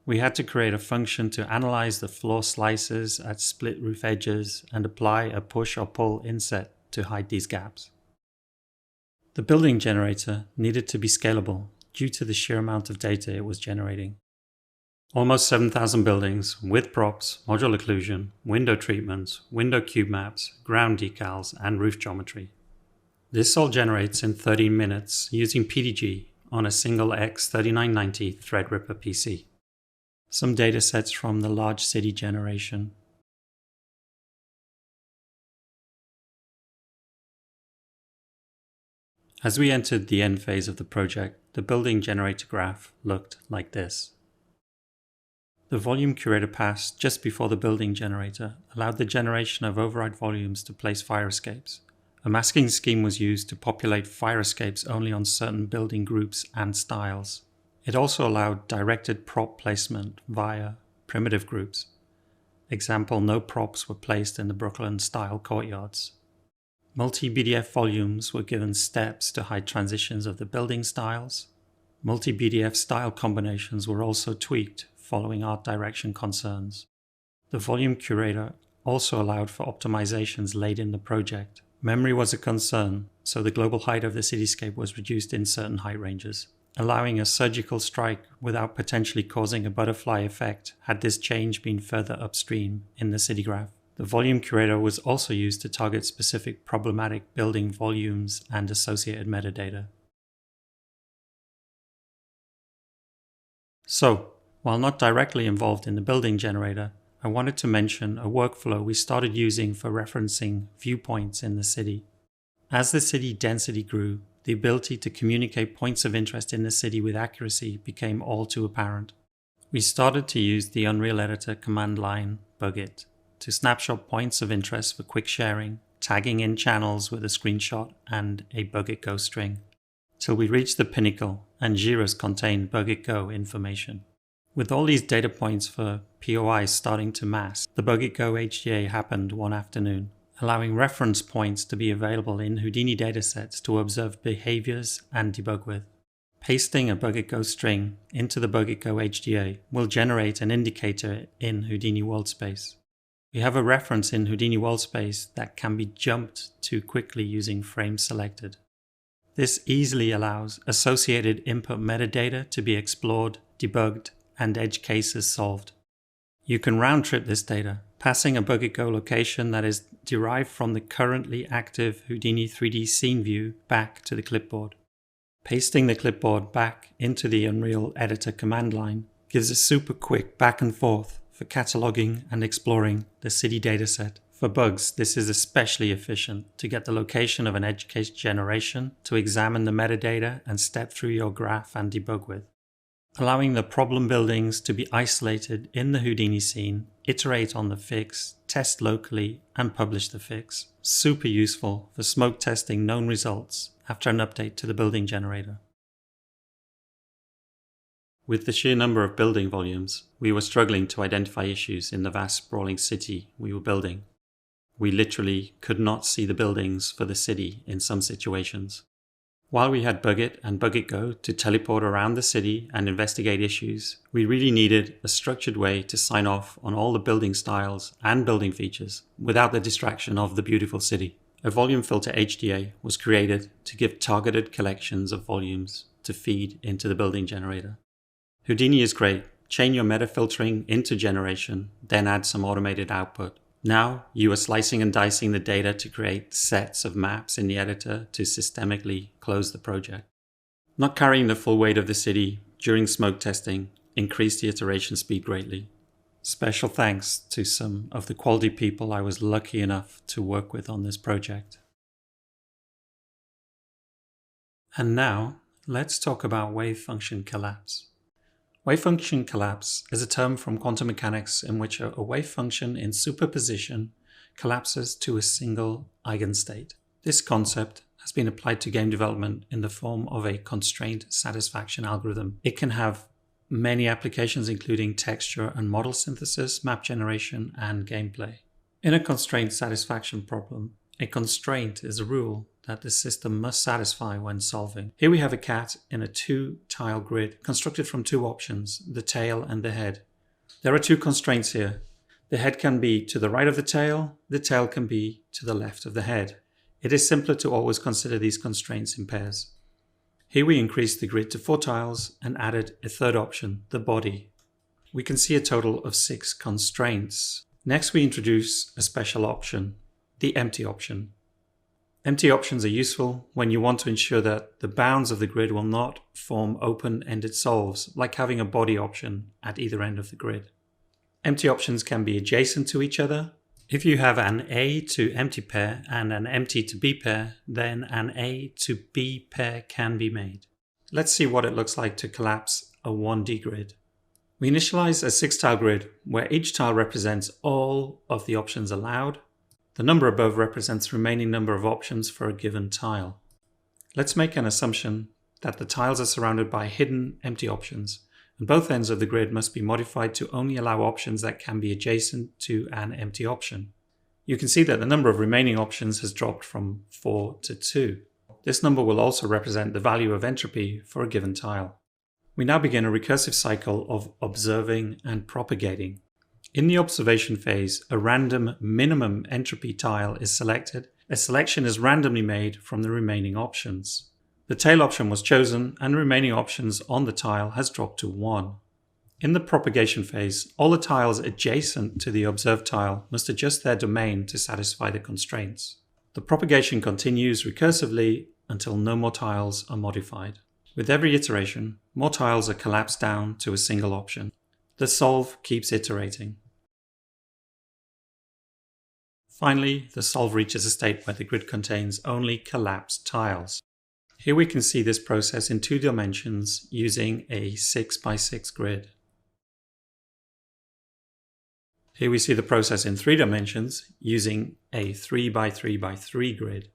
We had to create a function to analyze the floor slices at split roof edges and apply a push or pull inset to hide these gaps. The building generator needed to be scalable due to the sheer amount of data it was generating. Almost 7,000 buildings with props, modular occlusion, window treatments, window cube maps, ground decals, and roof geometry. This all generates in 13 minutes using PDG on a single X3990 Threadripper PC. Some datasets from the large city generation. As we entered the end phase of the project, the building generator graph looked like this. The volume curator pass just before the building generator allowed the generation of override volumes to place fire escapes. A masking scheme was used to populate fire escapes only on certain building groups and styles. It also allowed directed prop placement via primitive groups. Example, no props were placed in the Brooklyn-style courtyards. Multi-BDF volumes were given steps to hide transitions of the building styles. Multi-BDF style combinations were also tweaked following art direction concerns. The volume curator also allowed for optimizations late in the project. Memory was a concern, so the global height of the cityscape was reduced in certain height ranges, allowing a surgical strike without potentially causing a butterfly effect had this change been further upstream in the city graph. The volume curator was also used to target specific problematic building volumes and associated metadata. So, while not directly involved in the building generator, I wanted to mention a workflow we started using for referencing viewpoints in the city. As the city density grew, the ability to communicate points of interest in the city with accuracy became all too apparent. We started to use the Unreal Editor command line Bugit to snapshot points of interest for quick sharing, tagging in channels with a screenshot and a Bugit Go string, till we reached the pinnacle and Jira's contained Bugit Go information. With all these data points for POIs starting to mass, the Bugit Go HDA happened one afternoon, allowing reference points to be available in Houdini datasets to observe behaviors and debug with. Pasting a Bugit Go string into the Bugit Go HDA will generate an indicator in Houdini Worldspace. We have a reference in Houdini Worldspace that can be jumped to quickly using frame selected. This easily allows associated input metadata to be explored, debugged, and edge cases solved. You can round trip this data, passing a Bugit Go location that is derived from the currently active Houdini 3D scene view back to the clipboard. Pasting the clipboard back into the Unreal Editor command line gives a super quick back and forth for cataloging and exploring the city dataset. For bugs, this is especially efficient to get the location of an edge case generation, to examine the metadata and step through your graph and debug with. Allowing the problem buildings to be isolated in the Houdini scene, iterate on the fix, test locally, and publish the fix. Super useful for smoke testing known results after an update to the building generator. With the sheer number of building volumes, we were struggling to identify issues in the vast sprawling city we were building. We literally could not see the buildings for the city in some situations. While we had Bugit and Bugit Go to teleport around the city and investigate issues, we really needed a structured way to sign off on all the building styles and building features without the distraction of the beautiful city. A volume filter HDA was created to give targeted collections of volumes to feed into the building generator. Houdini is great. Chain your meta filtering into generation, then add some automated output. Now you are slicing and dicing the data to create sets of maps in the editor to systemically close the project. Not carrying the full weight of the city during smoke testing increased the iteration speed greatly. Special thanks to some of the quality people I was lucky enough to work with on this project. And now let's talk about wave function collapse. Wave function collapse is a term from quantum mechanics in which a wave function in superposition collapses to a single eigenstate. This concept has been applied to game development in the form of a constraint satisfaction algorithm. It can have many applications including texture and model synthesis, map generation, and gameplay. In a constraint satisfaction problem, a constraint is a rule that the system must satisfy when solving. Here we have a cat in a 2-tile grid constructed from 2 options, the tail and the head. There are 2 constraints here. The head can be to the right of the tail can be to the left of the head. it is simpler to always consider these constraints in pairs. Here we increased the grid to 4 tiles and added a third option, the body. We can see a total of 6 constraints. Next, we introduce a special option, the empty option. Empty options are useful when you want to ensure that the bounds of the grid will not form open-ended solves, like having a body option at either end of the grid. Empty options can be adjacent to each other. If you have an A to empty pair and an empty to B pair, then an A to B pair can be made. Let's see what it looks like to collapse a 1D grid. We initialize a 6-tile grid where each tile represents all of the options allowed. The number above represents the remaining number of options for a given tile. Let's make an assumption that the tiles are surrounded by hidden empty options, and both ends of the grid must be modified to only allow options that can be adjacent to an empty option. You can see that the number of remaining options has dropped from 4 to 2. This number will also represent the value of entropy for a given tile. We now begin a recursive cycle of observing and propagating. In the observation phase, a random minimum entropy tile is selected. A selection is randomly made from the remaining options. The tail option was chosen and the remaining options on the tile has dropped to 1. In the propagation phase, all the tiles adjacent to the observed tile must adjust their domain to satisfy the constraints. The propagation continues recursively until no more tiles are modified. With every iteration, more tiles are collapsed down to a single option. The solve keeps iterating. Finally, the solve reaches a state where the grid contains only collapsed tiles. Here we can see this process in 2 dimensions using a 6x6 grid. Here we see the process in 3 dimensions using a 3x3x3 grid.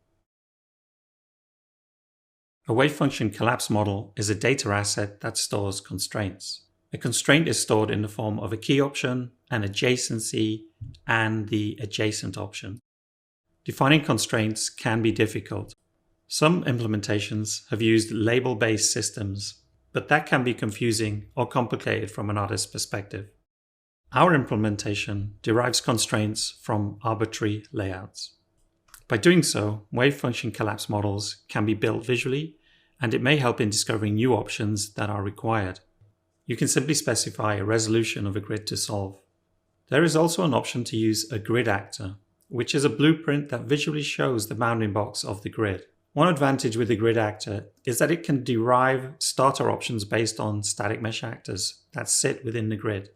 A wave function collapse model is a data asset that stores constraints. A constraint is stored in the form of a key option, an adjacency, and the adjacent option. Defining constraints can be difficult. Some implementations have used label-based systems, but that can be confusing or complicated from an artist's perspective. Our implementation derives constraints from arbitrary layouts. By doing so, wave function collapse models can be built visually, and it may help in discovering new options that are required. You can simply specify a resolution of a grid to solve. There is also an option to use a grid actor, which is a blueprint that visually shows the bounding box of the grid. One advantage with the grid actor is that it can derive starter options based on static mesh actors that sit within the grid.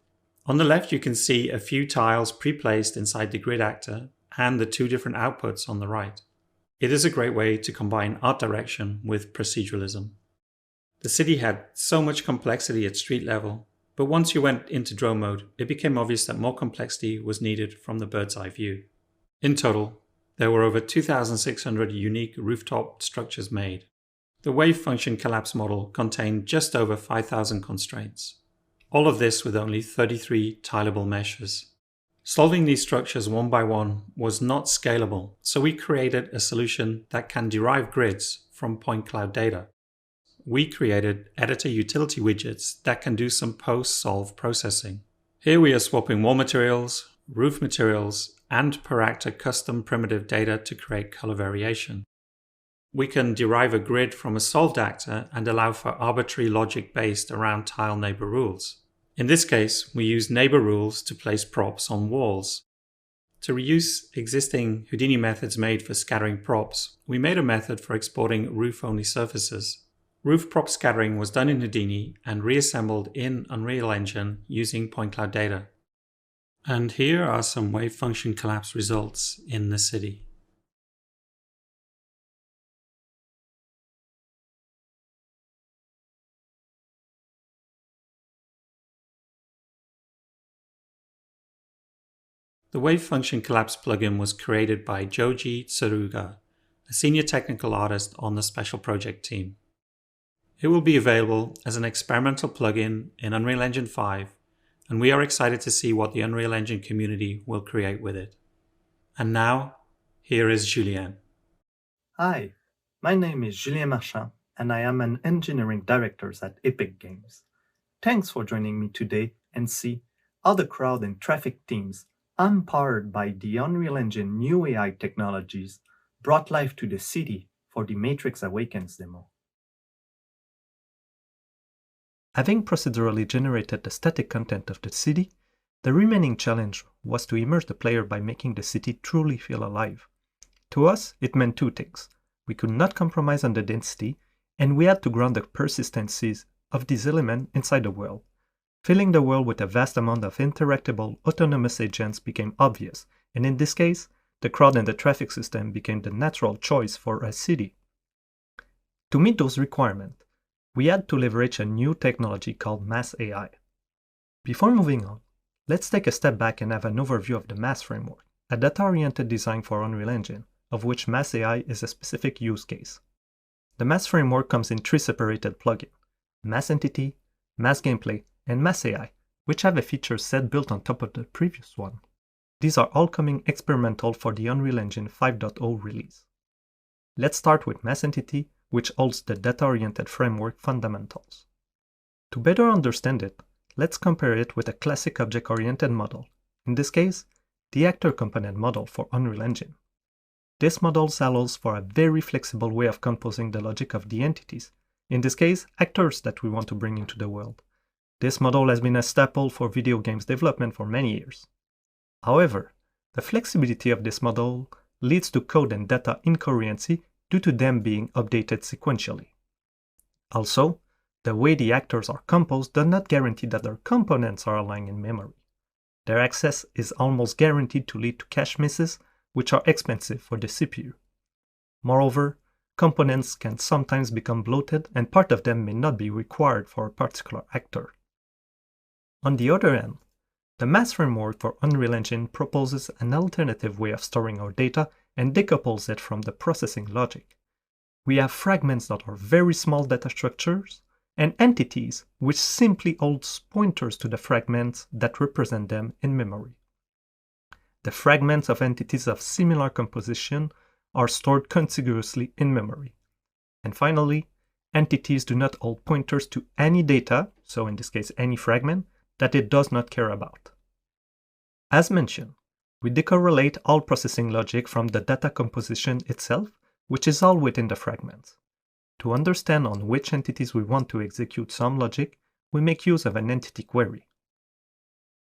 On the left, you can see a few tiles pre-placed inside the grid actor and the 2 different outputs on the right. It is a great way to combine art direction with proceduralism. The city had so much complexity at street level, but once you went into drone mode, it became obvious that more complexity was needed from the bird's eye view. In total, there were over 2,600 unique rooftop structures made. The wave function collapse model contained just over 5,000 constraints. All of this with only 33 tileable meshes. Solving these structures one by one was not scalable, so we created a solution that can derive grids from point cloud data. We created editor utility widgets that can do some post-solve processing. Here we are swapping wall materials, roof materials, and per actor custom primitive data to create color variation. We can derive a grid from a solved actor and allow for arbitrary logic based around tile neighbor rules. In this case, we use neighbor rules to place props on walls. To reuse existing Houdini methods made for scattering props, we made a method for exporting roof-only surfaces. Roof prop scattering was done in Houdini and reassembled in Unreal Engine using point cloud data. And here are some wave function collapse results in the city. The wave function collapse plugin was created by Joji Tsuruga, a senior technical artist on the special project team. It will be available as an experimental plugin in Unreal Engine 5, and we are excited to see what the Unreal Engine community will create with it. And now, here is Julien. Hi, my name is Julien Marchand, and I am an engineering director at Epic Games. Thanks for joining me today and see how the crowd and traffic teams, empowered by the Unreal Engine new AI technologies, brought life to the city for the Matrix Awakens demo. Having procedurally generated the static content of the city, the remaining challenge was to immerse the player by making the city truly feel alive. To us, it meant two things. We could not compromise on the density, and we had to ground the persistencies of these elements inside the world. Filling the world with a vast amount of interactable, autonomous agents became obvious, and in this case, the crowd and the traffic system became the natural choice for a city. To meet those requirements, we had to leverage a new technology called Mass AI. Before moving on, let's take a step back and have an overview of the Mass framework, a data-oriented design for Unreal Engine, of which Mass AI is a specific use case. The Mass framework comes in three separated plugins: Mass Entity, Mass Gameplay, and Mass AI, which have a feature set built on top of the previous one. These are all coming experimental for the Unreal Engine 5.0 release. Let's start with Mass Entity, which holds the data-oriented framework fundamentals. To better understand it, let's compare it with a classic object-oriented model, in this case, the actor component model for Unreal Engine. This model allows for a very flexible way of composing the logic of the entities, in this case, actors that we want to bring into the world. This model has been a staple for video games development for many years. However, the flexibility of this model leads to code and data incoherency due to them being updated sequentially. Also, the way the actors are composed does not guarantee that their components are aligned in memory. Their access is almost guaranteed to lead to cache misses, which are expensive for the CPU. Moreover, components can sometimes become bloated and part of them may not be required for a particular actor. On the other hand, the Mass framework for Unreal Engine proposes an alternative way of storing our data and decouples it from the processing logic. We have fragments that are very small data structures and entities which simply hold pointers to the fragments that represent them in memory. The fragments of entities of similar composition are stored contiguously in memory. And finally, entities do not hold pointers to any data, so in this case any fragment, that it does not care about. As mentioned, we decorrelate all processing logic from the data composition itself, which is all within the fragments. To understand on which entities we want to execute some logic, we make use of an entity query.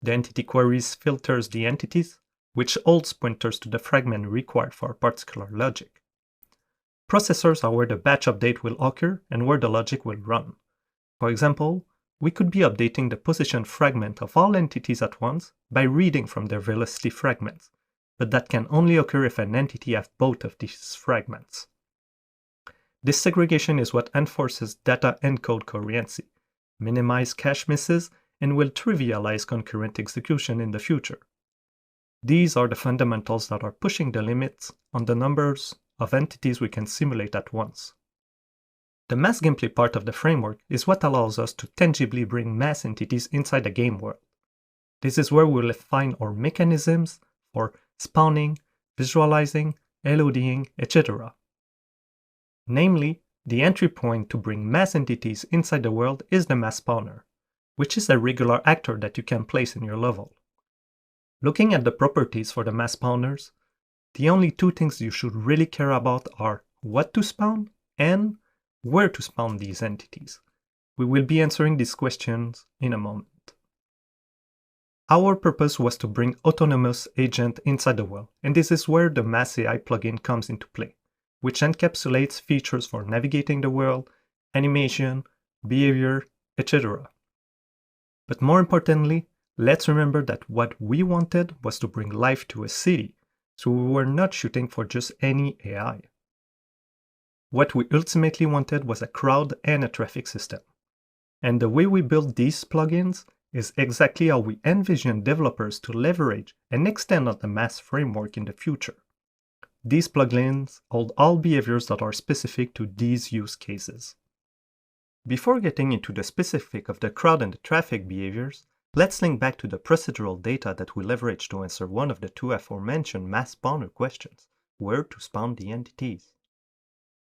The entity queries filters the entities, which holds pointers to the fragment required for a particular logic. Processors are where the batch update will occur and where the logic will run. For example, we could be updating the position fragment of all entities at once by reading from their velocity fragments, but that can only occur if an entity has both of these fragments. This segregation is what enforces data encode coherency, minimizes cache misses, and will trivialize concurrent execution in the future. These are the fundamentals that are pushing the limits on the numbers of entities we can simulate at once. The mass gameplay part of the framework is what allows us to tangibly bring mass entities inside the game world. This is where we'll find our mechanisms for spawning, visualizing, LODing, etc. Namely, the entry point to bring mass entities inside the world is the mass spawner, which is a regular actor that you can place in your level. Looking at the properties for the mass spawners, the only two things you should really care about are what to spawn and where to spawn these entities. We will be answering these questions in a moment. Our purpose was to bring autonomous agent inside the world, and this is where the Mass AI plugin comes into play, which encapsulates features for navigating the world, animation, behavior, etc. But more importantly, let's remember that what we wanted was to bring life to a city, so we were not shooting for just any AI. What we ultimately wanted was a crowd and a traffic system. And the way we built these plugins is exactly how we envision developers to leverage and extend on the Mass framework in the future. These plugins hold all behaviors that are specific to these use cases. Before getting into the specific of the crowd and the traffic behaviors, let's link back to the procedural data that we leveraged to answer one of the two aforementioned mass spawner questions: where to spawn the entities.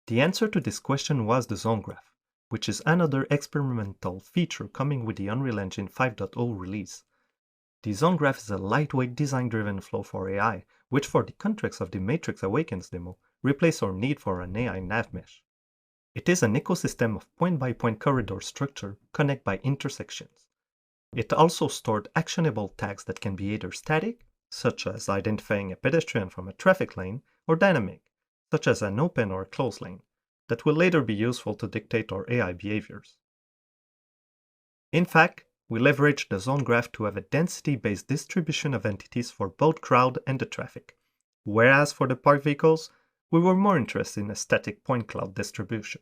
The answer to this question was the zone graph, which is another experimental feature coming with the Unreal Engine 5.0 release. The zone graph is a lightweight design-driven flow for AI, which for the context of the Matrix Awakens demo replace our need for an AI nav mesh. It is an ecosystem of point-by-point corridor structure connected by intersections. It also stored actionable tags that can be either static, such as identifying a pedestrian from a traffic lane, or dynamic, such as an open or closed lane, that will later be useful to dictate our AI behaviors. In fact, we leveraged the zone graph to have a density-based distribution of entities for both crowd and the traffic, whereas for the parked vehicles, we were more interested in a static point cloud distribution.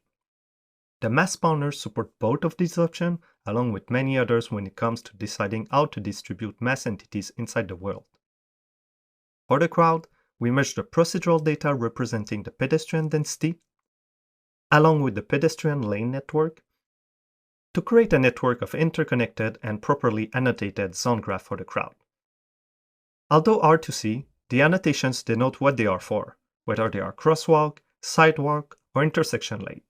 The mass spawners support both of these options, along with many others when it comes to deciding how to distribute mass entities inside the world. For the crowd, we merged the procedural data representing the pedestrian density, along with the pedestrian lane network, to create a network of interconnected and properly annotated zone graph for the crowd. Although hard to see, the annotations denote what they are for, whether they are crosswalk, sidewalk, or intersection lane.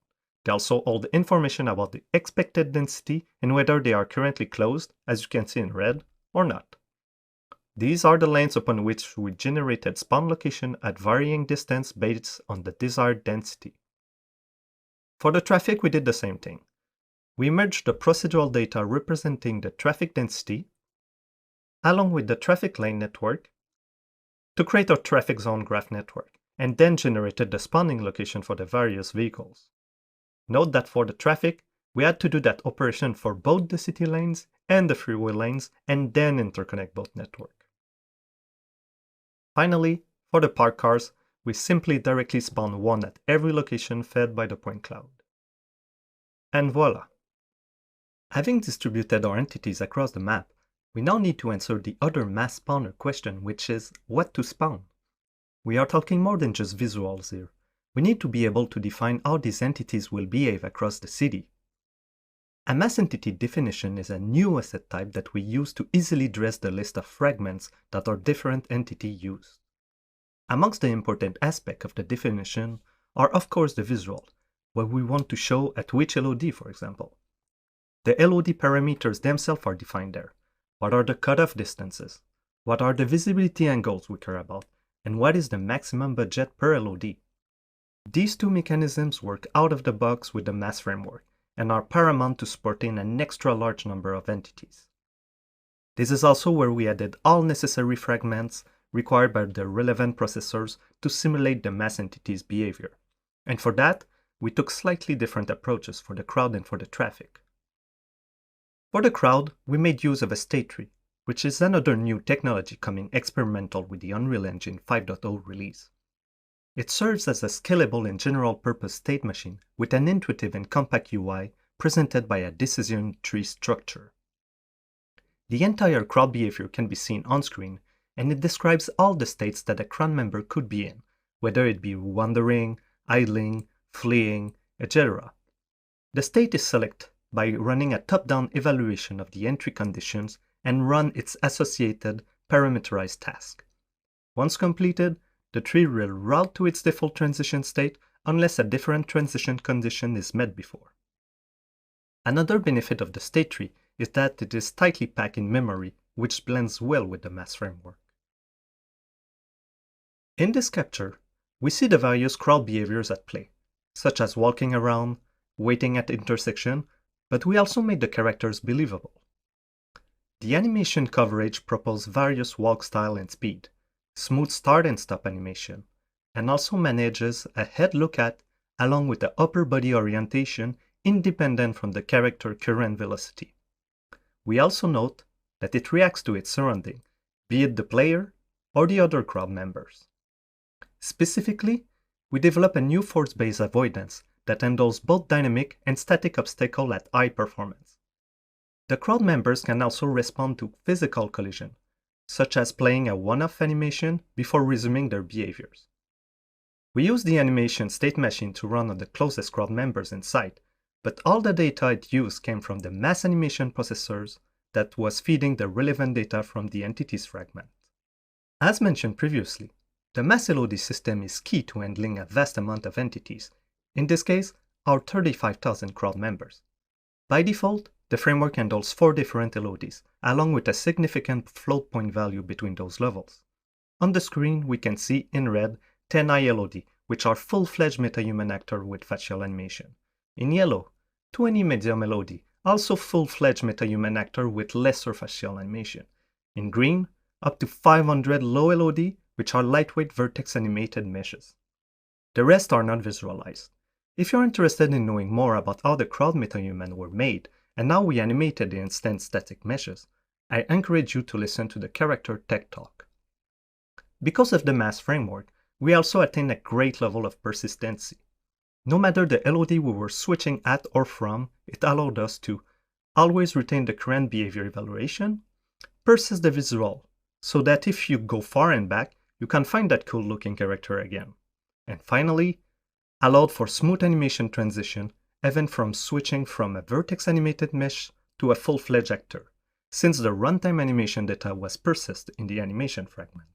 They also hold information about the expected density and whether they are currently closed, as you can see in red, or not. These are the lanes upon which we generated spawn location at varying distance based on the desired density. For the traffic, we did the same thing. We merged the procedural data representing the traffic density, along with the traffic lane network, to create our traffic zone graph network, and then generated the spawning location for the various vehicles. Note that for the traffic, we had to do that operation for both the city lanes and the freeway lanes, and then interconnect both networks. Finally, for the parked cars, we simply directly spawn one at every location fed by the point cloud. And voila! Having distributed our entities across the map, we now need to answer the other mass spawner question, which is what to spawn. We are talking more than just visuals here. We need to be able to define how these entities will behave across the city. A mass entity definition is a new asset type that we use to easily dress the list of fragments that our different entity use. Amongst the important aspects of the definition are of course the visual, where we want to show at which LOD, for example. The LOD parameters themselves are defined there. What are the cutoff distances? What are the visibility angles we care about? And what is the maximum budget per LOD? These two mechanisms work out of the box with the mass framework, and are paramount to supporting an extra large number of entities. This is also where we added all necessary fragments required by the relevant processors to simulate the mass entity's behavior. And for that, we took slightly different approaches for the crowd and for the traffic. For the crowd, we made use of a state tree, which is another new technology coming experimental with the Unreal Engine 5.0 release. It serves as a scalable and general-purpose state machine with an intuitive and compact UI presented by a decision tree structure. The entire crowd behavior can be seen on screen, and it describes all the states that a crowd member could be in, whether it be wandering, idling, fleeing, etc. The state is selected by running a top-down evaluation of the entry conditions and run its associated parameterized task. Once completed, the tree will route to its default transition state unless a different transition condition is met before. Another benefit of the state tree is that it is tightly packed in memory, which blends well with the mass framework. In this capture, we see the various crowd behaviors at play, such as walking around, waiting at intersection, but we also made the characters believable. The animation coverage proposed various walk style and speed, smooth start and stop animation, and also manages a head look at along with the upper body orientation independent from the character current velocity. We also note that it reacts to its surrounding, be it the player or the other crowd members. Specifically, we develop a new force-based avoidance that handles both dynamic and static obstacles at high performance. The crowd members can also respond to physical collision, such as playing a one-off animation before resuming their behaviors. We use the animation state machine to run on the closest crowd members in sight, but all the data it used came from the mass animation processors that was feeding the relevant data from the entities fragment. As mentioned previously, the mass LOD system is key to handling a vast amount of entities, in this case, our 35,000 crowd members. By default, the framework handles 4 different LODs, along with a significant float point value between those levels. On the screen, we can see in red 10i LOD, which are full-fledged meta-human actors with facial animation. In yellow, 20 media melody, also full-fledged meta-human actors with lesser facial animation. In green, up to 500 low LOD, which are lightweight vertex animated meshes. The rest are not visualized. If you're interested in knowing more about how the crowd meta-human were made and how we animated the instant static meshes, I encourage you to listen to the character tech talk. Because of the mass framework, we also attained a great level of persistency. No matter the LOD we were switching at or from, it allowed us to always retain the current behavior evaluation, persist the visual, so that if you go far and back, you can find that cool looking character again. And finally, allowed for smooth animation transition, even from switching from a vertex animated mesh to a full-fledged actor, since the runtime animation data was persisted in the animation fragments.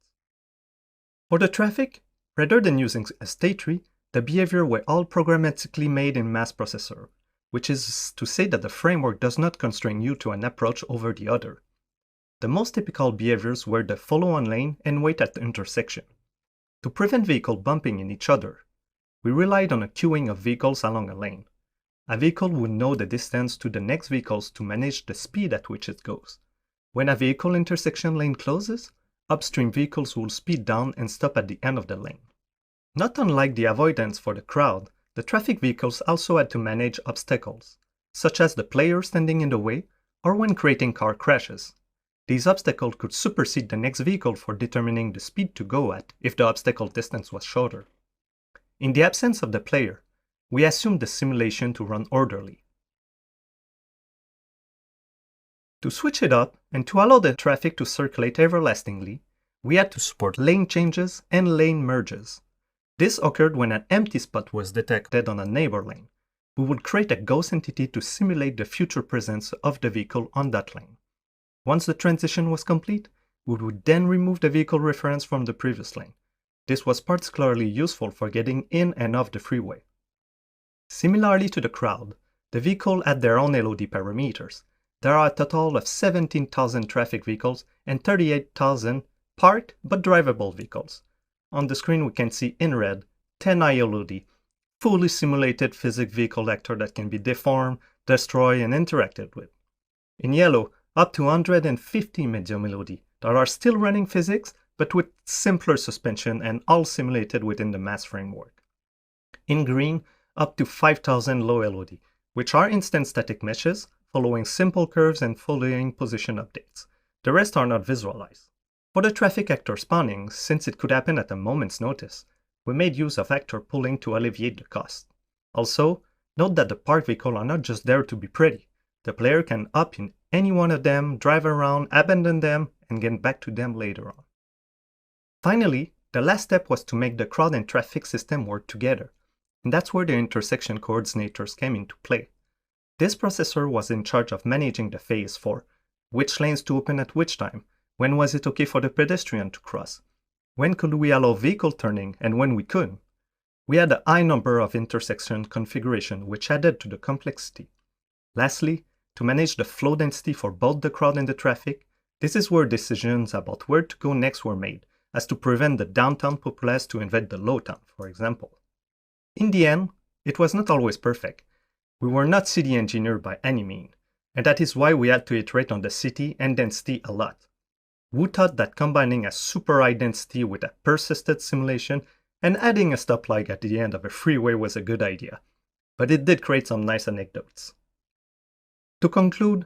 For the traffic, rather than using a state tree, the behavior were all programmatically made in mass processor, which is to say that the framework does not constrain you to an approach over the other. The most typical behaviors were the follow on lane and wait at the intersection. To prevent vehicles bumping in each other, we relied on a queuing of vehicles along a lane. A vehicle would know the distance to the next vehicles to manage the speed at which it goes. When a vehicle intersection lane closes, upstream vehicles will speed down and stop at the end of the lane. Not unlike the avoidance for the crowd, the traffic vehicles also had to manage obstacles, such as the player standing in the way or when creating car crashes. These obstacles could supersede the next vehicle for determining the speed to go at if the obstacle distance was shorter. In the absence of the player, we assumed the simulation to run orderly. To switch it up and to allow the traffic to circulate everlastingly, we had to support lane changes and lane merges. This occurred when an empty spot was detected on a neighbor lane. We would create a ghost entity to simulate the future presence of the vehicle on that lane. Once the transition was complete, we would then remove the vehicle reference from the previous lane. This was particularly useful for getting in and off the freeway. Similarly to the crowd, the vehicle had their own LOD parameters. There are a total of 17,000 traffic vehicles and 38,000 parked but drivable vehicles. On the screen we can see in red 10 ILOD, fully simulated physics vehicle actor that can be deformed, destroyed, and interacted with. In yellow, up to 150 medium LOD that are still running physics but with simpler suspension and all simulated within the mass framework. In green, up to 5,000 low LOD, which are instant static meshes following simple curves and following position updates. The rest are not visualized. For the traffic actor spawning, since it could happen at a moment's notice, we made use of actor pooling to alleviate the cost. Also, note that the parked vehicles are not just there to be pretty. The player can hop in any one of them, drive around, abandon them, and get back to them later on. Finally, the last step was to make the crowd and traffic system work together, and that's where the intersection coordinators came into play. This processor was in charge of managing the phase for which lanes to open at which time, when was it okay for the pedestrian to cross, when could we allow vehicle turning and when we couldn't. We had a high number of intersection configuration which added to the complexity. Lastly, to manage the flow density for both the crowd and the traffic, this is where decisions about where to go next were made, as to prevent the downtown populace to invade the lowtown, for example. In the end, it was not always perfect. We were not city engineered by any means, and that is why we had to iterate on the city and density a lot. Wu thought that combining a super high density with a persisted simulation and adding a stoplight at the end of a freeway was a good idea, but it did create some nice anecdotes. To conclude,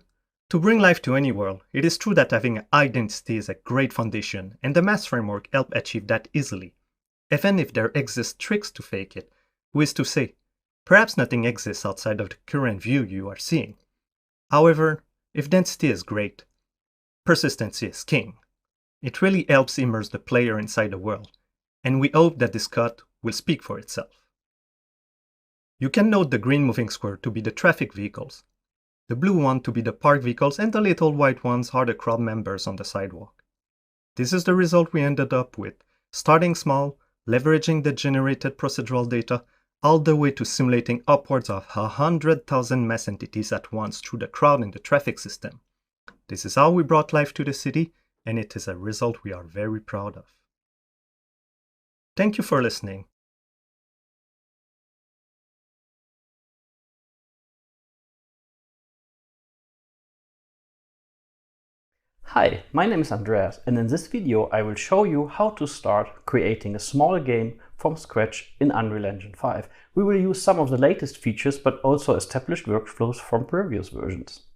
to bring life to any world, it is true that having a high density is a great foundation, and the mass framework helped achieve that easily. Even if there exist tricks to fake it, who is to say? Perhaps nothing exists outside of the current view you are seeing. However, if density is great, persistency is king. It really helps immerse the player inside the world, and we hope that this cut will speak for itself. You can note the green moving square to be the traffic vehicles, the blue one to be the parked vehicles, and the little white ones are the crowd members on the sidewalk. This is the result we ended up with, starting small, leveraging the generated procedural data, all the way to simulating upwards of 100,000 mass entities at once through the crowd and the traffic system. This is how we brought life to the city, and it is a result we are very proud of. Thank you for listening. Hi, my name is Andreas, and in this video I will show you how to start creating a small game from scratch in Unreal Engine 5. We will use some of the latest features, but also established workflows from previous versions.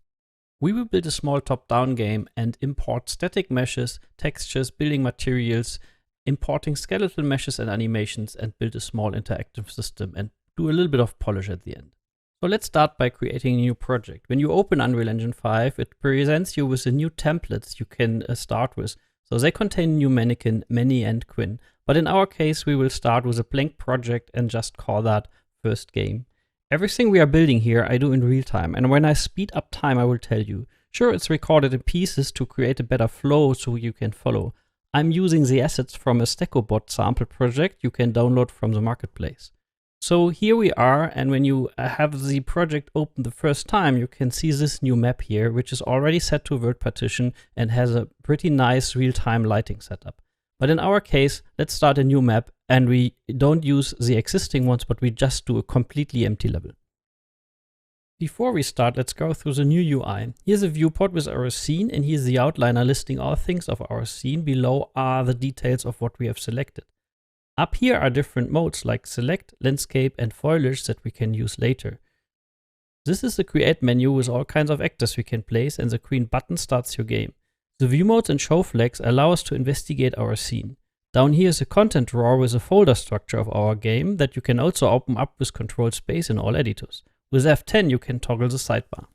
We will build a small top-down game and import static meshes, textures, building materials, importing skeletal meshes and animations, and build a small interactive system and do a little bit of polish at the end. So let's start by creating a new project. When you open Unreal Engine 5, it presents you with the new templates you can start with. So they contain new mannequin, Manny, and Quinn. But in our case, we will start with a blank project and just call that first game. Everything we are building here, I do in real time. And when I speed up time, I will tell you. Sure, it's recorded in pieces to create a better flow so you can follow. I'm using the assets from a StackoBot sample project you can download from the marketplace. So here we are, and when you have the project open the first time, you can see this new map here, which is already set to world partition and has a pretty nice real-time lighting setup. But in our case, let's start a new map, and we don't use the existing ones, but we just do a completely empty level. Before we start, let's go through the new UI. Here's a viewport with our scene, and here's the outliner listing all things of our scene. Below are the details of what we have selected. Up here are different modes like select, landscape, and foliage that we can use later. This is the create menu with all kinds of actors we can place, and the green button starts your game. The view modes and show flags allow us to investigate our scene. Down here is a content drawer with a folder structure of our game that you can also open up with control space in all editors. With F10 you can toggle the sidebar.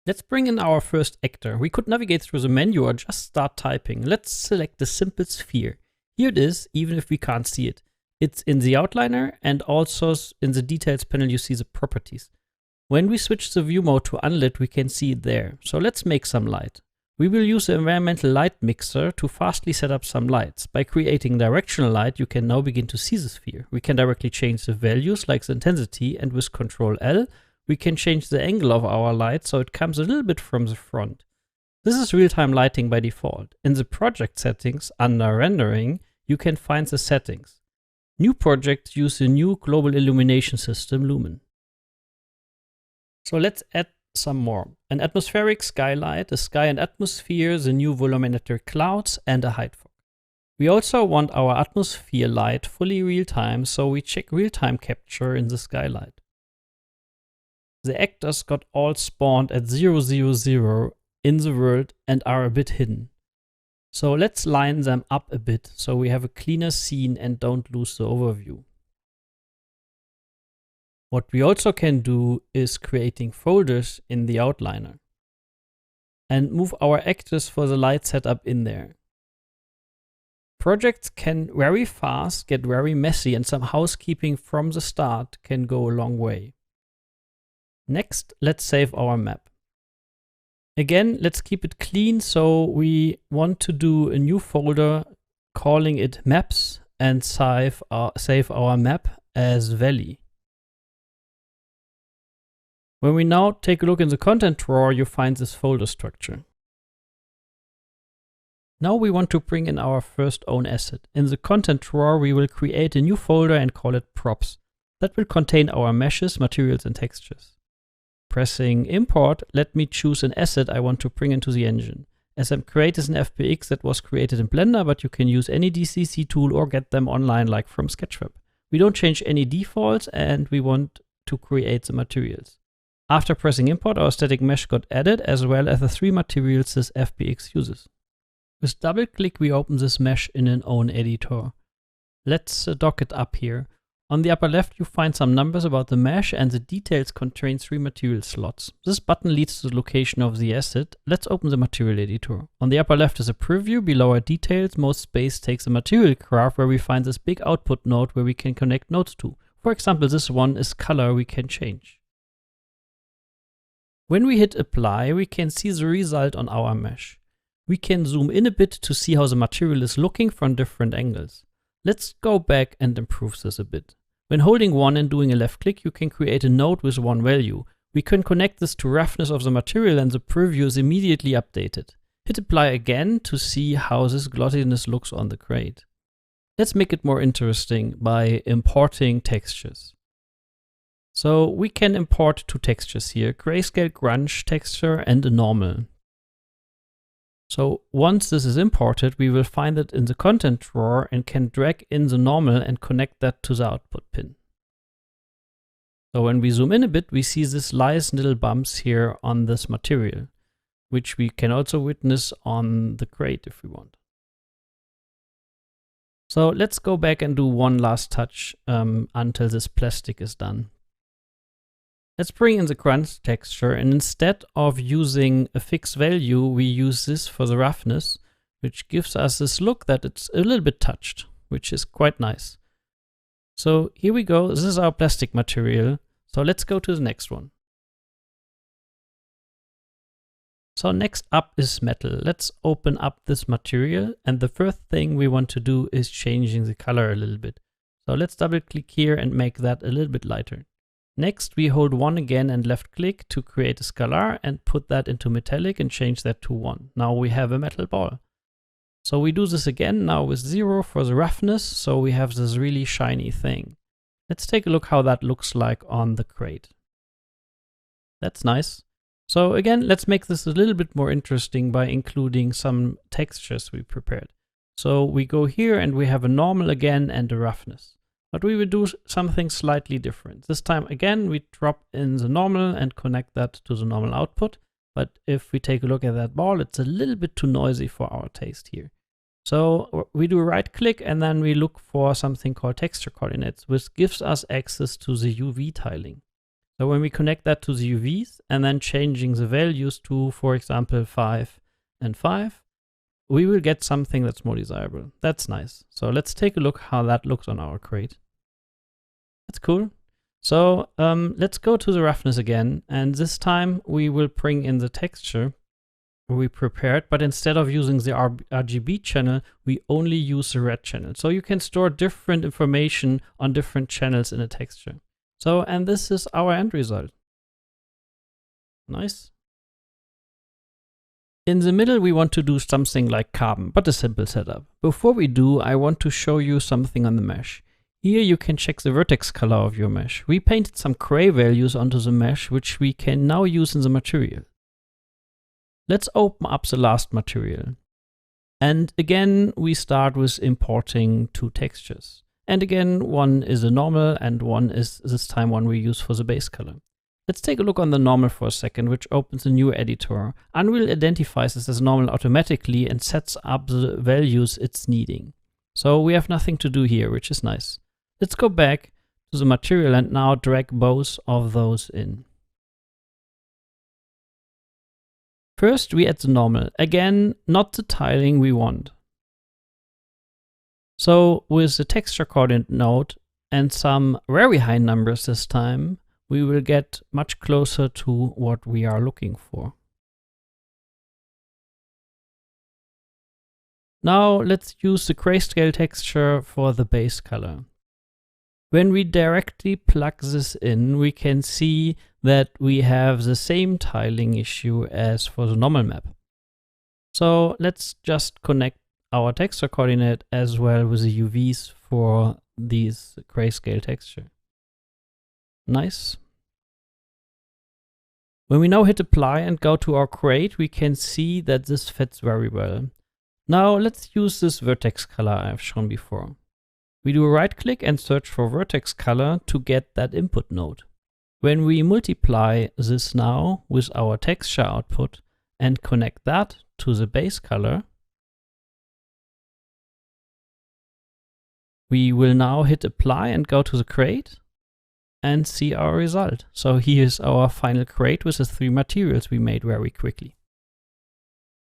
Let's bring in our first actor. We could navigate through the menu or just start typing. Let's select the simple sphere. Here it is, even if we can't see it. It's in the outliner, and also in the details panel you see the properties. When we switch the view mode to unlit, we can see it there. So let's make some light. We will use the environmental light mixer to fastly set up some lights. By creating directional light, you can now begin to see the sphere. We can directly change the values like the intensity, and with Ctrl L, we can change the angle of our light so it comes a little bit from the front. This is real-time lighting by default. In the project settings, under rendering, you can find the settings. New projects use the new global illumination system, Lumen. So let's add some more. An atmospheric skylight, a sky and atmosphere, the new volumetric clouds, and a height fog. We also want our atmosphere light fully real-time, so we check real-time capture in the skylight. The actors got all spawned at 000 in the world and are a bit hidden. So let's line them up a bit so we have a cleaner scene and don't lose the overview. What we also can do is creating folders in the outliner and move our actors for the light setup in there. Projects can very fast get very messy, and some housekeeping from the start can go a long way. Next, let's save our map. Again, let's keep it clean, so we want to do a new folder calling it maps and save our map as Valley. When we now take a look in the content drawer, you find this folder structure. Now we want to bring in our first own asset. In the content drawer, we will create a new folder and call it props. That will contain our meshes, materials, and textures. Pressing import, let me choose an asset I want to bring into the engine. SMCreate is an FBX that was created in Blender, but you can use any DCC tool or get them online like from Sketchfab. We don't change any defaults, and we want to create the materials. After pressing import, our static mesh got added, as well as the 3 materials this FBX uses. With double click, we open this mesh in an own editor. Let's dock it up here. On the upper left, you find some numbers about the mesh, and the details contain 3 material slots. This button leads to the location of the asset. Let's open the material editor. On the upper left is a preview. Below are details. Most space takes a material graph where we find this big output node where we can connect nodes to. For example, this one is color we can change. When we hit apply, we can see the result on our mesh. We can zoom in a bit to see how the material is looking from different angles. Let's go back and improve this a bit. When holding 1 and doing a left click, you can create a node with 1 value. We can connect this to roughness of the material, and the preview is immediately updated. Hit apply again to see how this glossiness looks on the crate. Let's make it more interesting by importing textures. So we can import 2 textures here, grayscale grunge texture and a normal. So once this is imported, we will find it in the content drawer and can drag in the normal and connect that to the output pin. So when we zoom in a bit, we see these nice little bumps here on this material, which we can also witness on the crate if we want. So let's go back and do one last touch until this plastic is done. Let's bring in the crunch texture, and instead of using a fixed value, we use this for the roughness, which gives us this look that it's a little bit touched, which is quite nice. So here we go. This is our plastic material. So let's go to the next one. So next up is metal. Let's open up this material, and the first thing we want to do is changing the color a little bit. So let's double click here and make that a little bit lighter. Next, we hold 1 again and left click to create a scalar and put that into metallic and change that to 1. Now we have a metal ball. So we do this again now with 0 for the roughness, so we have this really shiny thing. Let's take a look how that looks like on the crate. That's nice. So again, let's make this a little bit more interesting by including some textures we prepared. So we go here and we have a normal again and a roughness. But we will do something slightly different. This time again, we drop in the normal and connect that to the normal output. But if we take a look at that ball, it's a little bit too noisy for our taste here. So we do a right click and then we look for something called texture coordinates, which gives us access to the UV tiling. So when we connect that to the UVs and then changing the values to, for example, 5 and 5, we will get something that's more desirable. That's nice. So let's take a look how that looks on our crate. That's cool. So let's go to the roughness again. And this time we will bring in the texture we prepared, but instead of using the RGB channel, we only use the red channel. So you can store different information on different channels in a texture. So, and this is our end result. Nice. In the middle, we want to do something like carbon, but a simple setup. Before we do, I want to show you something on the mesh. Here you can check the vertex color of your mesh. We painted some gray values onto the mesh, which we can now use in the material. Let's open up the last material. And again, we start with importing 2 textures. And again, one is a normal and one is this time one we use for the base color. Let's take a look on the normal for a second, which opens a new editor. Unreal identifies this as normal automatically and sets up the values it's needing. So we have nothing to do here, which is nice. Let's go back to the material and now drag both of those in. First, we add the normal. Again, not the tiling we want. So with the texture coordinate node and some very high numbers this time, we will get much closer to what we are looking for. Now let's use the grayscale texture for the base color. When we directly plug this in, we can see that we have the same tiling issue as for the normal map. So let's just connect our texture coordinate as well with the UVs for these grayscale texture. Nice. When we now hit apply and go to our crate, we can see that this fits very well. Now let's use this vertex color I've shown before. We do a right click and search for vertex color to get that input node. When we multiply this now with our texture output and connect that to the base color, we will now hit apply and go to the crate and see our result. So here's our final crate with the 3 materials we made very quickly.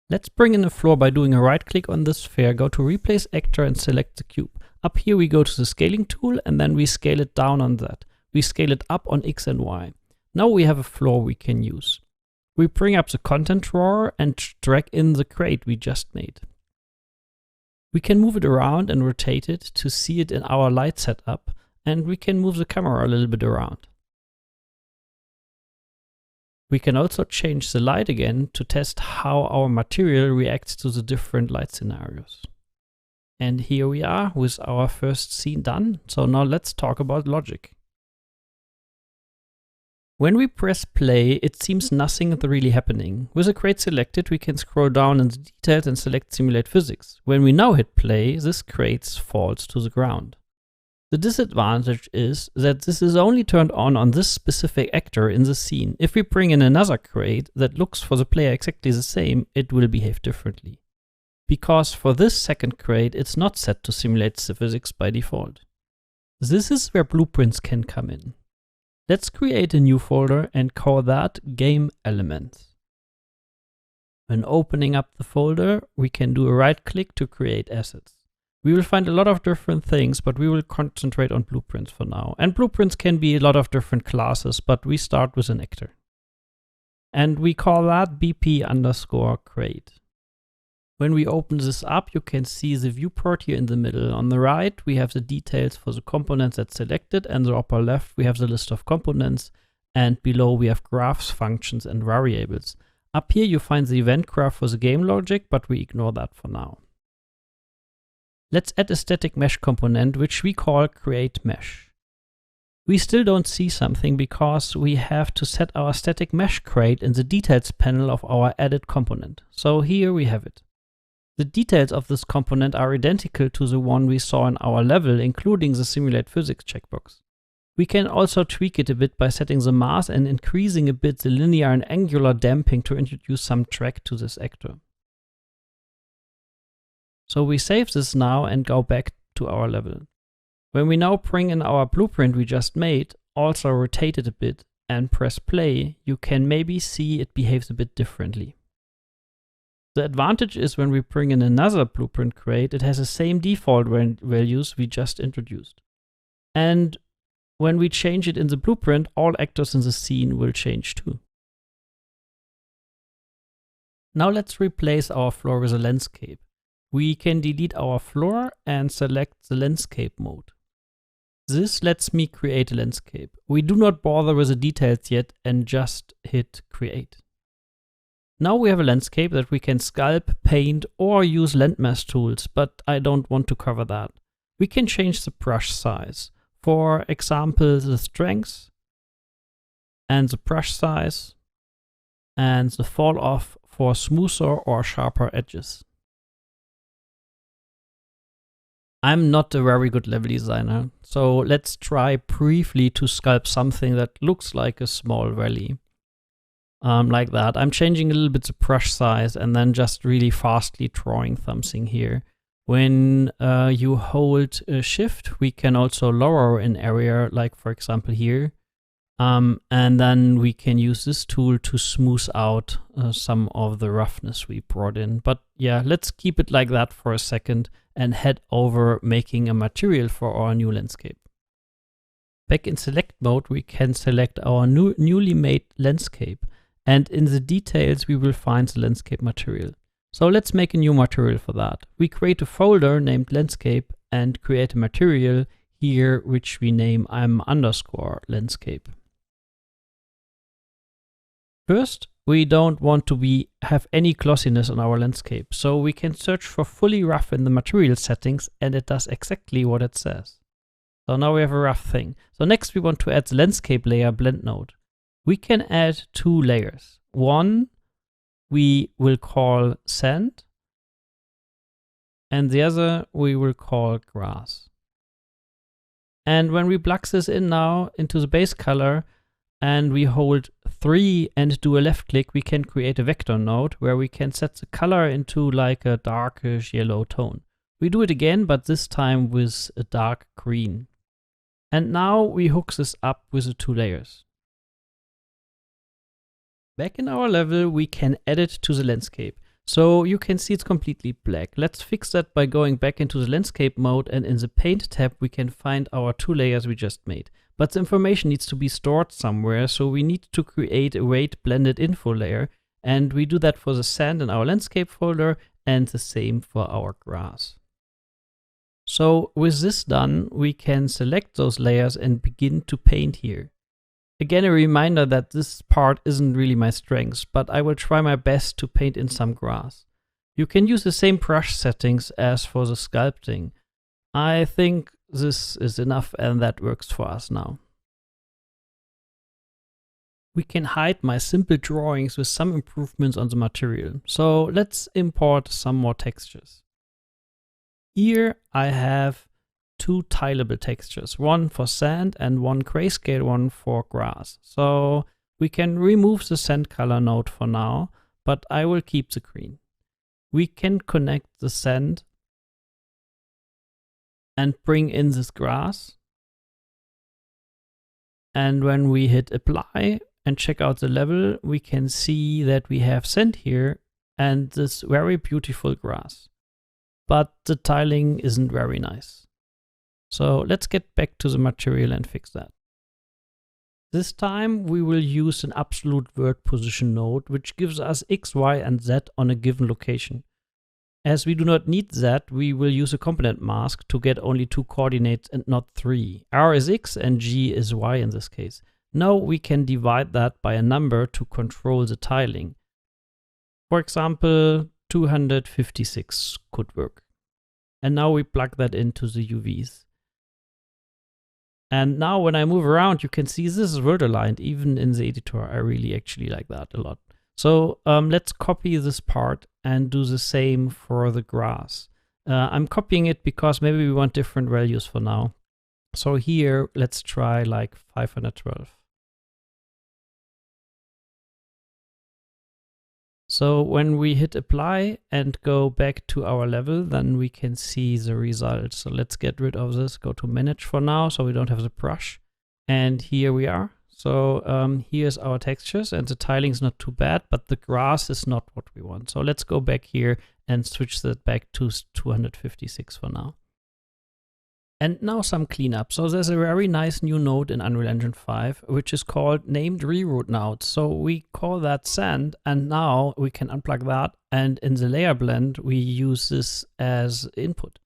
Let's bring in the floor by doing a right click on this sphere, go to replace actor and select the cube. Up here we go to the scaling tool and then we scale it down on that. We scale it up on X and Y. Now we have a floor we can use. We bring up the content drawer and drag in the crate we just made. We can move it around and rotate it to see it in our light setup, and we can move the camera a little bit around. We can also change the light again to test how our material reacts to the different light scenarios. And here we are with our first scene done. So now let's talk about logic. When we press play, it seems nothing is really happening. With a crate selected, we can scroll down in the details and select Simulate Physics. When we now hit play, this crate falls to the ground. The disadvantage is that this is only turned on this specific actor in the scene. If we bring in another crate that looks for the player exactly the same, it will behave differently. Because for this second crate, it's not set to simulate the physics by default. This is where blueprints can come in. Let's create a new folder and call that Game Elements. When opening up the folder, we can do a right click to create assets. We will find a lot of different things, but we will concentrate on blueprints for now. And blueprints can be a lot of different classes, but we start with an actor. And we call that BP_crate. When we open this up, you can see the viewport here in the middle. On the right, we have the details for the components that's selected, and the upper left, we have the list of components, and below we have graphs, functions, and variables. Up here, you find the event graph for the game logic, but we ignore that for now. Let's add a static mesh component, which we call createMesh. We still don't see something because we have to set our static mesh crate in the details panel of our added component. So here we have it. The details of this component are identical to the one we saw in our level, including the Simulate Physics checkbox. We can also tweak it a bit by setting the mass and increasing a bit the linear and angular damping to introduce some drag to this actor. So we save this now and go back to our level. When we now bring in our blueprint we just made, also rotate it a bit and press play, you can maybe see it behaves a bit differently. The advantage is when we bring in another blueprint crate, it has the same default values we just introduced. And when we change it in the blueprint, all actors in the scene will change too. Now let's replace our floor with a landscape. We can delete our floor and select the landscape mode. This lets me create a landscape. We do not bother with the details yet and just hit create. Now we have a landscape that we can sculpt, paint, or use landmass tools, but I don't want to cover that. We can change the brush size. For example, the strength and the brush size and the fall off for smoother or sharper edges. I'm not a very good level designer, so let's try briefly to sculpt something that looks like a small valley. Like that. I'm changing a little bit the brush size and then just really fastly drawing something here. When you hold shift, we can also lower an area, like for example here. And then we can use this tool to smooth out some of the roughness we brought in. But yeah, let's keep it like that for a second and head over making a material for our new landscape. Back in select mode, we can select our newly made landscape. And in the details, we will find the landscape material. So let's make a new material for that. We create a folder named landscape and create a material here, which we name m_landscape. First, we don't want to have any glossiness on our landscape, so we can search for fully rough in the material settings and it does exactly what it says. So now we have a rough thing. So next we want to add the landscape layer blend node. We can add two layers. One we will call sand and the other we will call grass. And when we plug this in now into the base color, and we hold 3 and do a left click, we can create a vector node where we can set the color into like a darkish yellow tone. We do it again, but this time with a dark green. And now we hook this up with the 2 layers. Back in our level, we can add it to the landscape. So you can see it's completely black. Let's fix that by going back into the landscape mode, and in the paint tab, we can find our 2 layers we just made. But the information needs to be stored somewhere, so we need to create a weight blended info layer, and we do that for the sand in our landscape folder and the same for our grass. So with this done, we can select those layers and begin to paint here. Again, a reminder that this part isn't really my strength, but I will try my best to paint in some grass. You can use the same brush settings as for the sculpting. I think this is enough and that works for us now. we can hide my simple drawings with some improvements on the material. So let's import some more textures. Here I have two tileable textures, one for sand and one grayscale one for grass. So we can remove the sand color node for now, but I will keep the green. We can connect the sand and bring in this grass. And when we hit apply and check out the level, we can see that we have sand here and this very beautiful grass. But the tiling isn't very nice. So let's get back to the material and fix that. This time we will use an absolute vert position node, which gives us X, Y, and Z on a given location. As we do not need Z, we will use a component mask to get only 2 coordinates and not 3. R is X and G is Y in this case. Now we can divide that by a number to control the tiling. For example, 256 could work. And now we plug that into the UVs. And now when I move around, you can see this is vert aligned, even in the editor. I really actually like that a lot. So let's copy this part and do the same for the grass. I'm copying it because maybe we want different values for now. So here, let's try like 512. So when we hit apply and go back to our level, then we can see the result. So let's get rid of this, go to manage for now, so we don't have the brush. And here we are. So here's our textures, and the tiling is not too bad, but the grass is not what we want. So let's go back here and switch that back to 256 for now. And now some cleanup. So there's a very nice new node in Unreal Engine 5, which is called named reroute node. So we call that sand, and now we can unplug that. And in the layer blend, we use this as input.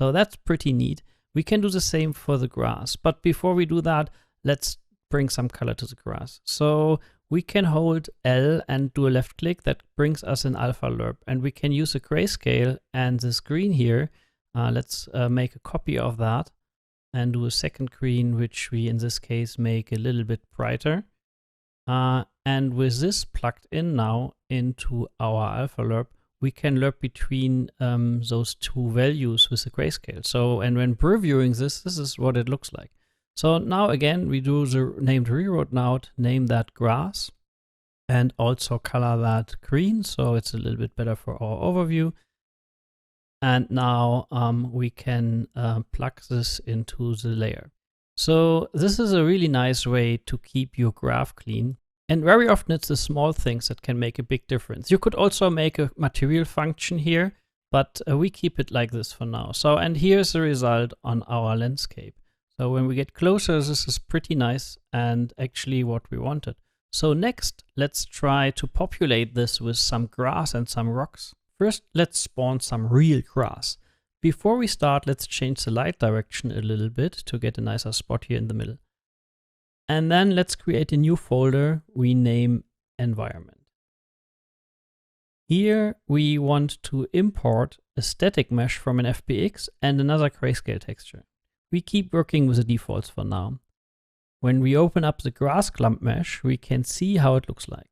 So that's pretty neat. We can do the same for the grass. But before we do that, let's bring some color to the grass. So we can hold L and do a left click. That brings us an alpha lerp. And we can use a grayscale and this green here. Let's make a copy of that and do a second green, which we in this case make a little bit brighter. And with this plugged in now into our alpha lerp, we can lerp between those two values with the grayscale. So, and when previewing this, this is what it looks like. So now again, we do the named reroute node, name that grass, and also color that green. So it's a little bit better for our overview. And now we can plug this into the layer. So this is a really nice way to keep your graph clean. And very often it's the small things that can make a big difference. You could also make a material function here, but we keep it like this for now. So, and here's the result on our landscape. So when we get closer, this is pretty nice and actually what we wanted. So next, let's try to populate this with some grass and some rocks. First, let's spawn some real grass. Before we start, let's change the light direction a little bit to get a nicer spot here in the middle. And then let's create a new folder we name environment. Here we want to import a static mesh from an FBX and another grayscale texture. We keep working with the defaults for now. When we open up the grass clump mesh, we can see how it looks like.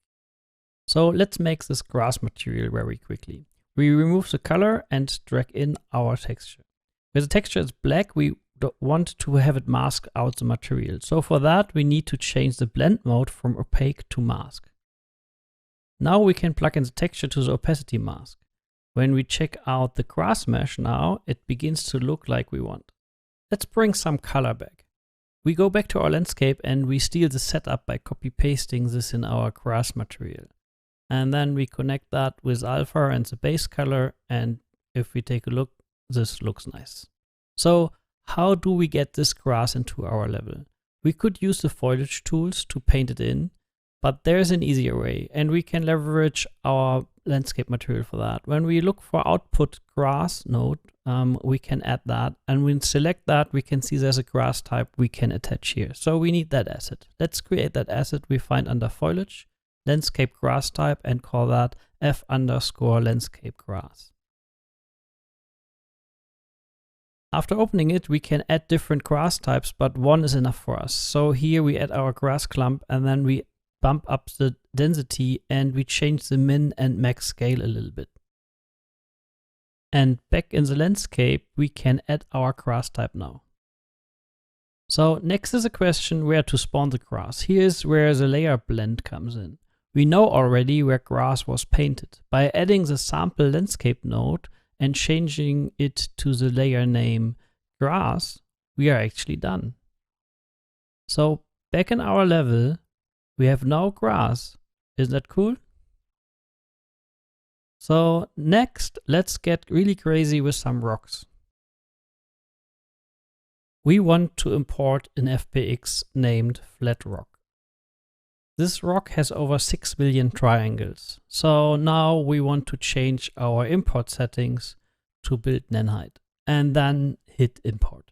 So let's make this grass material very quickly. We remove the color and drag in our texture. Where the texture is black, we want to have it mask out the material. So for that, we need to change the blend mode from opaque to mask. Now we can plug in the texture to the opacity mask. When we check out the grass mesh now, it begins to look like we want. Let's bring some color back. We go back to our landscape and we steal the setup by copy pasting this in our grass material. And then we connect that with alpha and the base color. And if we take a look, this looks nice. So how do we get this grass into our level? We could use the foliage tools to paint it in, but there's an easier way, and we can leverage our landscape material for that. When we look for output grass node, we can add that, and when we select that, we can see there's a grass type we can attach here. So we need that asset. Let's create that asset we find under foliage, landscape grass type, and call that f_landscape grass. After opening it, we can add different grass types, but one is enough for us. So here we add our grass clump, and then we bump up the density and we change the min and max scale a little bit. And back in the landscape, we can add our grass type now. So next is a question where to spawn the grass. Here's where the layer blend comes in. We know already where grass was painted. By adding the sample landscape node and changing it to the layer name grass, we are actually done. So back in our level, we have now grass. Isn't that cool? So next, let's get really crazy with some rocks. We want to import an FBX named flat rock. This rock has over 6 billion triangles. So now we want to change our import settings to build nanite and then hit import.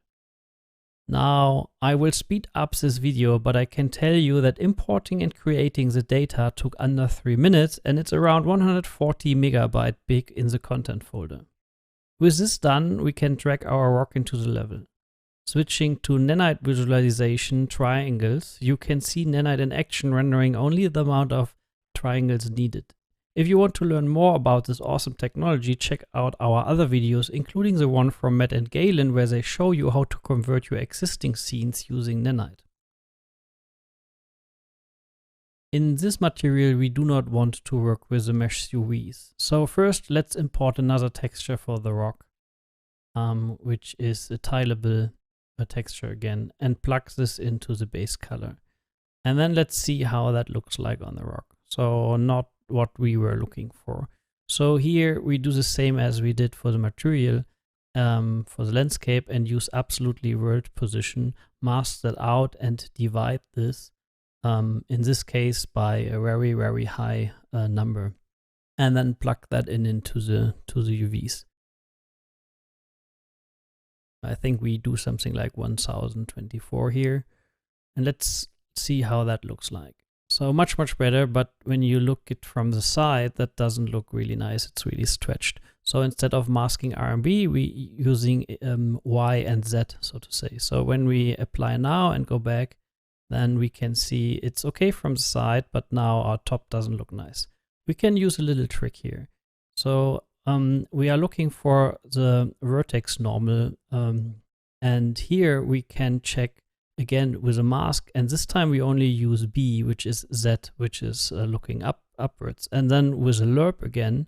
Now I will speed up this video, but I can tell you that importing and creating the data took under 3 minutes and it's around 140 megabyte big in the content folder. With this done, we can drag our rock into the level. Switching to nanite visualization triangles, you can see nanite in action rendering only the amount of triangles needed. If you want to learn more about this awesome technology, check out our other videos, including the one from Matt and Galen, where they show you how to convert your existing scenes using nanite. In this material, we do not want to work with the mesh UVs. So first, let's import another texture for the rock, which is a tileable texture again, and plug this into the base color. And then let's see how that looks like on the rock. So not what we were looking for. So here we do the same as we did for the material, for the landscape, and use absolutely world position, mask that out and divide this, in this case by a very, very high number, and then plug that into the UVs. I think we do something like 1024 here, and let's see how that looks like. So much better, but when you look it from the side, that doesn't look really nice. It's really stretched. So instead of masking RMB, we using Y and Z, so to say. So when we apply now and go back, then we can see it's okay from the side, but now our top doesn't look nice. We can use a little trick here. So we are looking for the vertex normal, and here we can check again with a mask, and this time we only use B, which is Z, which is looking upwards. And then with a lerp again,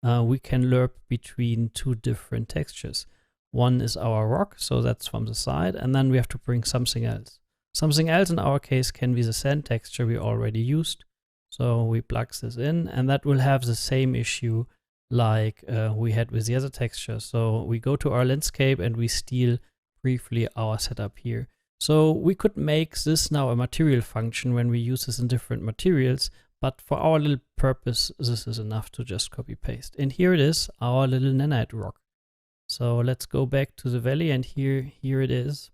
we can lerp between two different textures. One is our rock, so that's from the side, and then we have to bring something else. Something else in our case can be the sand texture we already used. So we plug this in, and that will have the same issue like we had with the other texture. So we go to our landscape and we steal briefly our setup here. So we could make this now a material function when we use this in different materials, but for our little purpose, this is enough to just copy paste. And here it is, our little nanite rock. So let's go back to the valley, and here it is.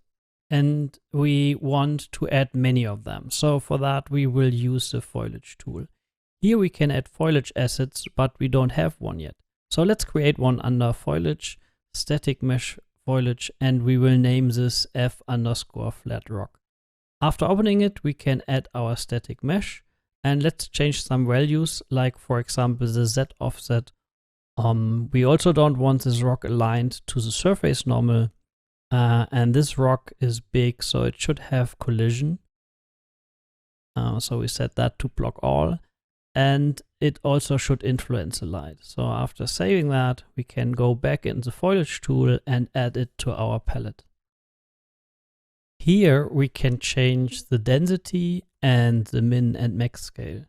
And we want to add many of them. So for that, we will use the foliage tool. Here we can add foliage assets, but we don't have one yet. So let's create one under foliage, static mesh foliage, and we will name this f_flat rock. After opening it, we can add our static mesh, and let's change some values, like for example the Z offset. We also don't want this rock aligned to the surface normal, and this rock is big, so it should have collision. So we set that to block all, and it also should influence the light. So after saving that, we can go back in the foliage tool and add it to our palette. Here we can change the density and the min and max scale.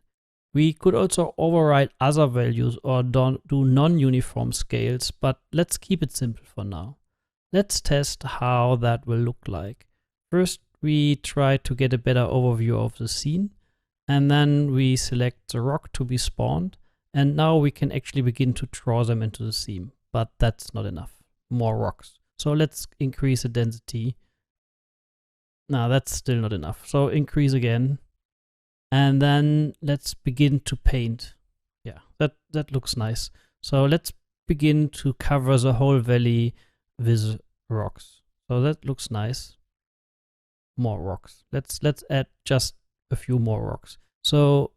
We could also override other values or do non-uniform scales, but let's keep it simple for now. Let's test how that will look like. First, we try to get a better overview of the scene. And then we select the rock to be spawned. And now we can actually begin to draw them into the scene. But that's not enough. More rocks. So let's increase the density. No, that's still not enough. So increase again. And then let's begin to paint. Yeah, that looks nice. So let's begin to cover the whole valley with rocks. So that looks nice. More rocks. Let's add just a few more rocks. So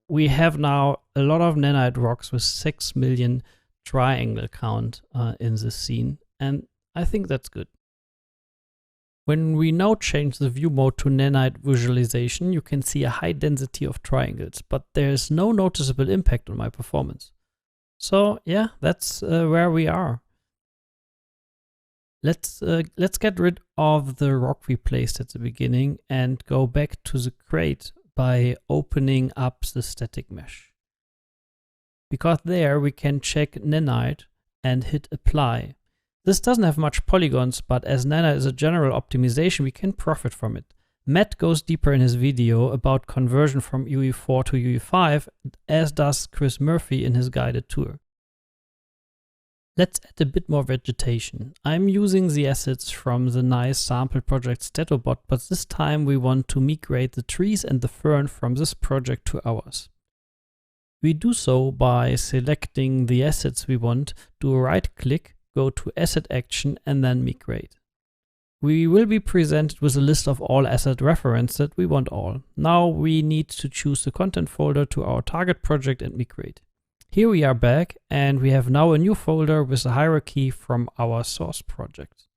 we have now a lot of nanite rocks with 6 million triangle count in this scene, and I think that's good. When we now change the view mode to nanite visualization, you can see a high density of triangles, but there's no noticeable impact on my performance. So yeah, that's where we are. Let's get rid of the rock we placed at the beginning and go back to the crate by opening up the static mesh. Because there we can check nanite and hit apply. This doesn't have much polygons, but as nanite is a general optimization, we can profit from it. Matt goes deeper in his video about conversion from UE4 to UE5, as does Chris Murphy in his guided tour. Let's add a bit more vegetation. I'm using the assets from the nice sample project Statobot, but this time we want to migrate the trees and the fern from this project to ours. We do so by selecting the assets we want, do a right click, go to Asset Action and then Migrate. We will be presented with a list of all asset references that we want all. Now we need to choose the content folder to our target project and migrate. Here we are back and we have now a new folder with a hierarchy from our source project.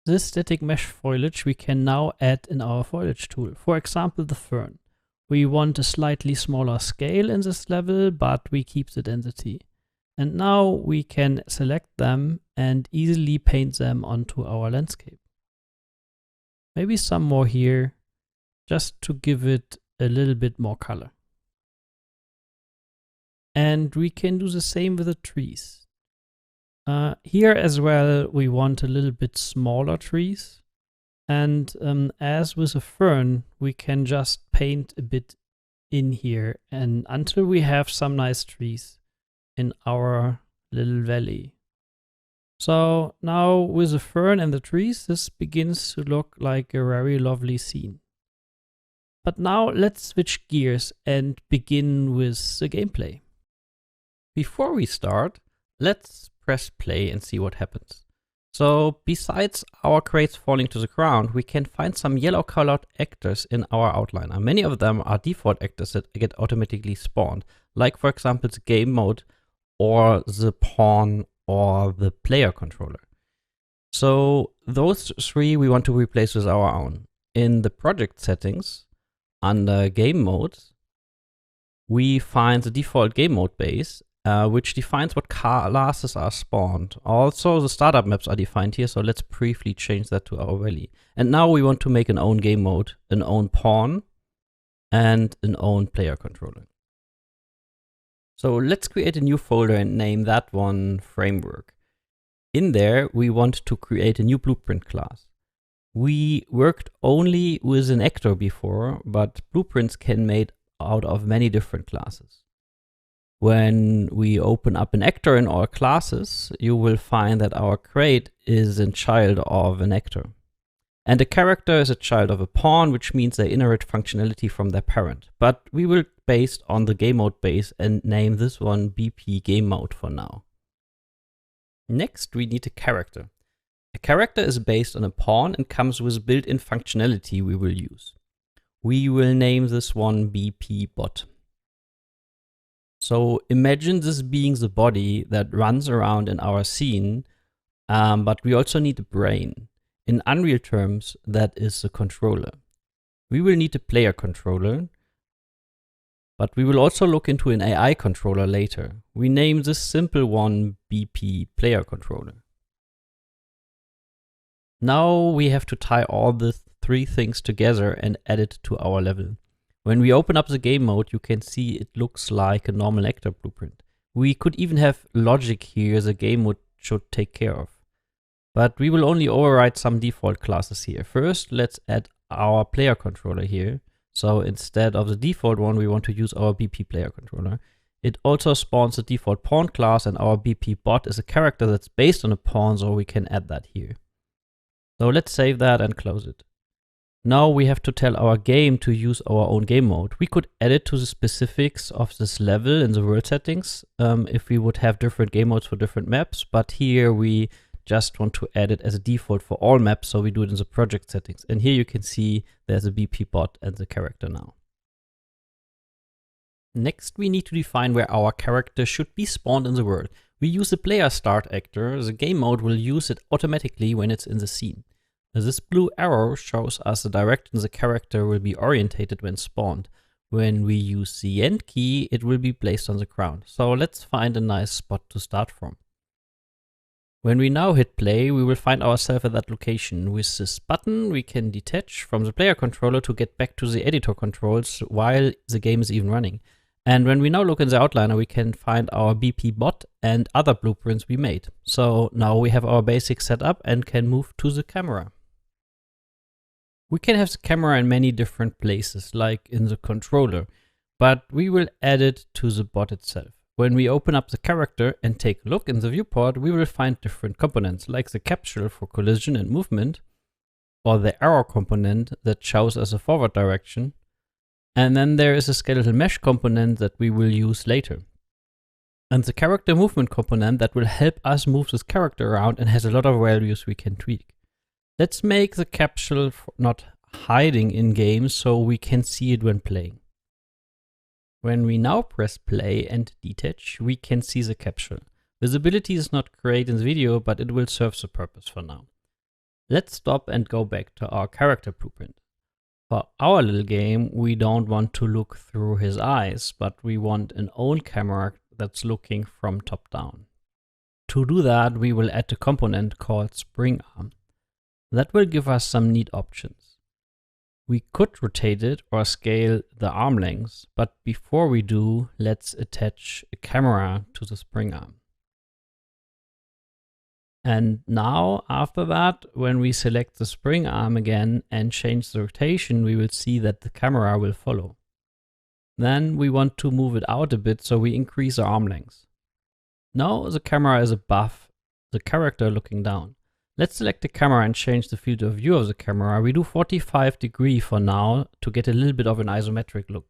This static mesh foliage we can now add in our foliage tool. For example, the fern. We want a slightly smaller scale in this level, but we keep the density. And now we can select them and easily paint them onto our landscape. Maybe some more here, just to give it a little bit more color. And we can do the same with the trees. Here as well, we want a little bit smaller trees. And as with a fern, we can just paint a bit in here and until we have some nice trees in our little valley. So now with the fern and the trees, this begins to look like a very lovely scene. But now let's switch gears and begin with the gameplay. Before we start, let's press play and see what happens. So besides our crates falling to the ground, we can find some yellow colored actors in our outliner. Many of them are default actors that get automatically spawned, like for example the game mode or the pawn or the player controller. So those three we want to replace with our own. In the project settings, under game mode, we find the default game mode base, which defines what classes are spawned. Also, the startup maps are defined here, so let's briefly change that to our valley. And now we want to make an own game mode, an own pawn, and an own player controller. So let's create a new folder and name that one Framework. In there, we want to create a new blueprint class. We worked only with an actor before, but blueprints can be made out of many different classes. When we open up an actor in our classes, you will find that our crate is a child of an actor. And a character is a child of a pawn, which means they inherit functionality from their parent. But we will based on the game mode base and name this one BP game mode for now. Next, we need a character. A character is based on a pawn and comes with built-in functionality we will use. We will name this one BP bot. So imagine this being the body that runs around in our scene, but we also need a brain. In Unreal terms, that is the controller. We will need a player controller, but we will also look into an AI controller later. We name this simple one BP player controller. Now we have to tie all the three things together and add it to our level. When we open up the game mode, you can see it looks like a normal actor blueprint. We could even have logic here the game mode should take care of. But we will only override some default classes here. First, let's add our player controller here. So instead of the default one, we want to use our BP player controller. It also spawns the default pawn class, and our BP bot is a character that's based on a pawn, so we can add that here. So let's save that and close it. Now we have to tell our game to use our own game mode. We could add it to the specifics of this level in the world settings if we would have different game modes for different maps, but here we just want to add it as a default for all maps, so we do it in the project settings. And here you can see there's a BP bot and the character now. Next, we need to define where our character should be spawned in the world. We use the player start actor. The game mode will use it automatically when it's in the scene. This blue arrow shows us the direction the character will be orientated when spawned. When we use the end key, it will be placed on the ground. So let's find a nice spot to start from. When we now hit play, we will find ourselves at that location. With this button, we can detach from the player controller to get back to the editor controls while the game is even running. And when we now look in the outliner, we can find our BP bot and other blueprints we made. So now we have our basic setup and can move to the camera. We can have the camera in many different places, like in the controller, but we will add it to the bot itself. When we open up the character and take a look in the viewport, we will find different components, like the capsule for collision and movement, or the arrow component that shows us a forward direction. And then there is a skeletal mesh component that we will use later. And the character movement component that will help us move this character around and has a lot of values we can tweak. Let's make the capsule not hiding in game so we can see it when playing. When we now press play and detach, we can see the capsule. Visibility is not great in the video, but it will serve the purpose for now. Let's stop and go back to our character blueprint. For our little game, we don't want to look through his eyes, but we want an own camera that's looking from top down. To do that, we will add a component called spring arm. That will give us some neat options. We could rotate it or scale the arm length, but before we do, let's attach a camera to the spring arm. And now, after that, when we select the spring arm again and change the rotation, we will see that the camera will follow. Then we want to move it out a bit, so we increase the arm length. Now the camera is above the character looking down. Let's select the camera and change the field of view of the camera. We do 45 degrees for now to get a little bit of an isometric look.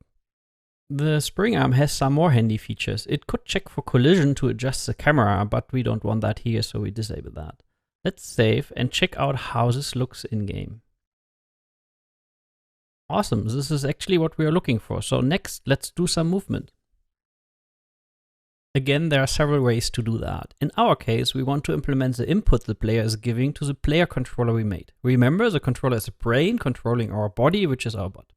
The spring arm has some more handy features. It could check for collision to adjust the camera, but we don't want that here, so we disable that. Let's save and check out how this looks in game. Awesome, this is actually what we are looking for. So next, let's do some movement. Again, there are several ways to do that. In our case, we want to implement the input the player is giving to the player controller we made. Remember, the controller is a brain controlling our body, which is our bot.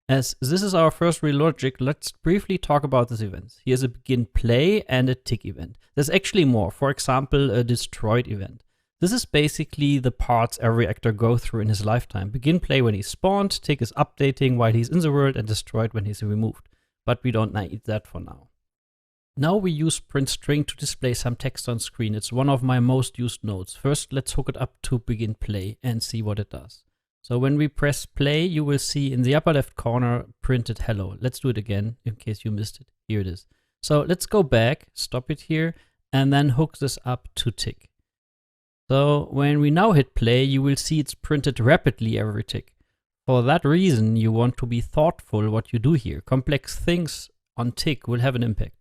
As this is our first real logic, let's briefly talk about these events. Here's a begin play and a tick event. There's actually more, for example, a destroyed event. This is basically the parts every actor goes through in his lifetime. Begin play when he's spawned, tick is updating while he's in the world, and destroyed when he's removed. But we don't need that for now. Now we use print string to display some text on screen. It's one of my most used nodes. First, let's hook it up to begin play and see what it does. So when we press play, you will see in the upper left corner printed hello. Let's do it again in case you missed it. Here it is. So let's go back, stop it here, and then hook this up to tick. So when we now hit play, you will see it's printed rapidly every tick. For that reason, you want to be thoughtful what you do here. Complex things on tick will have an impact.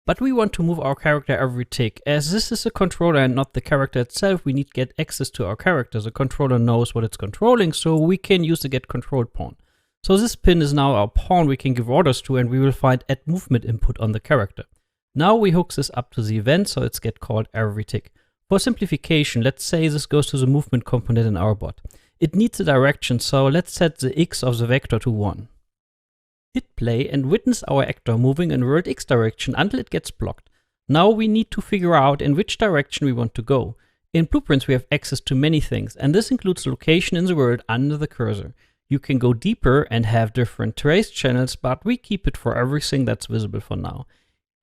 But we want to move our character every tick. As this is a controller and not the character itself, we need to get access to our character. The controller knows what it's controlling, so we can use the get controlled pawn. So this pin is now our pawn we can give orders to, and we will find add movement input on the character. Now we hook this up to the event, so it's get called every tick. For simplification, let's say this goes to the movement component in our bot. It needs a direction, so let's set the x of the vector to 1. Hit play and witness our actor moving in world X direction until it gets blocked. Now we need to figure out in which direction we want to go. In Blueprints we have access to many things, and this includes the location in the world under the cursor. You can go deeper and have different trace channels, but we keep it for everything that's visible for now.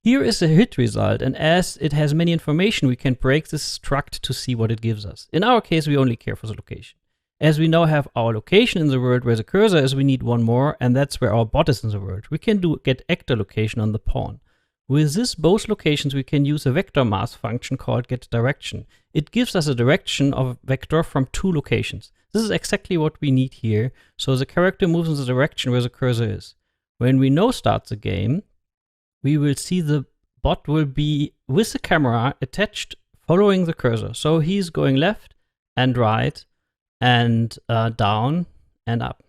Here is a hit result, and as it has many information, we can break this struct to see what it gives us. In our case, we only care for the location. As we now have our location in the world where the cursor is, we need one more, and that's where our bot is in the world. We can do get actor location on the pawn. With this both locations, we can use a vector mask function called get direction. It gives us a direction of a vector from 2 locations. This is exactly what we need here, so the character moves in the direction where the cursor is. When we now start the game, we will see the bot will be with the camera attached following the cursor. So he's going left and right and down and up.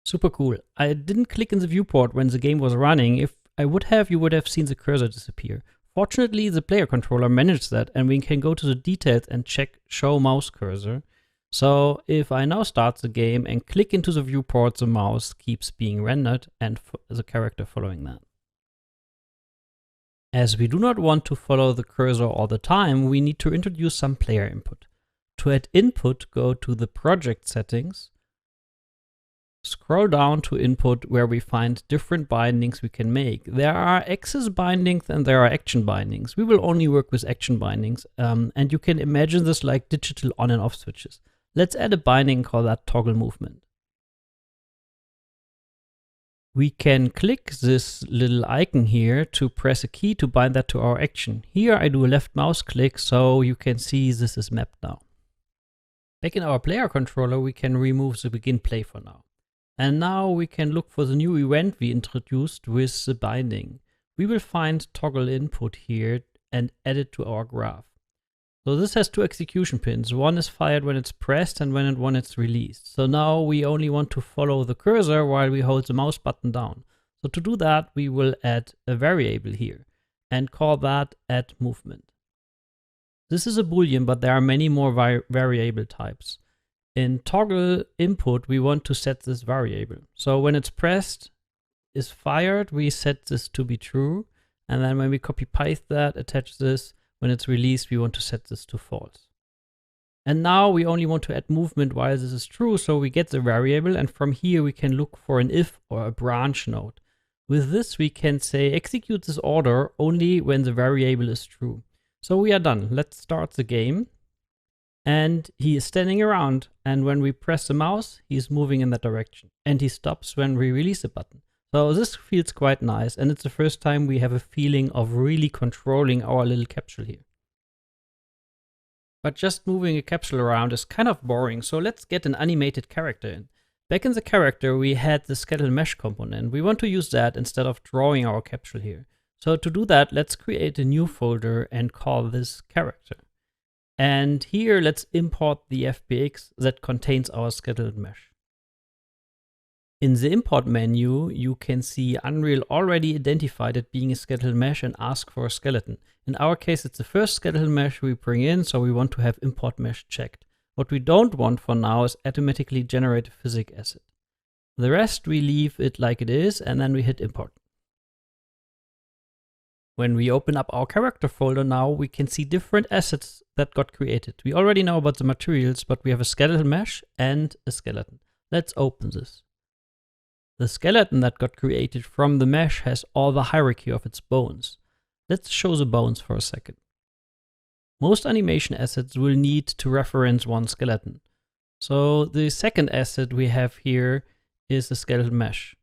Super cool. I didn't click in the viewport when the game was running. If I would have, you would have seen the cursor disappear. Fortunately, the player controller managed that, and we can go to the details and check show mouse cursor. So if I now start the game and click into the viewport, the mouse keeps being rendered and the character following that. As we do not want to follow the cursor all the time, we need to introduce some player input. To add input, go to the project settings, scroll down to input where we find different bindings we can make. There are axis bindings and there are action bindings. We will only work with action bindings, and you can imagine this like digital on and off switches. Let's add a binding, call that toggle movement. We can click this little icon here to press a key to bind that to our action. Here I do a left mouse click so you can see this is mapped now. Back in our player controller, we can remove the begin play for now. And now we can look for the new event we introduced with the binding. We will find toggle input here and add it to our graph. So this has two execution pins. One is fired when it's pressed and when it's released. So now we only want to follow the cursor while we hold the mouse button down. So to do that, we will add a variable here and call that add movement. This is a boolean, but there are many more variable types. In toggle input, we want to set this variable. So when it's pressed, is fired, we set this to be true. And then when we copy paste that, attach this, when it's released, we want to set this to false. And now we only want to add movement while this is true, so we get the variable, and from here we can look for an if or a branch node. With this, we can say execute this order only when the variable is true. So we are done. Let's start the game. And he is standing around, and when we press the mouse, he's moving in that direction. And he stops when we release the button. So this feels quite nice, and it's the first time we have a feeling of really controlling our little capsule here. But just moving a capsule around is kind of boring, so let's get an animated character in. Back in the character, we had the skeletal mesh component. We want to use that instead of drawing our capsule here. So to do that, let's create a new folder and call this character. And here, let's import the FBX that contains our skeletal mesh. In the import menu, you can see Unreal already identified it being a skeletal mesh and ask for a skeleton. In our case, it's the first skeletal mesh we bring in, so we want to have import mesh checked. What we don't want for now is automatically generate a physics asset. The rest we leave it like it is, and then we hit import. When we open up our character folder now, we can see different assets that got created. We already know about the materials, but we have a skeletal mesh and a skeleton. Let's open this. The skeleton that got created from the mesh has all the hierarchy of its bones. Let's show the bones for a second. Most animation assets will need to reference one skeleton. So the second asset we have here is the skeletal mesh.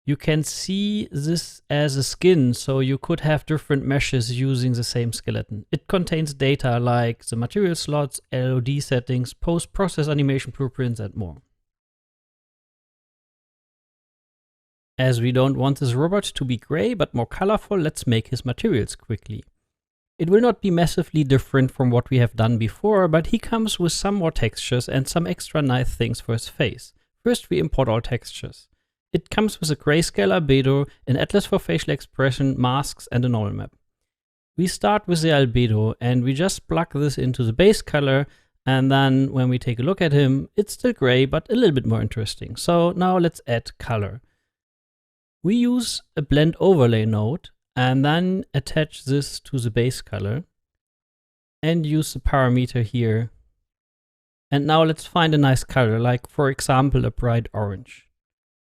You can see this as a skin, so you could have different meshes using the same skeleton. It contains data like the material slots, LOD settings, post-process animation blueprints, and more. As we don't want this robot to be gray but more colorful, let's make his materials quickly. It will not be massively different from what we have done before, but he comes with some more textures and some extra nice things for his face. First, we import all textures. It comes with a grayscale albedo, an atlas for facial expression, masks, and a normal map. We start with the albedo and we just plug this into the base color, and then when we take a look at him, it's still gray but a little bit more interesting. So now let's add color. We use a blend overlay node and then attach this to the base color and use the parameter here. And now let's find a nice color, like for example, a bright orange.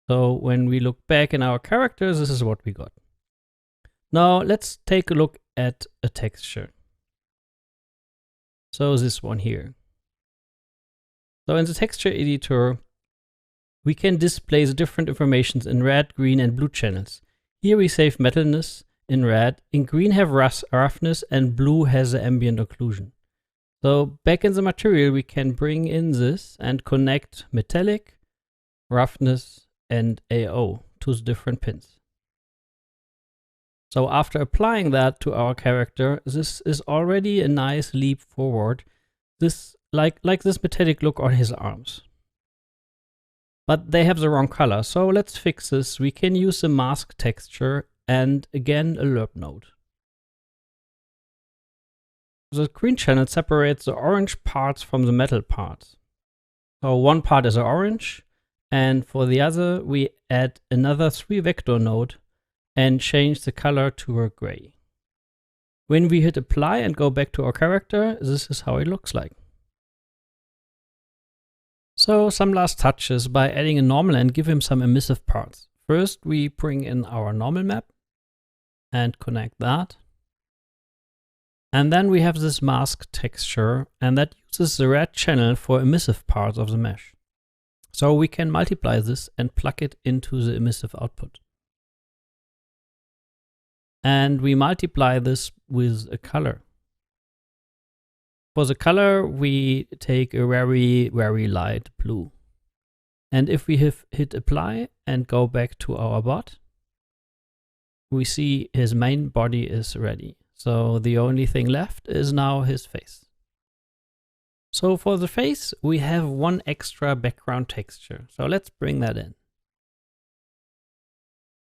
So when we look back in our characters, this is what we got. Now let's take a look at a texture. So this one here. So in the texture editor, we can display the different informations in red, green, and blue channels. Here we save metalness in red, in green have roughness, and blue has the ambient occlusion. So back in the material, we can bring in this and connect metallic, roughness, and AO to the different pins. So after applying that to our character, this is already a nice leap forward. This like this metallic look on his arms. But they have the wrong color, so let's fix this. We can use the mask texture and again a lerp node. The green channel separates the orange parts from the metal parts. So one part is orange, and for the other we add another 3 vector node and change the color to a gray. When we hit apply and go back to our character, this is how it looks like. So some last touches by adding a normal and give him some emissive parts. First we bring in our normal map and connect that. And then we have this mask texture, and that uses the red channel for emissive parts of the mesh. So we can multiply this and plug it into the emissive output. And we multiply this with a color. For the color, we take a very, very light blue. And if we hit apply and go back to our bot, we see his main body is ready. So the only thing left is now his face. So for the face, we have one extra background texture. So let's bring that in.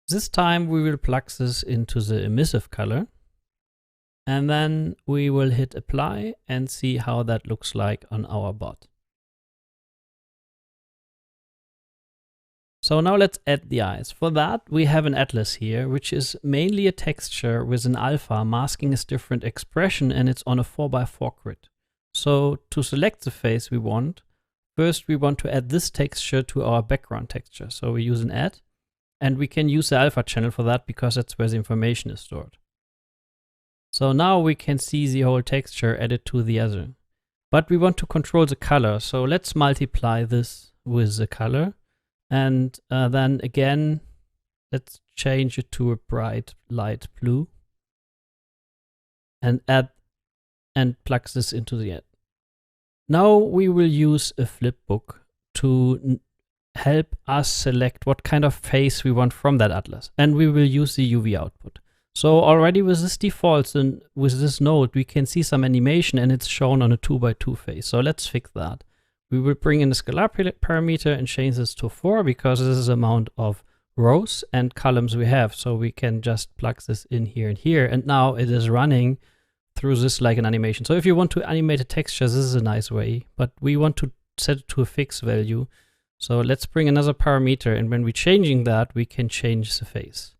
This time we will plug this into the emissive color. And then we will hit apply and see how that looks like on our bot. So now let's add the eyes. For that, we have an atlas here, which is mainly a texture with an alpha masking its different expression, and it's on a 4x4 grid. So to select the face we want, first we want to add this texture to our background texture. So we use an add, and we can use the alpha channel for that because that's where the information is stored. So now we can see the whole texture added to the other. But we want to control the color, so let's multiply this with the color. And then again, let's change it to a bright light blue and add and plug this into the ad. Now we will use a flipbook to help us select what kind of face we want from that atlas. And we will use the UV output. So already with this default and with this node, we can see some animation and it's shown on a 2x2 face. So let's fix that. We will bring in the scalar parameter and change this to 4 because this is the amount of rows and columns we have. So we can just plug this in here and here. And now it is running through this like an animation. So if you want to animate a texture, this is a nice way, but we want to set it to a fixed value. So let's bring another parameter. And when we're changing that, we can change the face.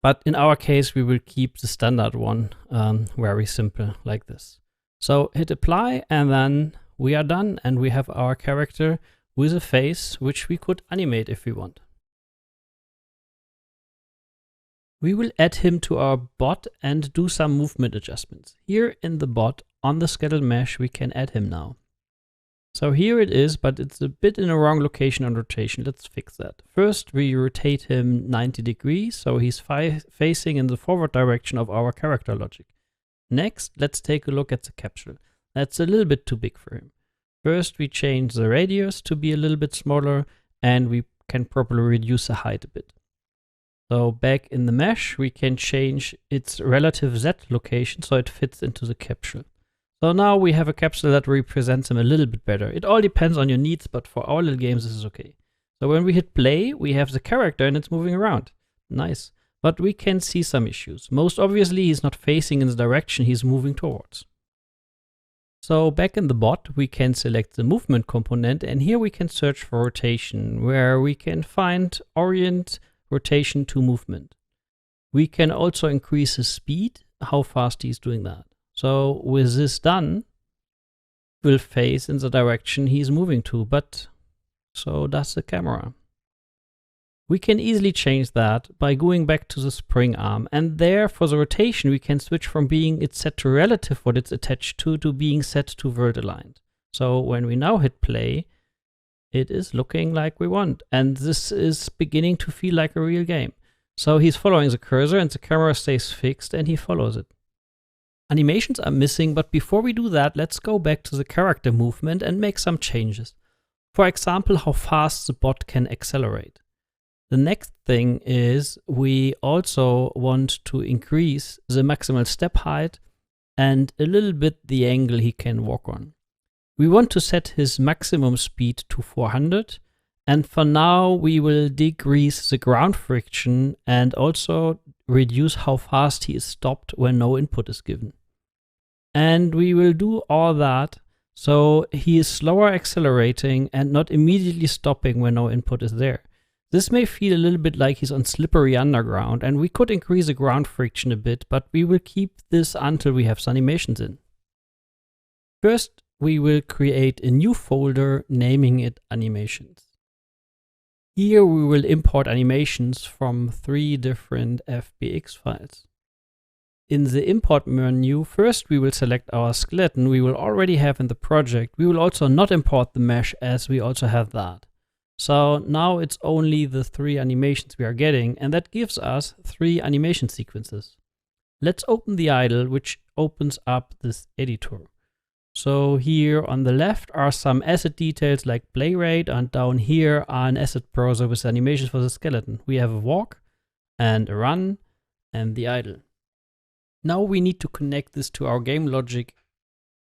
But in our case, we will keep the standard one very simple like this. So hit apply and then we are done and we have our character with a face which we could animate if we want. We will add him to our bot and do some movement adjustments. Here in the bot on the scheduled mesh we can add him now. So here it is, but it's a bit in a wrong location on rotation. Let's fix that. First we rotate him 90 degrees so he's facing in the forward direction of our character logic. Next, let's take a look at the capsule. That's a little bit too big for him. First, we change the radius to be a little bit smaller, and we can properly reduce the height a bit. So back in the mesh, we can change its relative Z location so it fits into the capsule. So now we have a capsule that represents him a little bit better. It all depends on your needs, but for our little games, this is okay. So when we hit play, we have the character and it's moving around. Nice. But we can see some issues. Most obviously, he's not facing in the direction he's moving towards. So back in the bot, we can select the movement component, and here we can search for rotation, where we can find orient rotation to movement. We can also increase the speed, how fast he's doing that. So with this done, we'll face in the direction he's moving to, but so does the camera. We can easily change that by going back to the spring arm, and there for the rotation we can switch from being it's set to relative what it's attached to being set to vert aligned. So when we now hit play, it is looking like we want, and this is beginning to feel like a real game. So he's following the cursor and the camera stays fixed and he follows it. Animations are missing, but before we do that, let's go back to the character movement and make some changes. For example, how fast the bot can accelerate. The next thing is we also want to increase the maximal step height and a little bit the angle he can walk on. We want to set his maximum speed to 400, and for now we will decrease the ground friction and also reduce how fast he is stopped when no input is given. And we will do all that so he is slower accelerating and not immediately stopping when no input is there. This may feel a little bit like he's on slippery underground, and we could increase the ground friction a bit, but we will keep this until we have some animations in. First, we will create a new folder naming it Animations. Here we will import animations from 3 different FBX files. In the import menu, first we will select our skeleton we will already have in the project. We will also not import the mesh as we also have that. So now it's only the 3 animations we are getting, and that gives us 3 animation sequences. Let's open the idle, which opens up this editor. So here on the left are some asset details like play rate, and down here are an asset browser with animations for the skeleton. We have a walk and a run and the idle. Now we need to connect this to our game logic,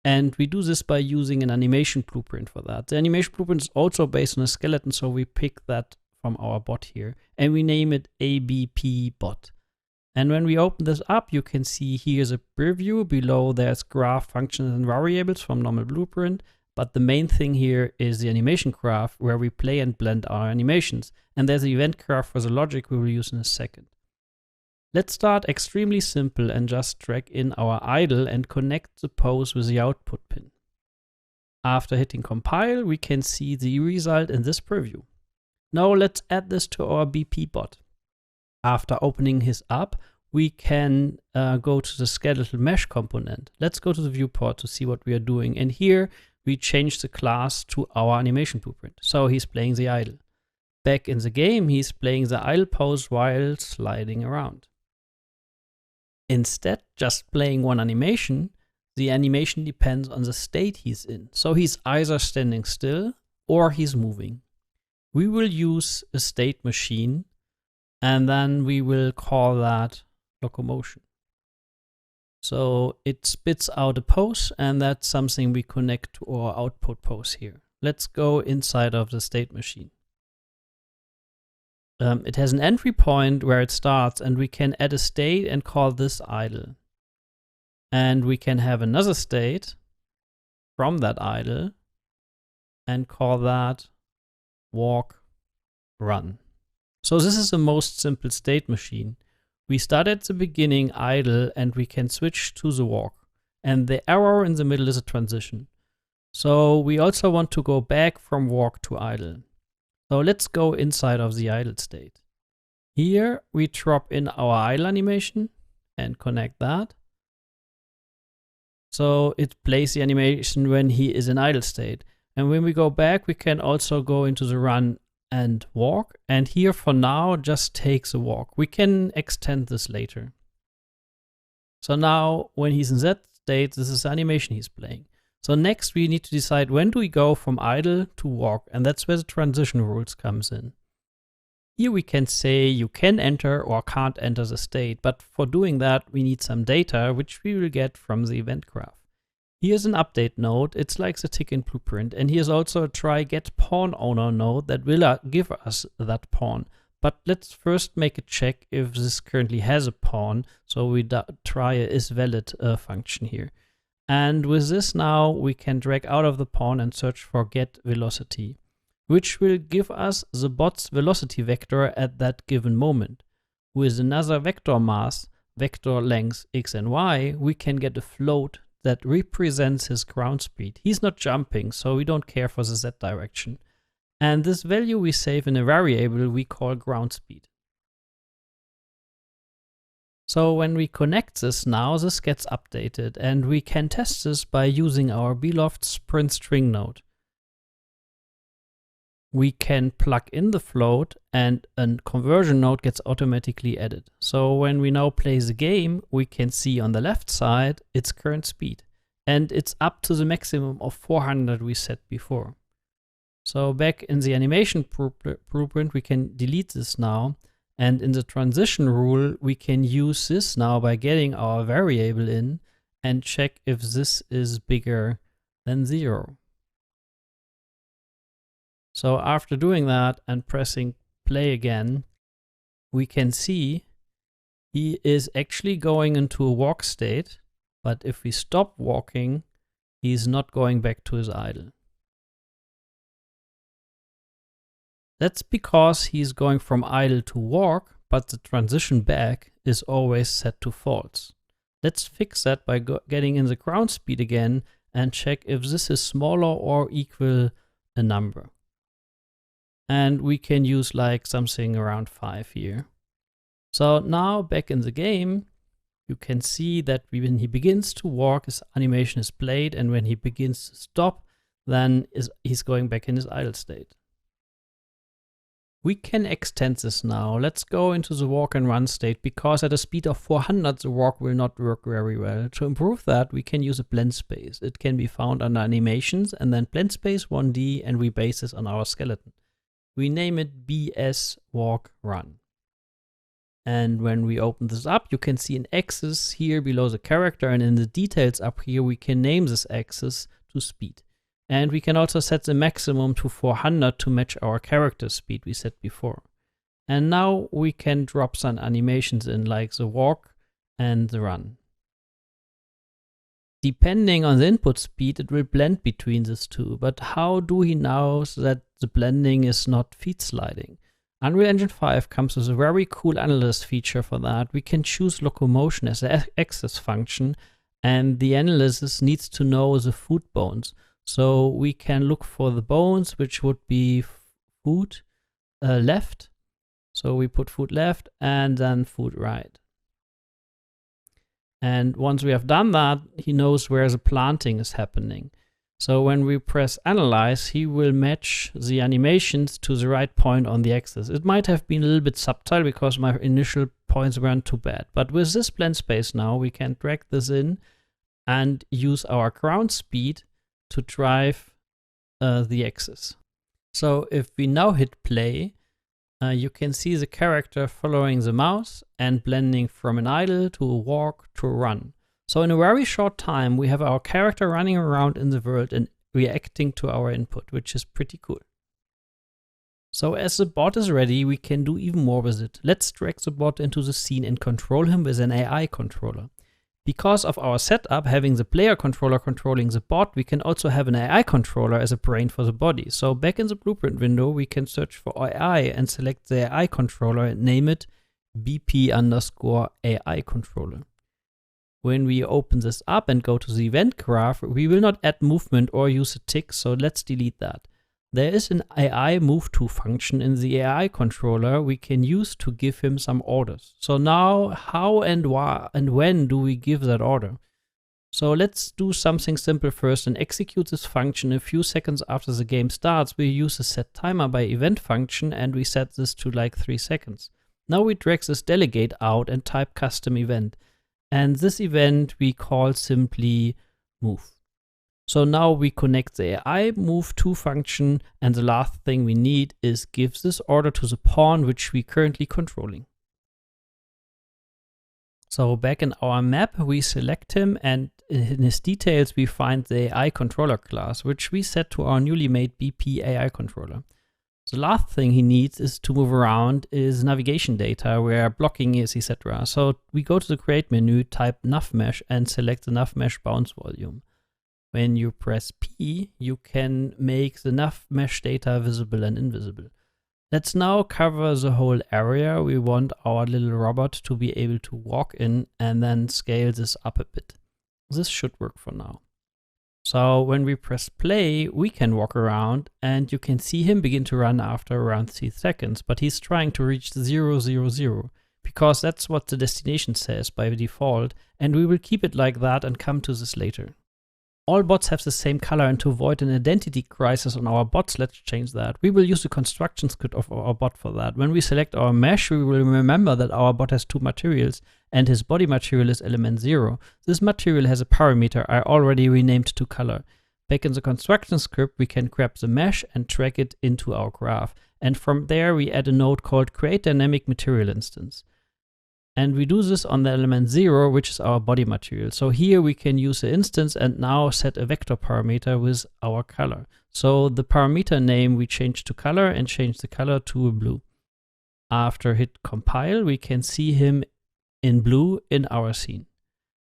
and we do this by using an animation blueprint for that. The animation blueprint is also based on a skeleton, so we pick that from our bot here, and we name it ABP bot. And when we open this up, you can see here's a preview. Below there's graph, functions, and variables from normal blueprint. But the main thing here is the animation graph where we play and blend our animations. And there's an event graph for the logic we will use in a second. Let's start extremely simple and just drag in our idle and connect the pose with the output pin. After hitting compile, we can see the result in this preview. Now let's add this to our BP bot. After opening his up, we can go to the skeletal mesh component. Let's go to the viewport to see what we are doing. And here we change the class to our animation blueprint. So he's playing the idle. Back in the game, he's playing the idle pose while sliding around. Instead, just playing one animation, the animation depends on the state he's in. So he's either standing still or he's moving. We will use a state machine, and then we will call that locomotion. So it spits out a pose, and that's something we connect to our output pose here. Let's go inside of the state machine. It has an entry point where it starts, and we can add a state and call this idle. And we can have another state from that idle and call that walk, run. So this is the most simple state machine. We start at the beginning idle, and we can switch to the walk. And the arrow in the middle is a transition. So we also want to go back from walk to idle. So let's go inside of the idle state. Here we drop in our idle animation and connect that. So it plays the animation when he is in idle state. And when we go back, we can also go into the run and walk. And here for now, just takes a walk. We can extend this later. So now when he's in that state, this is the animation he's playing. So next we need to decide when do we go from idle to walk, and that's where the transition rules comes in. Here we can say you can enter or can't enter the state, but for doing that we need some data which we will get from the event graph. Here's an update node, it's like the tick in blueprint, and here's also a try get pawn owner node that will give us that pawn. But let's first make a check if this currently has a pawn, so we try a isValid function here. And with this now, we can drag out of the pawn and search for get velocity, which will give us the bot's velocity vector at that given moment. With another vector mass, vector length x and y, we can get a float that represents his ground speed. He's not jumping, so we don't care for the z direction. And this value we save in a variable we call ground speed. So when we connect this now, this gets updated, and we can test this by using our beloved sprint string node. We can plug in the float, and a conversion node gets automatically added. So when we now play the game, we can see on the left side its current speed, and it's up to the maximum of 400 we set before. So back in the animation blueprint, we can delete this now. And in the transition rule, we can use this now by getting our variable in and check if this is bigger than 0. So after doing that and pressing play again, we can see he is actually going into a walk state, but if we stop walking, he's not going back to his idle. That's because he's going from idle to walk, but the transition back is always set to false. Let's fix that by getting in the ground speed again and check if this is smaller or equal a number. And we can use like something around 5 here. So now back in the game, you can see that when he begins to walk, his animation is played, and when he begins to stop, then he's going back in his idle state. We can extend this now. Let's go into the walk and run state, because at a speed of 400, the walk will not work very well. To improve that, we can use a blend space. It can be found under animations and then blend space 1D, and we base this on our skeleton. We name it BS walk run. And when we open this up, you can see an axis here below the character, and in the details up here, we can name this axis to speed. And we can also set the maximum to 400 to match our character speed we set before. And now we can drop some animations in, like the walk and the run. Depending on the input speed, it will blend between these two. But how do we know that the blending is not feed sliding? Unreal Engine 5 comes with a very cool analyst feature for that. We can choose locomotion as an access function, and the analysis needs to know the foot bones. So we can look for the bones, which would be foot left. So we put foot left and then foot right. And once we have done that, he knows where the planting is happening. So when we press analyze, he will match the animations to the right point on the axis. It might have been a little bit subtle because my initial points weren't too bad. But with this blend space now, we can drag this in and use our ground speed to drive the axis. So if we now hit play, you can see the character following the mouse and blending from an idle to a walk to a run. So in a very short time, we have our character running around in the world and reacting to our input, which is pretty cool. So as the bot is ready, we can do even more with it. Let's drag the bot into the scene and control him with an AI controller. Because of our setup, having the player controller controlling the bot, we can also have an AI controller as a brain for the body. So back in the blueprint window, we can search for AI and select the AI controller and name it BP_AI controller. When we open this up and go to the event graph, we will not add movement or use a tick, so let's delete that. There is an AI move to function in the AI controller we can use to give him some orders. So now, how and why and when do we give that order? So let's do something simple first and execute this function a few seconds after the game starts. We use a set timer by event function and we set this to like 3 seconds. Now we drag this delegate out and type custom event. And this event we call simply move. So now we connect the AI move to function, and the last thing we need is give this order to the pawn which we currently controlling. So back in our map, we select him, and in his details we find the AI controller class, which we set to our newly made BP AI controller. The last thing he needs is to move around is navigation data, where blocking is, etc. So we go to the create menu, type nav mesh, and select the nav mesh bounce volume. When you press P, you can make the nav mesh data visible and invisible. Let's now cover the whole area we want our little robot to be able to walk in, and then scale this up a bit. This should work for now. So when we press play, we can walk around and you can see him begin to run after around 3 seconds, but he's trying to reach 0, 0, 0, because that's what the destination says by default, and we will keep it like that and come to this later. All bots have the same color, and to avoid an identity crisis on our bots, let's change that. We will use the construction script of our bot for that. When we select our mesh, we will remember that our bot has 2 materials, and his body material is element 0. This material has a parameter I already renamed to color. Back in the construction script, we can grab the mesh and drag it into our graph. And from there, we add a node called create dynamic material instance. And we do this on the element 0, which is our body material. So here we can use the instance and now set a vector parameter with our color. So the parameter name we change to color and change the color to blue. After hit compile, we can see him in blue in our scene.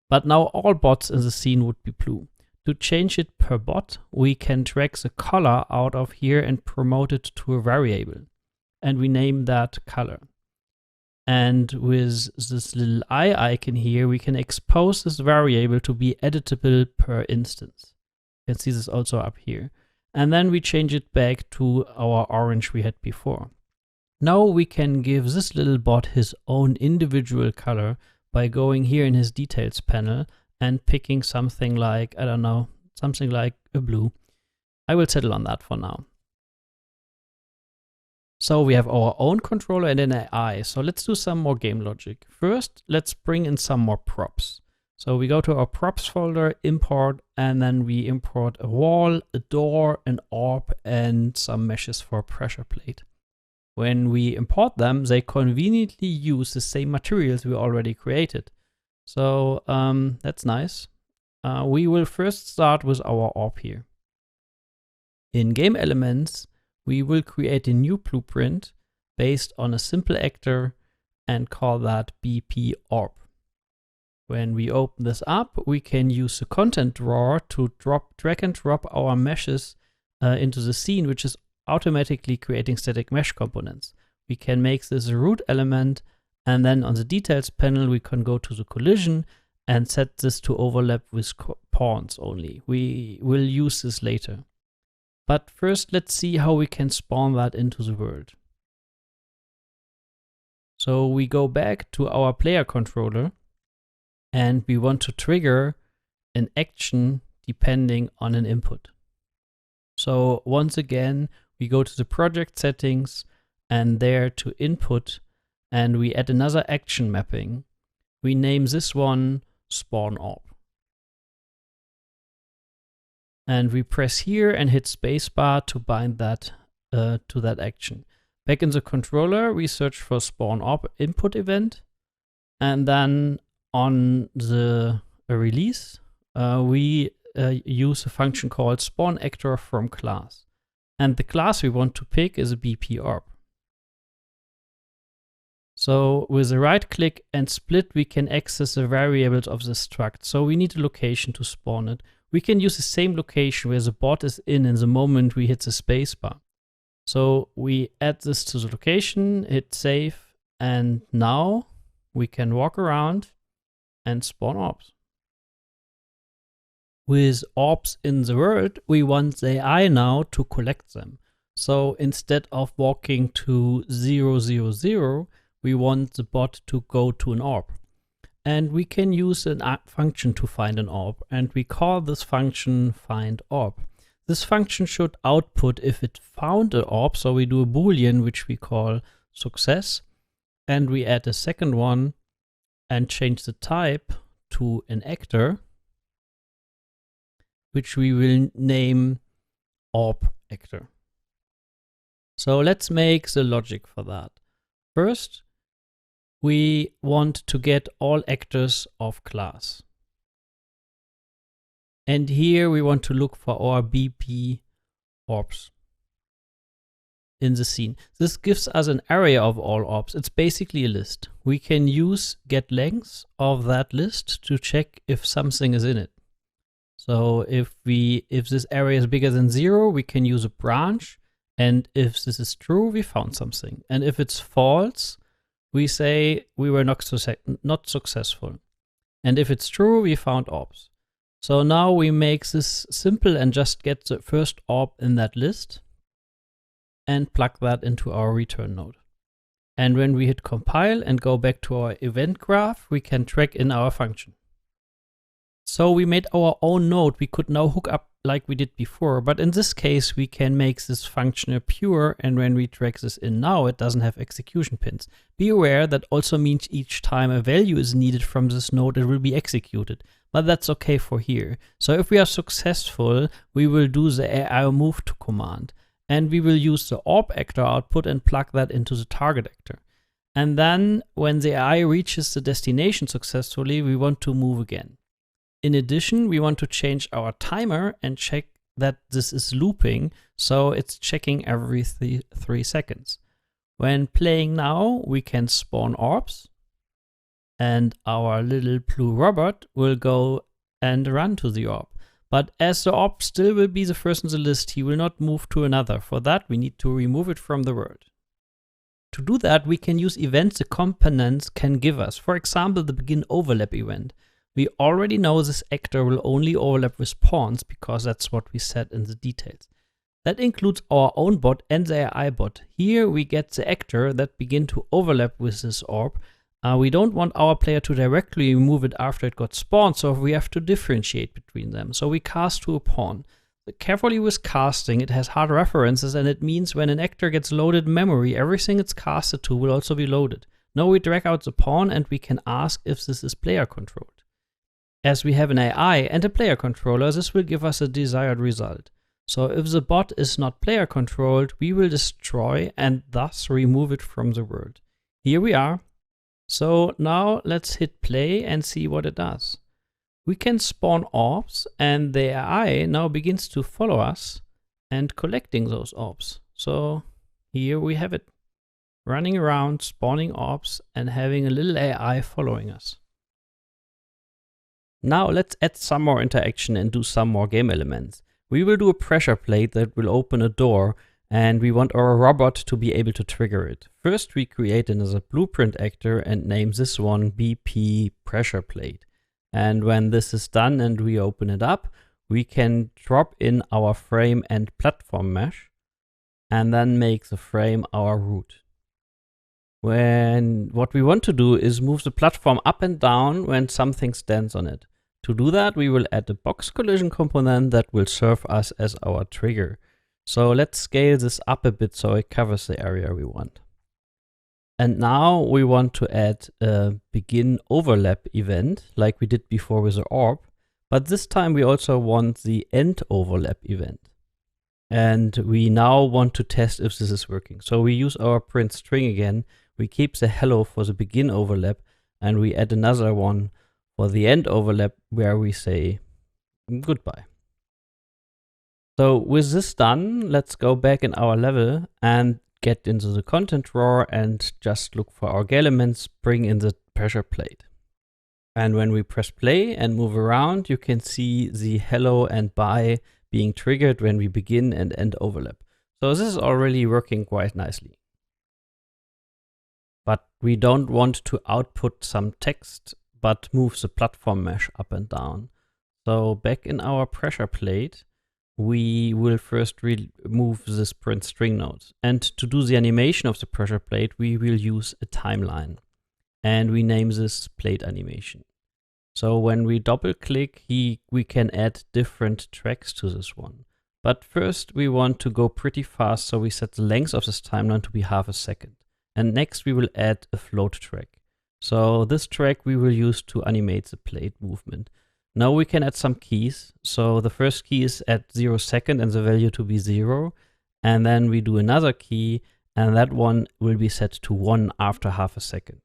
But now all bots in the scene would be blue. To change it per bot, we can drag the color out of here and promote it to a variable. And we name that color. And with this little eye icon here, we can expose this variable to be editable per instance. You can see this also up here. And then we change it back to our orange we had before. Now we can give this little bot his own individual color by going here in his details panel and picking something like, I don't know, something like a blue. I will settle on that for now. So we have our own controller and an AI. So let's do some more game logic. First, let's bring in some more props. So we go to our props folder, import, and then we import a wall, a door, an orb, and some meshes for a pressure plate. When we import them, they conveniently use the same materials we already created. So that's nice. We will first start with our orb here. In game elements, we will create a new blueprint based on a simple actor and call that BP orb. When we open this up, we can use the content drawer to drag and drop our meshes into the scene, which is automatically creating static mesh components. We can make this a root element, and then on the details panel, we can go to the collision and set this to overlap with pawns only. We will use this later. But first, let's see how we can spawn that into the world. So we go back to our player controller and we want to trigger an action depending on an input. So once again, we go to the project settings and there to input, and we add another action mapping. We name this one spawn orb. And we press here and hit spacebar to bind that to that action. Back in the controller, we search for spawn orb input event. And then on the release, we use a function called spawn actor from class. And the class we want to pick is a BP orb. So with a right click and split, we can access the variables of the struct. So we need a location to spawn it. We can use the same location where the bot is in the moment we hit the spacebar. So we add this to the location, hit save, and now we can walk around and spawn orbs. With orbs in the world, we want the AI now to collect them. So instead of walking to 0, 0, 0, we want the bot to go to an orb. And we can use a function to find an orb, and we call this function find orb. This function should output if it found an orb, so we do a boolean which we call success, and we add a second one and change the type to an actor, which we will name orb actor. So let's make the logic for that. First, we want to get all actors of class. And here we want to look for our BP orbs in the scene. This gives us an array of all orbs. It's basically a list. We can use get length of that list to check if something is in it. So if this array is bigger than 0, we can use a branch. And if this is true, we found something. And if it's false, we say we were not successful. And if it's true, we found orbs. So now we make this simple and just get the first orb in that list and plug that into our return node. And when we hit compile and go back to our event graph, we can track in our function. So we made our own node we could now hook up like we did before, but in this case we can make this functional pure, and when we drag this in now it doesn't have execution pins. Be aware that also means each time a value is needed from this node it will be executed, but that's okay for here. So if we are successful, we will do the AI move to command, and we will use the orb actor output and plug that into the target actor. And then when the AI reaches the destination successfully, we want to move again. In addition, we want to change our timer and check that this is looping, so it's checking every 3 seconds. When playing now, we can spawn orbs, and our little blue robot will go and run to the orb. But as the orb still will be the first in the list, he will not move to another. For that, we need to remove it from the world. To do that, we can use events the components can give us. For example, the begin overlap event. We already know this actor will only overlap with pawns because that's what we set in the details. That includes our own bot and the AI bot. Here we get the actor that begin to overlap with this orb. We don't want our player to directly remove it after it got spawned, so we have to differentiate between them. So we cast to a pawn. But carefully with casting, it has hard references, and it means when an actor gets loaded in memory, everything it's casted to will also be loaded. Now we drag out the pawn and we can ask if this is player controlled. As we have an AI and a player controller, this will give us a desired result. So if the bot is not player controlled, we will destroy and thus remove it from the world. Here we are. So now let's hit play and see what it does. We can spawn orbs, and the AI now begins to follow us and collecting those orbs. So here we have it, running around, spawning orbs, and having a little AI following us. Now let's add some more interaction and do some more game elements. We will do a pressure plate that will open a door, and we want our robot to be able to trigger it. First, we create another blueprint actor and name this one BP pressure plate. And when this is done and we open it up, we can drop in our frame and platform mesh and then make the frame our root. What we want to do is move the platform up and down when something stands on it. To do that, we will add a box collision component that will serve us as our trigger. So let's scale this up a bit so it covers the area we want. And now we want to add a begin overlap event like we did before with the orb, but this time we also want the end overlap event. And we now want to test if this is working. So we use our print string again, we keep the hello for the begin overlap, and we add another one for the end overlap where we say goodbye. So with this done, let's go back in our level and get into the content drawer and just look for our elements, bring in the pressure plate. And when we press play and move around, you can see the hello and bye being triggered when we begin and end overlap. So this is already working quite nicely. But we don't want to output some text, but move the platform mesh up and down. So back in our pressure plate, we will first remove this print string node. And to do the animation of the pressure plate, we will use a timeline. And we name this plate animation. So when we double click, we can add different tracks to this one. But first we want to go pretty fast, so we set the length of this timeline to be ½ a second. And next we will add a float track. So this track we will use to animate the plate movement. Now we can add some keys. So the first key is at 0 second and the value to be 0. And then we do another key, and that one will be set to 1 after ½ a second.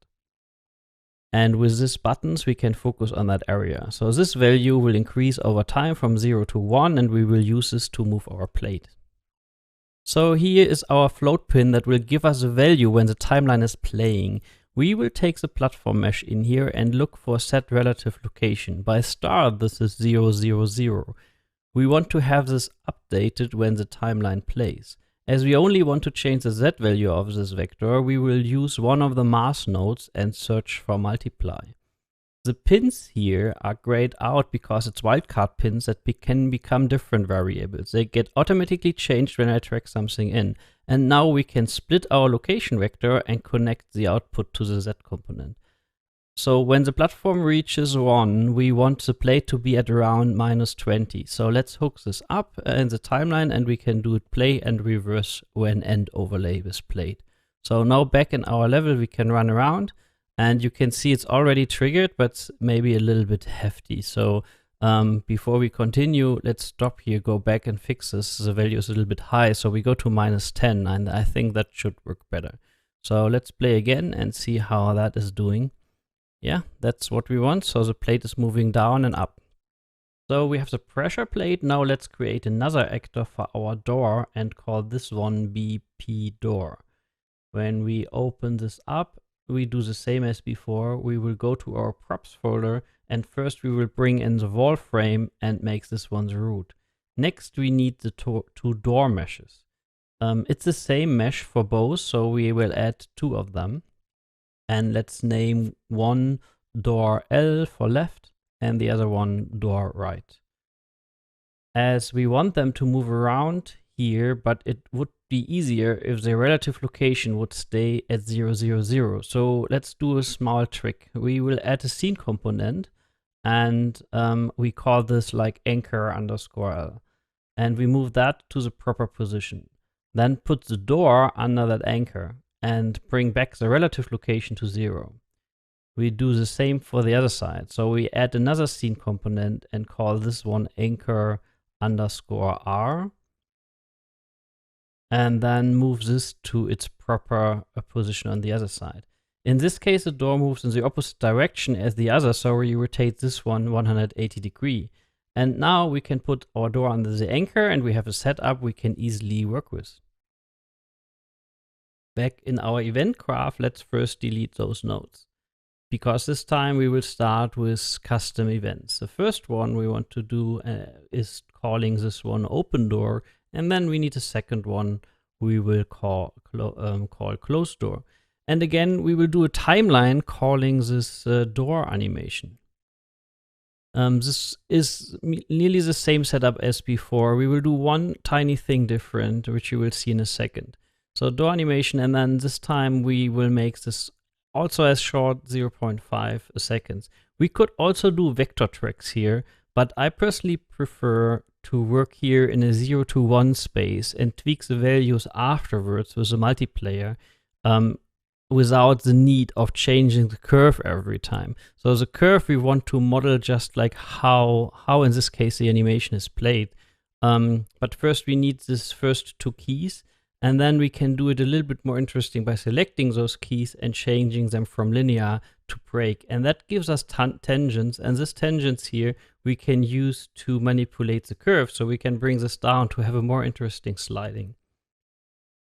And with these buttons, we can focus on that area. So this value will increase over time from 0 to 1, and we will use this to move our plate. So here is our float pin that will give us a value when the timeline is playing. We will take the platform mesh in here and look for set relative location. By start, this is 0, 0, 0. We want to have this updated when the timeline plays. As we only want to change the z value of this vector, we will use one of the mask nodes and search for multiply. The pins here are grayed out because it's wildcard pins that can become different variables. They get automatically changed when I track something in. And now we can split our location vector and connect the output to the z component. So when the platform reaches 1, we want the plate to be at around -20. So let's hook this up in the timeline, and we can do it play and reverse when end overlay with plate. So now back in our level, we can run around, and you can see it's already triggered, but maybe a little bit hefty. So before we continue, let's stop here, go back and fix this. The value is a little bit high, so we go to -10, and I think that should work better. So let's play again and see how that is doing. Yeah, that's what we want. So the plate is moving down and up. So we have the pressure plate. Now let's create another actor for our door and call this one BP door. When we open this up, we do the same as before. We will go to our props folder, and first we will bring in the wall frame and make this one the root. Next, we need the two door meshes. It's the same mesh for both, so we will add 2 of them. And let's name one door L for left and the other one door right. As we want them to move around here, but it would be easier if the relative location would stay at 0, 0, 0. So let's do a small trick. We will add a scene component, and we call this like anchor _L. And we move that to the proper position. Then put the door under that anchor and bring back the relative location to 0. We do the same for the other side. So we add another scene component and call this one anchor _R. And then move this to its proper position on the other side. In this case, the door moves in the opposite direction as the other, so we rotate this one 180 degrees. And now we can put our door under the anchor, and we have a setup we can easily work with. Back in our event graph, let's first delete those nodes, because this time we will start with custom events. The first one we want to do is calling this one open door, and then we need a second one we will call closed door. And again, we will do a timeline calling this door animation. This is nearly the same setup as before. We will do one tiny thing different, which you will see in a second. So door animation, and then this time we will make this also as short 0.5 seconds. We could also do vector tracks here, but I personally prefer to work here in a 0 to 1 space and tweak the values afterwards with a multiplayer without the need of changing the curve every time. So the curve we want to model just like how in this case the animation is played. But first we need this first 2 keys. And then we can do it a little bit more interesting by selecting those keys and changing them from linear to break. And that gives us tangents. And this tangents here we can use to manipulate the curve. So we can bring this down to have a more interesting sliding.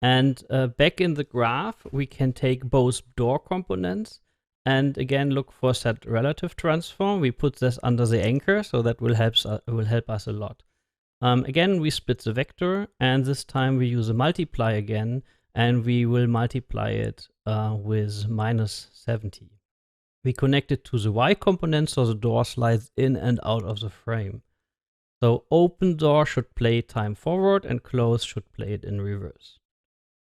And back in the graph, we can take both door components and again look for set relative transform. We put this under the anchor, so that will help us a lot. Again, we split the vector, and this time we use a multiply again, and we will multiply it with -70. We connect it to the Y component, so the door slides in and out of the frame. So open door should play time forward, and close should play it in reverse.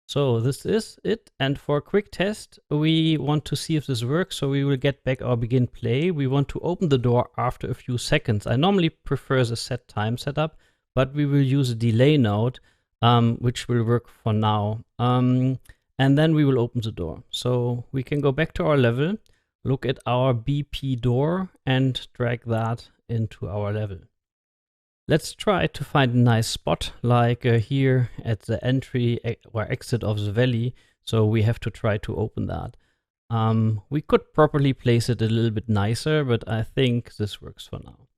So this is it, and for a quick test, we want to see if this works, so we will get back our begin play. We want to open the door after a few seconds. I normally prefer the set time setup, but we will use a delay node, which will work for now. And then we will open the door. So we can go back to our level, look at our BP door, and drag that into our level. Let's try to find a nice spot, like here at the entry or exit of the valley. So we have to try to open that. We could properly place it a little bit nicer, but I think this works for now.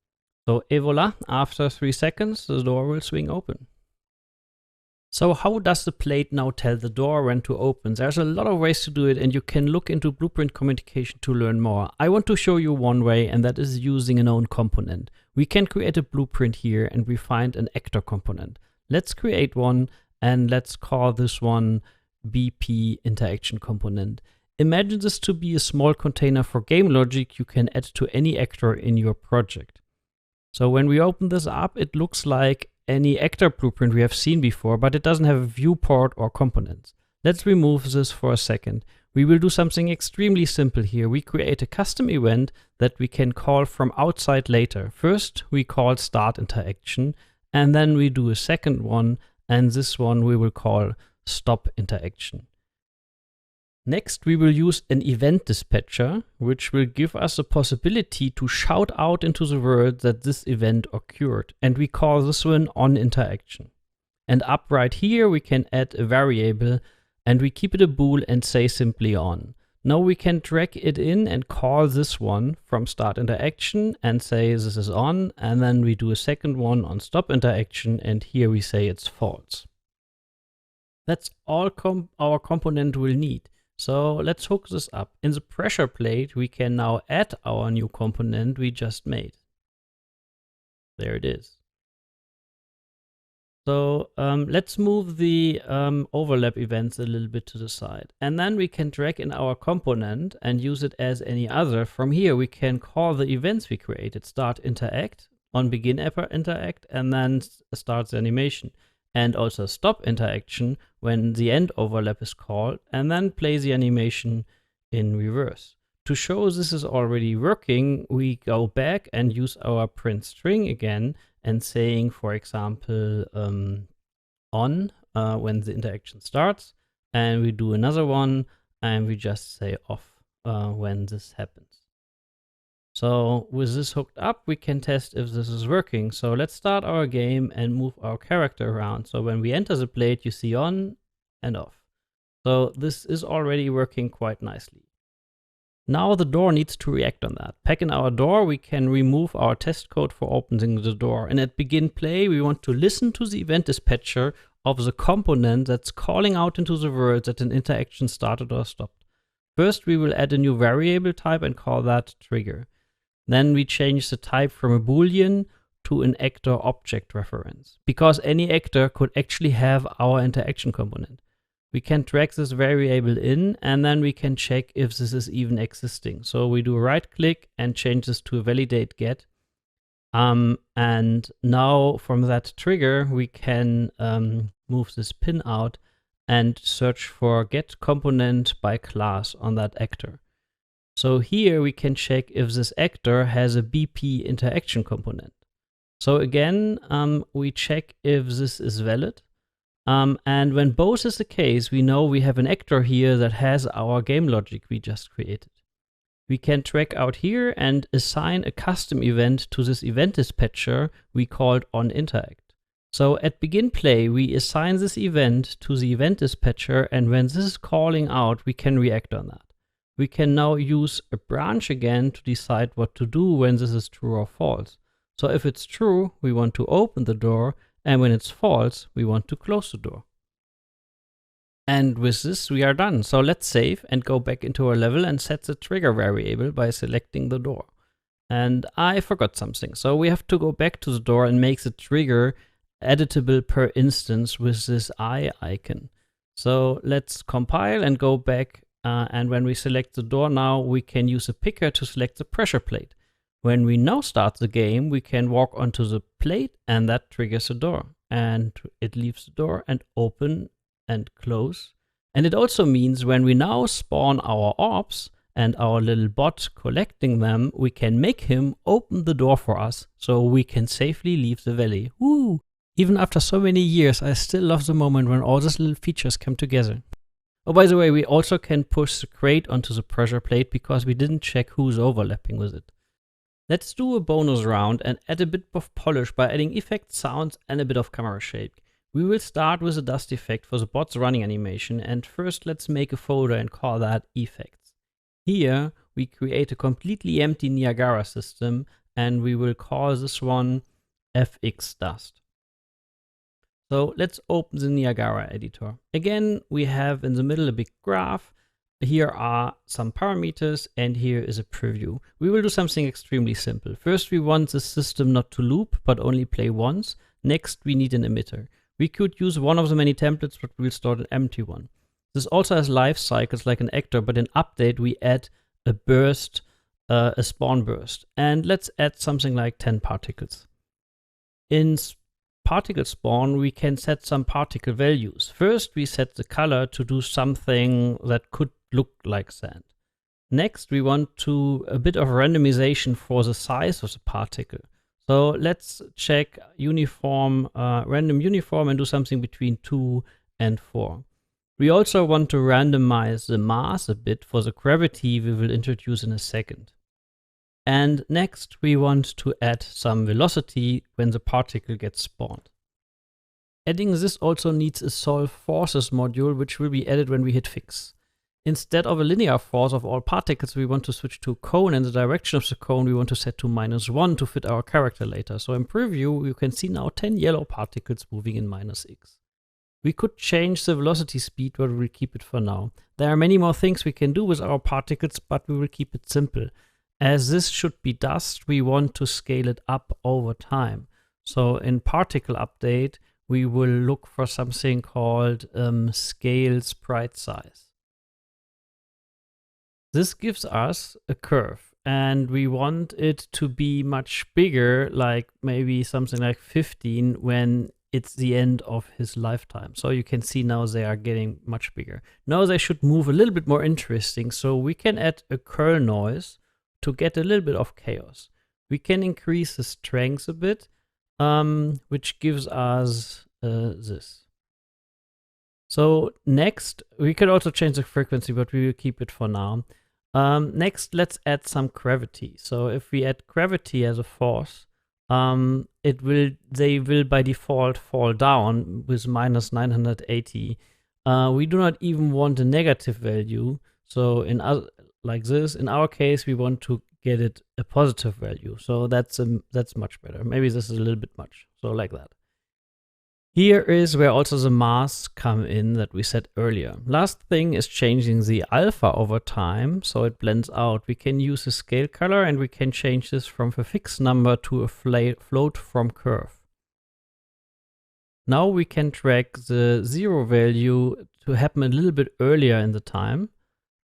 So et voila, after 3 seconds, the door will swing open. So how does the plate now tell the door when to open? There's a lot of ways to do it, and you can look into Blueprint communication to learn more. I want to show you one way, and that is using an own component. We can create a blueprint here, and we find an actor component. Let's create one, and let's call this one BP interaction component. Imagine this to be a small container for game logic you can add to any actor in your project. So when we open this up, it looks like any actor blueprint we have seen before, but it doesn't have a viewport or components. Let's remove this for a second. We will do something extremely simple here. We create a custom event that we can call from outside later. First, we call start interaction, and then we do a second one, and this one we will call stop interaction. Next, we will use an event dispatcher, which will give us a possibility to shout out into the world that this event occurred, and we call this one on interaction. And up right here, we can add a variable, and we keep it a bool and say simply on. Now we can drag it in and call this one from start interaction and say this is on, and then we do a second one on stop interaction, and here we say it's false. That's all our component will need. So let's hook this up. In the pressure plate, we can now add our new component we just made. There it is. So let's move the overlap events a little bit to the side. And then we can drag in our component and use it as any other. From here, we can call the events we created. Start interact, on begin interact, and then start the animation. And also stop interaction when the end overlap is called, and then play the animation in reverse. To show this is already working, we go back and use our print string again and saying, for example, on when the interaction starts, and we do another one and we just say off when this happens. So with this hooked up, we can test if this is working. So let's start our game and move our character around. So when we enter the plate, you see on and off. So this is already working quite nicely. Now the door needs to react on that. Back in our door, we can remove our test code for opening the door. And at begin play, we want to listen to the event dispatcher of the component that's calling out into the world that an interaction started or stopped. First, we will add a new variable type and call that trigger. Then we change the type from a Boolean to an actor object reference, because any actor could actually have our interaction component. We can drag this variable in, and then we can check if this is even existing. So we do a right click and change this to a validate get. And now from that trigger, we can move this pin out and search for get component by class on that actor. So here we can check if this actor has a BP interaction component. So again, we check if this is valid. And when both is the case, we know we have an actor here that has our game logic we just created. We can track out here and assign a custom event to this event dispatcher we called onInteract. So at begin play, we assign this event to the event dispatcher, and when this is calling out, we can react on that. We can now use a branch again to decide what to do when this is true or false. So if it's true, we want to open the door, and when it's false, we want to close the door. And with this, we are done. So let's save and go back into our level and set the trigger variable by selecting the door. And I forgot something. So we have to go back to the door and make the trigger editable per instance with this eye icon. So let's compile and go back. And when we select the door now, we can use a picker to select the pressure plate. When we now start the game, we can walk onto the plate and that triggers the door. And it leaves the door and open and close. And it also means when we now spawn our orbs and our little bot collecting them, we can make him open the door for us so we can safely leave the valley. Woo! Even after so many years, I still love the moment when all these little features come together. Oh, by the way, we also can push the crate onto the pressure plate because we didn't check who's overlapping with it. Let's do a bonus round and add a bit of polish by adding effects, sounds, and a bit of camera shake. We will start with a dust effect for the bot's running animation, and first let's make a folder and call that effects. Here we create a completely empty Niagara system, and we will call this one FX Dust. So let's open the Niagara editor. Again, we have in the middle a big graph. Here are some parameters, and here is a preview. We will do something extremely simple. First, we want the system not to loop, but only play once. Next, we need an emitter. We could use one of the many templates, but we'll store an empty one. This also has life cycles like an actor, but in update, we add a burst, a spawn burst. And let's add something like 10 particles. In particle spawn, we can set some particle values. First, we set the color to do something that could look like sand. Next, we want a bit of randomization for the size of the particle. So let's check uniform, random uniform and do something between 2 and 4. We also want to randomize the mass a bit for the gravity we will introduce in a second. And next, we want to add some velocity when the particle gets spawned. Adding this also needs a solve forces module, which will be added when we hit fix. Instead of a linear force of all particles, we want to switch to a cone, and the direction of the cone we want to set to -1 to fit our character later. So in preview, you can see now 10 yellow particles moving in -x. We could change the velocity speed, but we will keep it for now. There are many more things we can do with our particles, but we will keep it simple. As this should be dust, we want to scale it up over time. So in particle update, we will look for something called scale sprite size. This gives us a curve, and we want it to be much bigger, like maybe something like 15 when it's the end of his lifetime. So you can see now they are getting much bigger. Now they should move a little bit more interesting, so we can add a curl noise to get a little bit of chaos. We can increase the strength a bit, which gives us this. So next, we could also change the frequency, but we will keep it for now. Next, let's add some gravity. So if we add gravity as a force, they will by default fall down with -980. We do not even want a negative value. So like this, in our case, we want to get it a positive value. So that's much better. Maybe this is a little bit much. So like that. Here is where also the masks come in that we said earlier. Last thing is changing the alpha over time, so it blends out. We can use a scale color, and we can change this from a fixed number to a float from curve. Now we can track the 0 value to happen a little bit earlier in the time,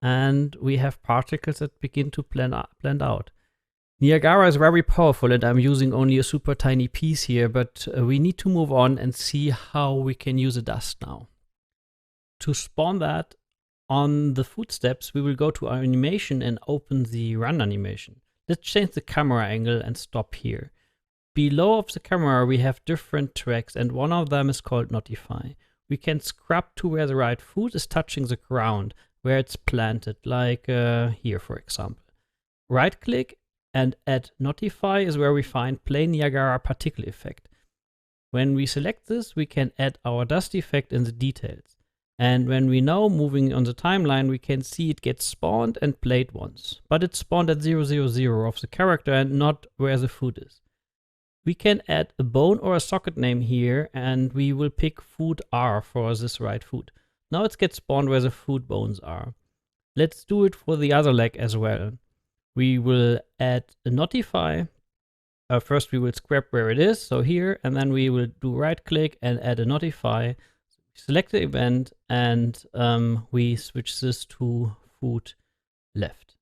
and we have particles that begin to blend out. Niagara is very powerful, and I'm using only a super tiny piece here, but we need to move on and see how we can use a dust now. To spawn that on the footsteps, we will go to our animation and open the run animation. Let's change the camera angle and stop here. Below of the camera, we have different tracks, and one of them is called Notify. We can scrub to where the right foot is touching the ground, where it's planted, like here, for example. Right-click and add Notify is where we find Play Niagara Particle Effect. When we select this, we can add our dust effect in the details. And when we now moving on the timeline, we can see it gets spawned and played once. But it's spawned at 000 of the character and not where the foot is. We can add a bone or a socket name here, and we will pick foot R for this right foot. Now it gets spawned where the foot bones are. Let's do it for the other leg as well. We will add a Notify. First we will scrap where it is, so here, and then we will do right click and add a Notify. Select the event, and we switch this to foot left.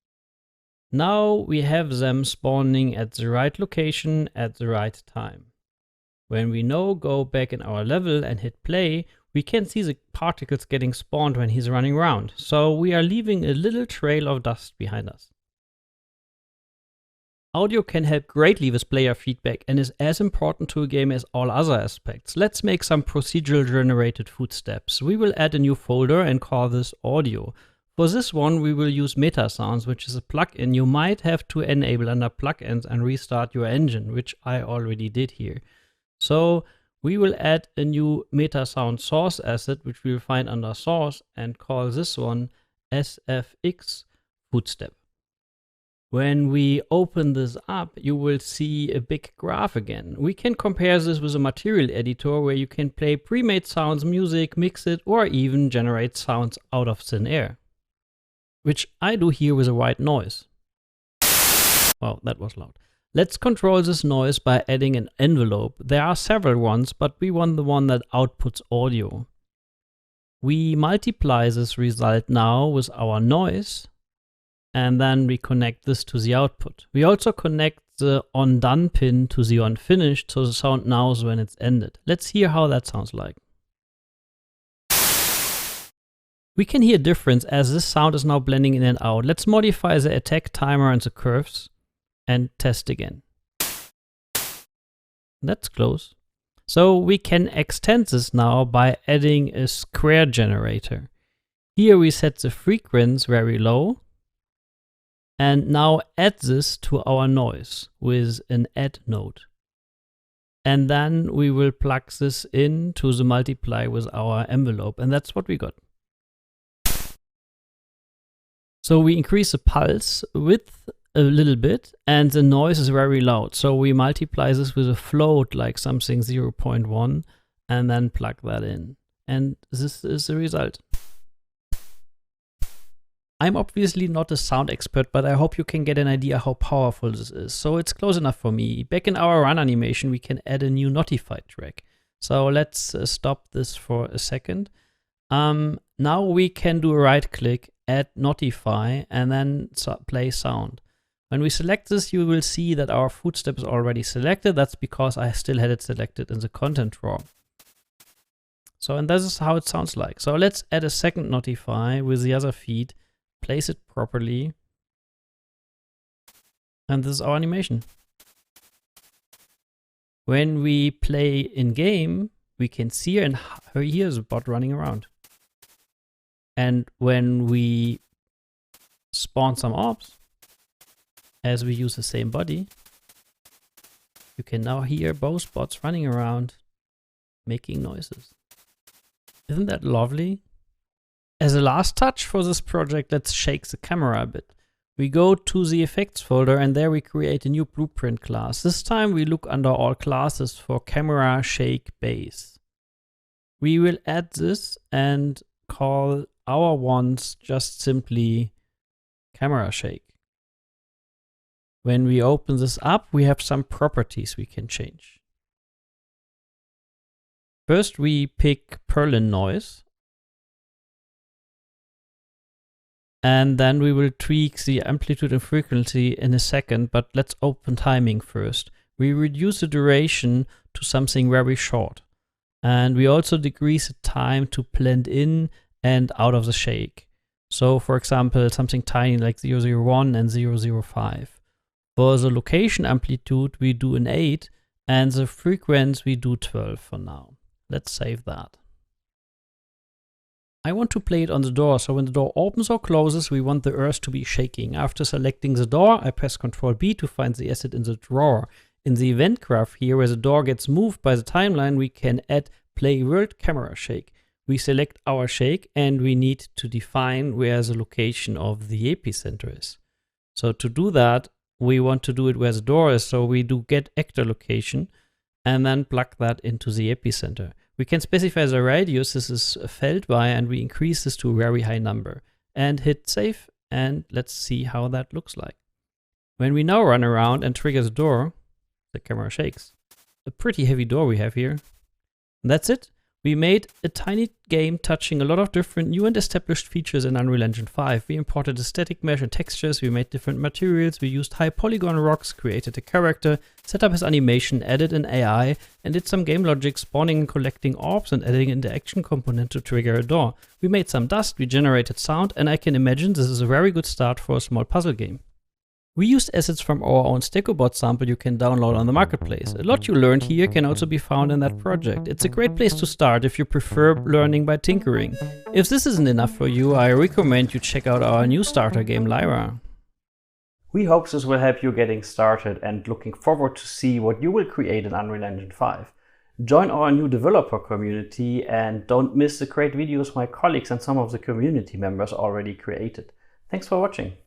Now we have them spawning at the right location at the right time. When we now go back in our level and hit play, we can see the particles getting spawned when he's running around. So we are leaving a little trail of dust behind us. Audio can help greatly with player feedback and is as important to a game as all other aspects. Let's make some procedural generated footsteps. We will add a new folder and call this audio. For this one, we will use Meta Sounds, which is a plugin you might have to enable under plugins and restart your engine, which I already did here. So we will add a new Meta Sound source asset, which we will find under source, and call this one SFX footstep. When we open this up, you will see a big graph again. We can compare this with a material editor where you can play pre-made sounds, music, mix it, or even generate sounds out of thin air. Which I do here with a white noise. Wow, that was loud. Let's control this noise by adding an envelope. There are several ones, but we want the one that outputs audio. We multiply this result now with our noise, and then we connect this to the output. We also connect the on-done pin to the on-finished, so the sound knows when it's ended. Let's hear how that sounds like. We can hear difference as this sound is now blending in and out. Let's modify the attack timer and the curves and test again. That's close. So we can extend this now by adding a square generator. Here we set the frequency very low and now add this to our noise with an add node. And then we will plug this into the multiply with our envelope, and that's what we got. So we increase the pulse width a little bit and the noise is very loud. So we multiply this with a float like something 0.1 and then plug that in. And this is the result. I'm obviously not a sound expert, but I hope you can get an idea how powerful this is. So it's close enough for me. Back in our run animation, we can add a new notify track. So let's stop this for a second. Now we can do a right click, add notify, and then play sound. When we select this, you will see that our footstep is already selected. That's because I still had it selected in the content drawer. So, and this is how it sounds like. So let's add a second notify with the other feed, place it properly. And this is our animation. When we play in game, we can see and hear the bot running around. And when we spawn some orbs, as we use the same body, you can now hear both bots running around, making noises. Isn't that lovely? As a last touch for this project, let's shake the camera a bit. We go to the effects folder and there we create a new blueprint class. This time we look under all classes for camera shake base. We will add this and call our ones just simply camera shake. When we open this up, we have some properties we can change. First, we pick Perlin noise. And then we will tweak the amplitude and frequency in a second, but let's open timing first. We reduce the duration to something very short. And we also decrease the time to blend in and out of the shake. So for example, something tiny like 001 and 005. For the location amplitude, we do an 8, and the frequency we do 12 for now. Let's save that. I want to play it on the door, so when the door opens or closes, we want the earth to be shaking. After selecting the door, I press Ctrl B to find the asset in the drawer. In the event graph here, where the door gets moved by the timeline, we can add Play World Camera Shake. We select our shake, and we need to define where the location of the epicenter is. So to do that, we want to do it where the door is, so we do get actor location and then plug that into the epicenter. We can specify the radius, this is felt by, and we increase this to a very high number. And hit save, and let's see how that looks like. When we now run around and trigger the door, the camera shakes. A pretty heavy door we have here. And that's it. We made a tiny game touching a lot of different new and established features in Unreal Engine 5. We imported a static mesh and textures, we made different materials, we used high polygon rocks, created a character, set up his animation, added an AI, and did some game logic, spawning and collecting orbs and adding an interaction component to trigger a door. We made some dust, we generated sound, and I can imagine this is a very good start for a small puzzle game. We used assets from our own StegoBot sample you can download on the marketplace. A lot you learned here can also be found in that project. It's a great place to start if you prefer learning by tinkering. If this isn't enough for you, I recommend you check out our new starter game, Lyra. We hope this will help you getting started and looking forward to see what you will create in Unreal Engine 5. Join our new developer community and don't miss the great videos my colleagues and some of the community members already created. Thanks for watching.